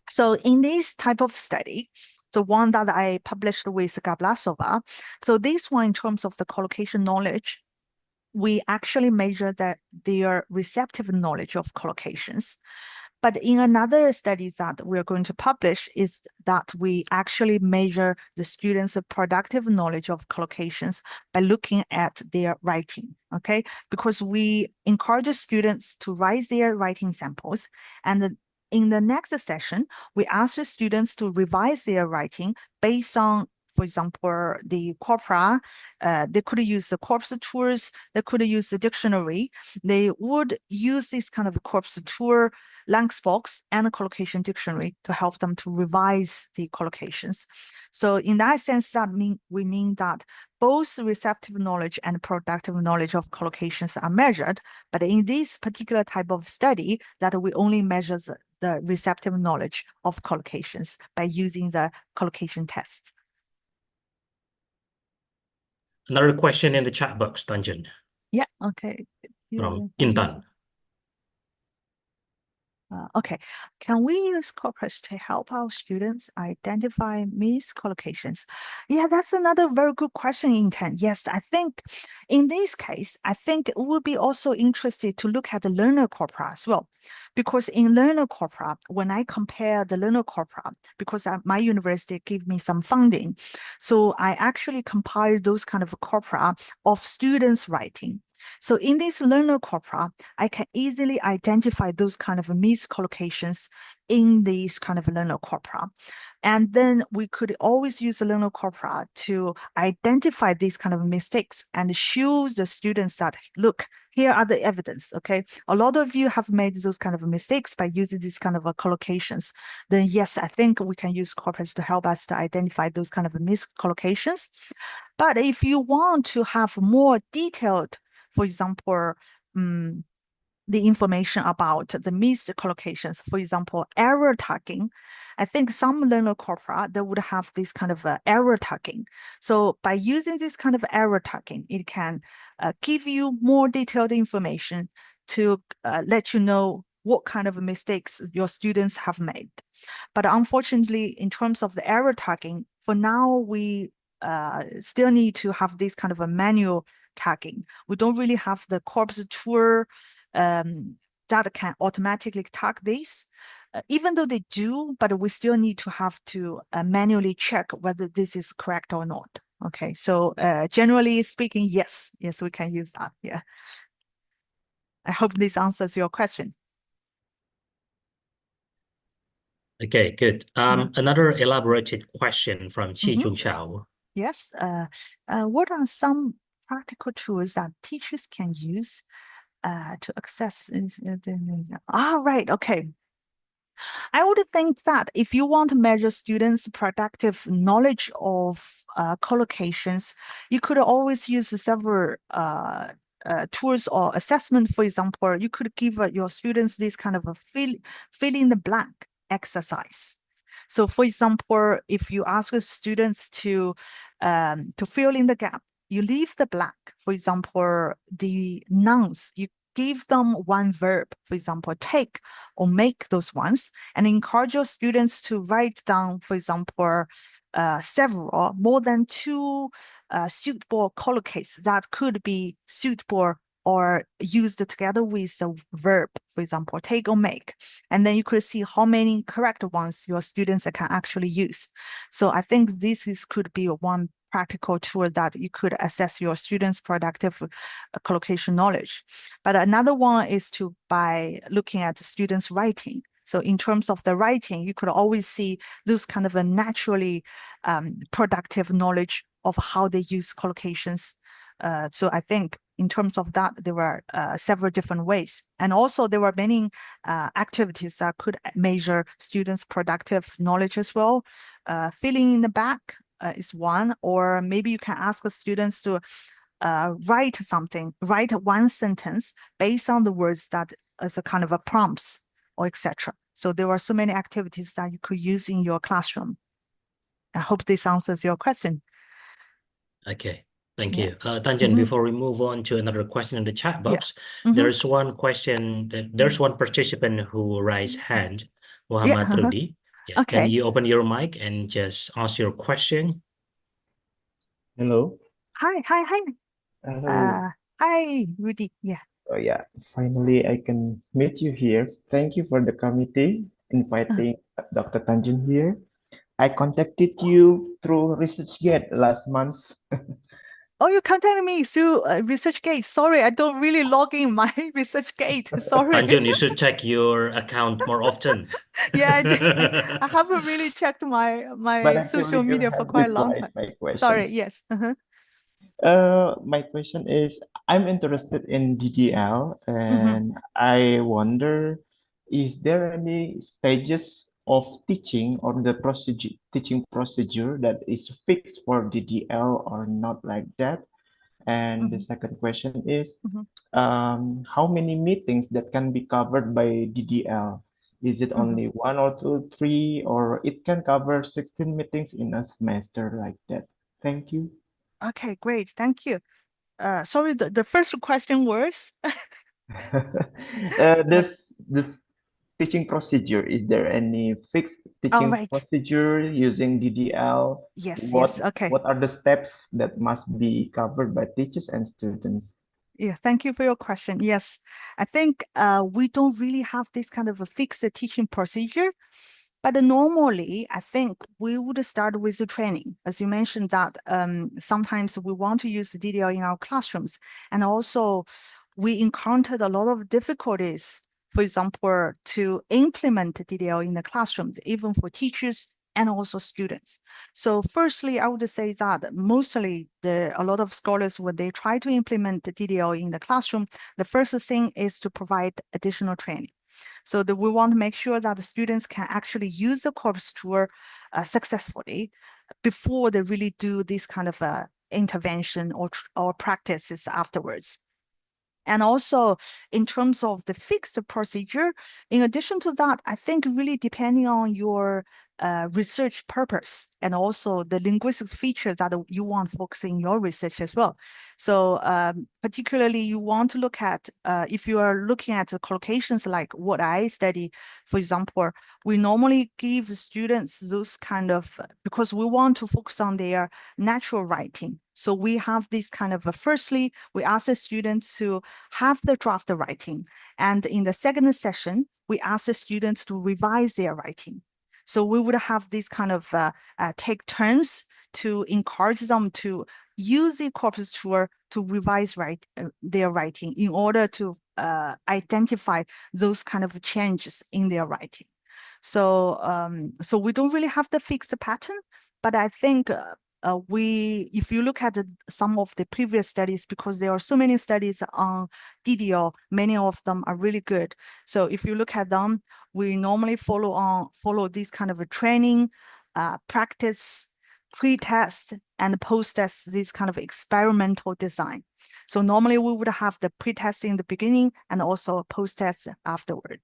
So in this type of study, the one that I published with Gablasova, so this one in terms of the collocation knowledge, we actually measure their receptive knowledge of collocations. But in another study that we're going to publish is that we actually measure the students' productive knowledge of collocations by looking at their writing, okay? Because we encourage students to write their writing samples, and in the next session, we ask the students to revise their writing based on, for example, the corpora. They could use the corpus tools, they could use the dictionary. They would use this kind of corpus tool, Lanxbox, and the collocation dictionary to help them to revise the collocations. So in that sense, we mean that both receptive knowledge and productive knowledge of collocations are measured, but in this particular type of study, that we only measure the receptive knowledge of collocations by using the collocation tests. Another question in the chat box, Tanjun. Yeah, okay. From Intan. Okay, can we use corpus to help our students identify miscollocations? Yeah, that's another very good question, Intan. Yes, I think in this case, I think it would be also interested to look at the learner corpora as well. Because in learner corpora, when I compare the learner corpora, because my university gave me some funding, so I actually compiled those kind of corpora of students writing. So in this learner corpora, I can easily identify those kind of miscollocations in these kind of learner corpora. And then we could always use the learner corpora to identify these kind of mistakes and show the students that, look, here are the evidence, okay? A lot of you have made those kind of mistakes by using these kind of collocations. Then yes, I think we can use corpus to help us to identify those kind of miscollocations. But if you want to have more detailed, for example, the information about the missed collocations, for example, error tagging. I think some learner corpora, they would have this kind of error tagging. So by using this kind of error tagging, it can give you more detailed information to let you know what kind of mistakes your students have made. But unfortunately, in terms of the error tagging, for now, we still need to have this kind of a manual tagging. We don't really have the corpus tool that can automatically tag this. Even though they do, but we still need to have to manually check whether this is correct or not. Okay, so generally speaking, yes, we can use that. Yeah. I hope this answers your question. Okay, good. Another elaborated question from Chi Chung Chao. Yes. What are some practical tools that teachers can use to access? Right. Okay. I would think that if you want to measure students' productive knowledge of collocations, you could always use several tools or assessment. For example, you could give your students this kind of a fill in the blank exercise. So, for example, if you ask students to fill in the gap, you leave the blank. For example, the nouns, you give them one verb, for example, take or make those ones, and encourage your students to write down, for example, several, more than two suitable collocates that could be suitable or used together with a verb, for example, take or make. And then you could see how many correct ones your students can actually use. So I think this could be one practical tool that you could assess your students' productive collocation knowledge. But another one is by looking at the students' writing. So in terms of the writing, you could always see those kind of a naturally productive knowledge of how they use collocations. So I think in terms of that, there were several different ways. And also there were many activities that could measure students' productive knowledge as well. Filling in the back is one, or maybe you can ask the students to write one sentence based on the words that as a kind of a prompts or etc. So there are so many activities that you could use in your classroom. I hope this answers your question. Okay, thank Yeah. you. Tanjan, before we move on to another question in the chat box, there's one question there's one participant who raised hand, Muhammad Rudi. Yeah, Okay. can you open your mic and just ask your question? Hello. Hi. Hello. Hi, Rudy. Yeah. Oh yeah, finally I can meet you here. Thank you for the committee inviting Dr. Tanjun here. I contacted you through ResearchGate last month. Oh, you contacted me through ResearchGate. Sorry, I don't really log in my ResearchGate. Sorry. Tanjun, you should check your account more often. Yeah, I haven't really checked my But actually social you media for have quite a long replied time. my Sorry. questions. Yes. My question is, I'm interested in DDL and I wonder, is there any stages of teaching or the teaching procedure that is fixed for DDL or not like that? And the second question is, how many meetings that can be covered by DDL? Is it only one or two, three, or it can cover 16 meetings in a semester like that? Thank you. Okay, great. Thank you. Sorry, the first question was The teaching procedure, is there any fixed all teaching right. procedure using DDL? Yes. Okay. What are the steps that must be covered by teachers and students? Yeah, thank you for your question. Yes, I think we don't really have this kind of a fixed teaching procedure, but normally I think we would start with the training. As you mentioned that sometimes we want to use DDL in our classrooms, and also we encountered a lot of difficulties, for example, to implement DDL in the classrooms, even for teachers and also students. So firstly, I would say that mostly a lot of scholars, when they try to implement the DDL in the classroom, the first thing is to provide additional training. So that we want to make sure that the students can actually use the corpus tour successfully before they really do this kind of intervention or practices afterwards. And also in terms of the fixed procedure, in addition to that, I think really depending on your research purpose and also the linguistic features that you want to focus in your research as well. So particularly you want to look at, if you are looking at the collocations like what I study, for example, we normally give students those kind of, because we want to focus on their natural writing. So we have this kind of, firstly, we ask the students to have the draft writing. And in the second session, we ask the students to revise their writing. So we would have this kind of take turns to encourage them to use the corpus tour to revise their writing in order to identify those kind of changes in their writing. So, so we don't really have the fixed pattern, but I think if you look at some of the previous studies, because there are so many studies on DDL, many of them are really good. So if you look at them, we normally follow this kind of a training, practice, pre-test and post-test, this kind of experimental design. So normally we would have the pre-test in the beginning and also post-test afterward.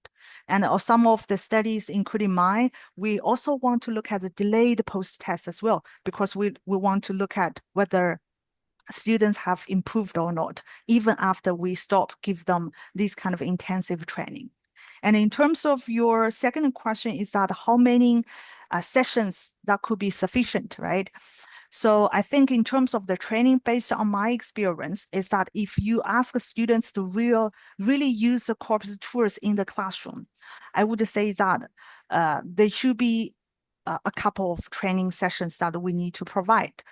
And some of the studies, including mine, we also want to look at the delayed post-test as well, because we want to look at whether students have improved or not, even after we give them this kind of intensive training. And in terms of your second question is that how many sessions that could be sufficient, right? So I think in terms of the training, based on my experience, is that if you ask students to really use the corpus tours in the classroom, I would say that there should be a couple of training sessions that we need to provide.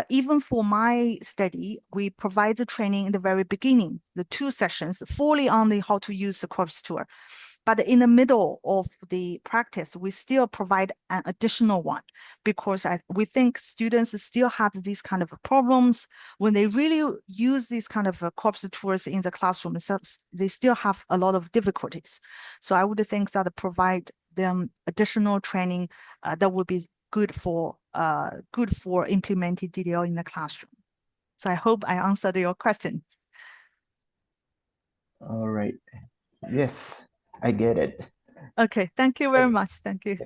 Even for my study, we provide the training in the very beginning, the 2 sessions, fully on the how to use the corpus tour. But in the middle of the practice, we still provide an additional one, because we think students still have these kind of problems when they really use these kind of corpus tours in the classroom. So they still have a lot of difficulties. So I would think that provide them additional training that would be good for implementing DDL in the classroom. So I hope I answered your question. All right. Yes, I get it. Okay, thank you very much. Thank you.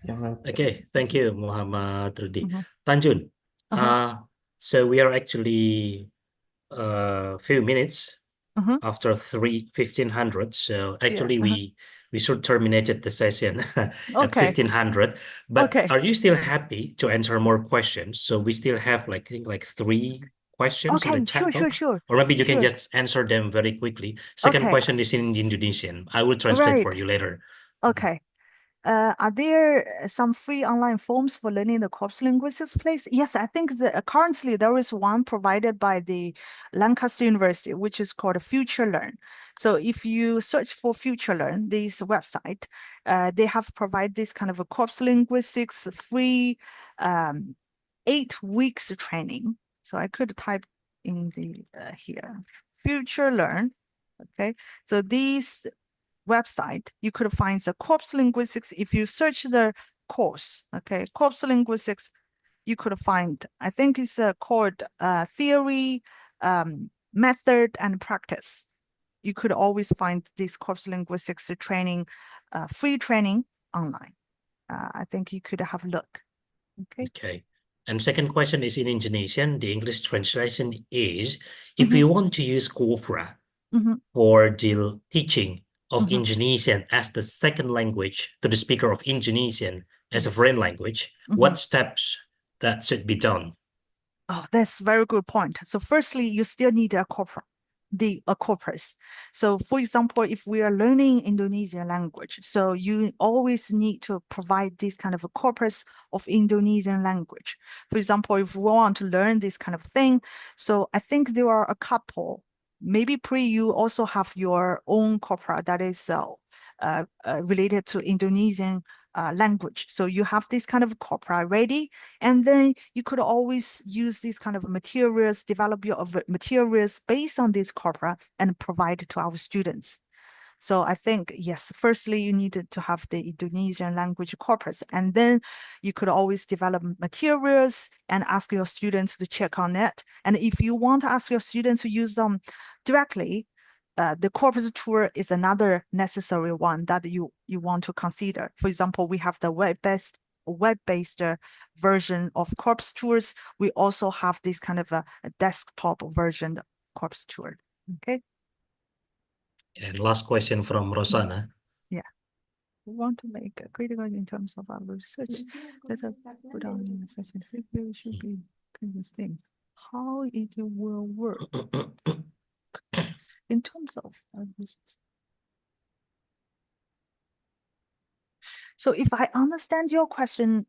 You're welcome. Okay, thank you, Muhammad Rudi. Mhm. Tanjun, Uh-huh. so we are actually a few minutes Uh-huh. after 1500. So actually Yeah. we should terminated the session at Okay. 1500. But Okay. are you still happy to answer more questions? So we still have like, I think like 3 questions in the Okay, chat sure. box. Or maybe you can Sure. just answer them very quickly. Second Okay. question is in Indonesian. I will translate for Right. you later. Okay. Are there some free online forms for learning the corpus linguistics, please? Yes, I think currently there is one provided by the Lancaster University, which is called Future Learn. So if you search for Future Learn, this website, they have provided this kind of a corpus linguistics free 8 weeks training. So I could type in the here, Future Learn. Okay, so these website, you could find the corpus linguistics. If you search the course, okay, corpus linguistics, you could find, I think it's called theory, method, and practice. You could always find this corpus linguistics training, free training online. I think you could have a look. Okay. Okay. And second question is in Indonesian. The English translation is, if you want to use Corpora for the teaching of Indonesian as the second language to the speaker of Indonesian as a foreign language, what steps that should be done? Oh, that's a very good point. So firstly, you still need a corpus. So for example, if we are learning Indonesian language, so you always need to provide this kind of a corpus of Indonesian language. For example, if we want to learn this kind of thing, so I think there are a couple. Maybe you also have your own corpora that is related to Indonesian language. So you have this kind of corpora ready, and then you could always use these kind of materials, develop your materials based on this corpora and provide to our students. So I think, yes, firstly, you needed to have the Indonesian language corpus, and then you could always develop materials and ask your students to check on it. And if you want to ask your students to use them directly, the corpus tour is another necessary one that you want to consider. For example, we have the web-based version of corpus tours. We also have this kind of a desktop version of corpus tour. Okay. And last question from Rosanna. Yeah. We want to make a critical in terms of our research that put on in such a simple should be previous thing. How it will work in terms of our research. So if I understand your question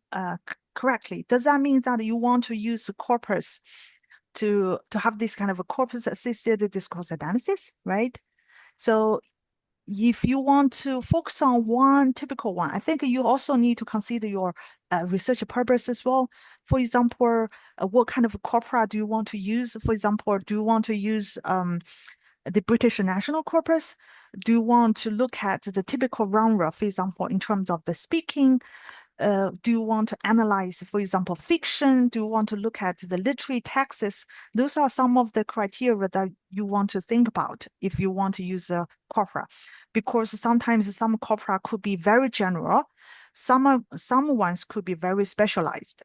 correctly, does that mean that you want to use the corpus to have this kind of a corpus assisted discourse analysis, right? So if you want to focus on one typical one, I think you also need to consider your research purpose as well. For example, what kind of corpora do you want to use? For example, do you want to use the British national corpus? Do you want to look at the typical genre, for example, in terms of the speaking? Do you want to analyze, for example, fiction? Do you want to look at the literary texts? Those are some of the criteria that you want to think about if you want to use a corpora, because sometimes some corpora could be very general, some ones could be very specialized.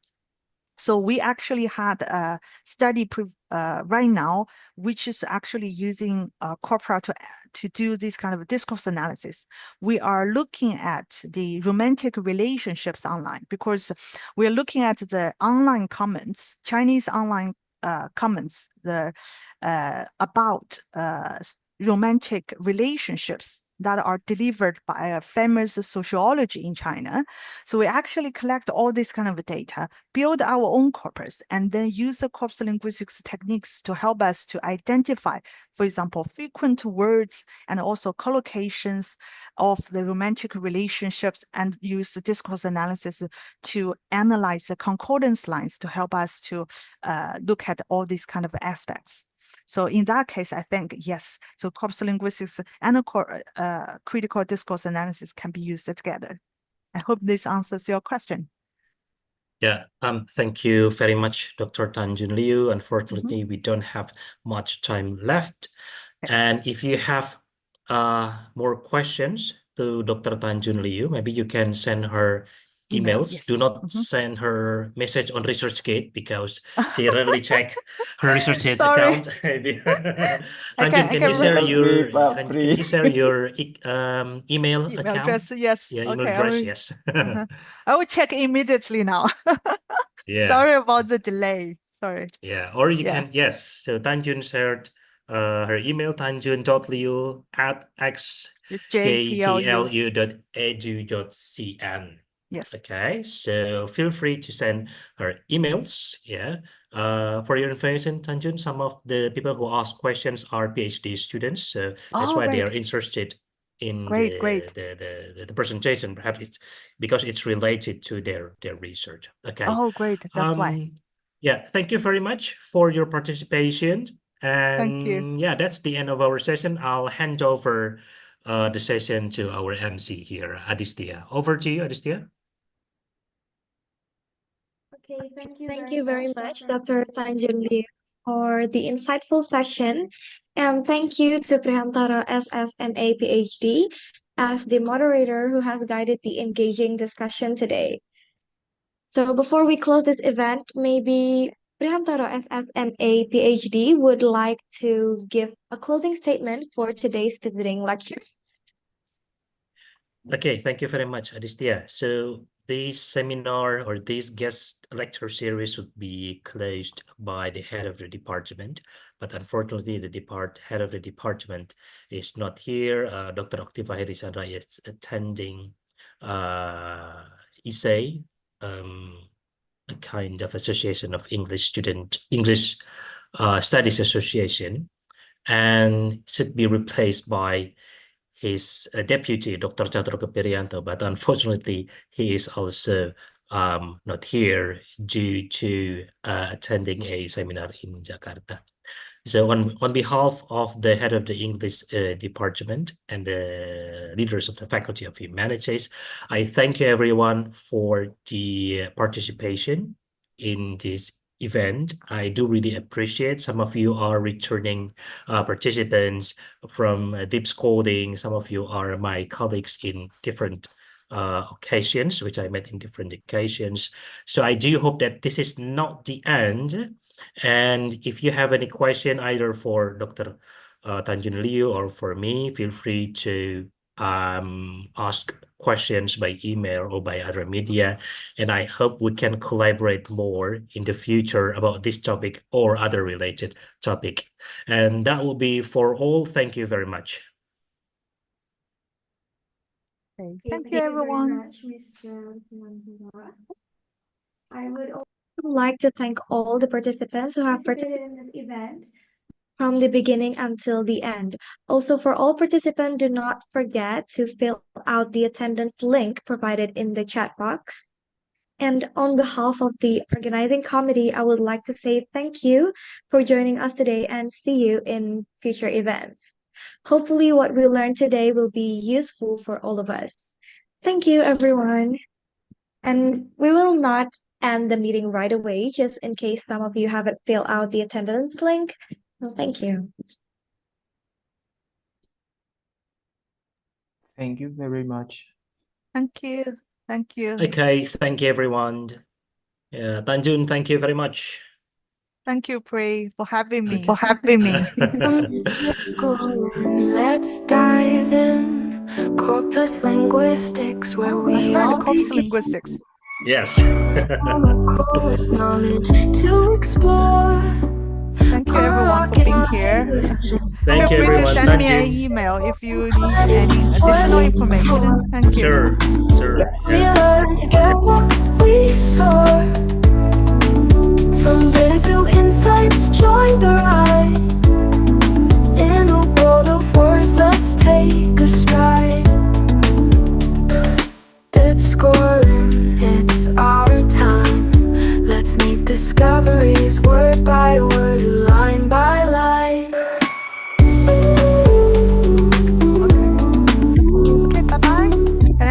So we actually had a study right now, which is actually using corpora to do this kind of discourse analysis. We are looking at the romantic relationships online, because we are looking at the online comments, Chinese online comments, about romantic relationships that are delivered by a famous sociology in China. So we actually collect all this kind of data, build our own corpus, and then use the corpus linguistics techniques to help us to identify, for example, frequent words and also collocations of the romantic relationships, and use the discourse analysis to analyze the concordance lines to help us to look at all these kind of aspects. So in that case, I think, yes, so corpus linguistics and critical discourse analysis can be used together. I hope this answers your question. Yeah, thank you very much, Dr. Tanjun Liu. Unfortunately, we don't have much time left. And if you have more questions to Dr. Tanjun Liu, maybe you can send her emails. Yes. Do not send her message on ResearchGate, because she rarely check her ResearchGate account. Tanjun, can you share your email account? Address, yes. Yeah, email Okay, address, yes. I will check immediately now. Yeah. Sorry about the delay. Sorry. Yeah, or you can, yes. So Tanjun shared her email, tanjun.liu@xjtlu.edu.cn. Yes. Okay, so feel free to send her emails. Yeah. For your information, Tanjun, some of the people who ask questions are PhD students, so that's why they are interested in the presentation. Perhaps it's because it's related to their research. Okay. Oh, great. That's why. Yeah, thank you very much for your participation. And thank you. Yeah, that's the end of our session. I'll hand over the session to our MC here, Aditya. Over to you, Aditya. Okay, thank you very much, Dr. Tanjun Liu, for the insightful session. And thank you to Priyantara SSMA PhD as the moderator who has guided the engaging discussion today. So before we close this event, maybe Priyantara SSMA PhD would like to give a closing statement for today's visiting lecture. Okay, thank you very much, Aditya. So this seminar or this guest lecture series would be closed by the head of the department, but unfortunately the head of the department is not here. Dr. Oktiva Herisandra is attending ISE, a kind of association of English Studies Association, and should be replaced by his deputy, Dr. Chandra Kepirianto, but unfortunately, he is also not here due to attending a seminar in Jakarta. So on behalf of the head of the English department and the leaders of the Faculty of Humanities, I thank you everyone for the participation in this event. I do really appreciate some of you are returning participants from Deep Coding. Some of you are my colleagues in different occasions, which I met in different occasions. So I do hope that this is not the end. And if you have any question either for Dr. Tanjun Liu or for me, feel free to ask questions by email or by other media. And I hope we can collaborate more in the future about this topic or other related topic. And that will be for all. Thank you very much. Okay. Thank you, everyone. I would also like to thank all the participants who have participated in this event. from the beginning until the end. Also, for all participants, do not forget to fill out the attendance link provided in the chat box. And on behalf of the organizing committee, I would like to say thank you for joining us today and see you in future events. Hopefully, what we learned today will be useful for all of us. Thank you, everyone. And we will not end the meeting right away, just in case some of you haven't filled out the attendance link. Well, thank you. Thank you very much. Thank you. Thank you. Okay, thank you, everyone. Yeah, Tanjun, thank you very much. Thank you, Pray, for having me. Let's go and let's dive in. Corpus linguistics, where I we heard all corpus linguistics. Yes. course knowledge to explore. Thank you, everyone, for being here. Thank Feel you, free to everyone. send me an Tanjun. email if you need any additional information. Thank you. Sure, sure. We Yeah. learn together, we soar. From there to insights, join the ride. In a world of words, let's take a stride. Dip scoring, it's our time. Let's make discoveries word by word, line by line. Okay, bye-bye. Can I?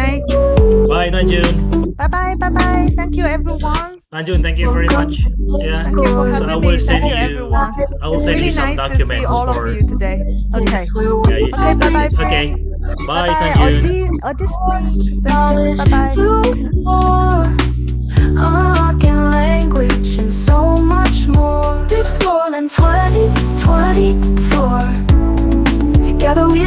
Bye, Tanjun. Bye-bye, bye-bye. Thank you, everyone. Tanjun, thank you very much. Yeah. Thank you for So I having will me. send Thank you, you. everyone. I will It's send you really some nice to see documents all of for. you today. Okay. Yeah, you Okay, should bye-bye, visit. Okay. Pray. Bye, Bye-bye. Tanjun. Or Disney. Thank you. Bye-bye. Unlocking language and so much more. It's more than 2024. Together we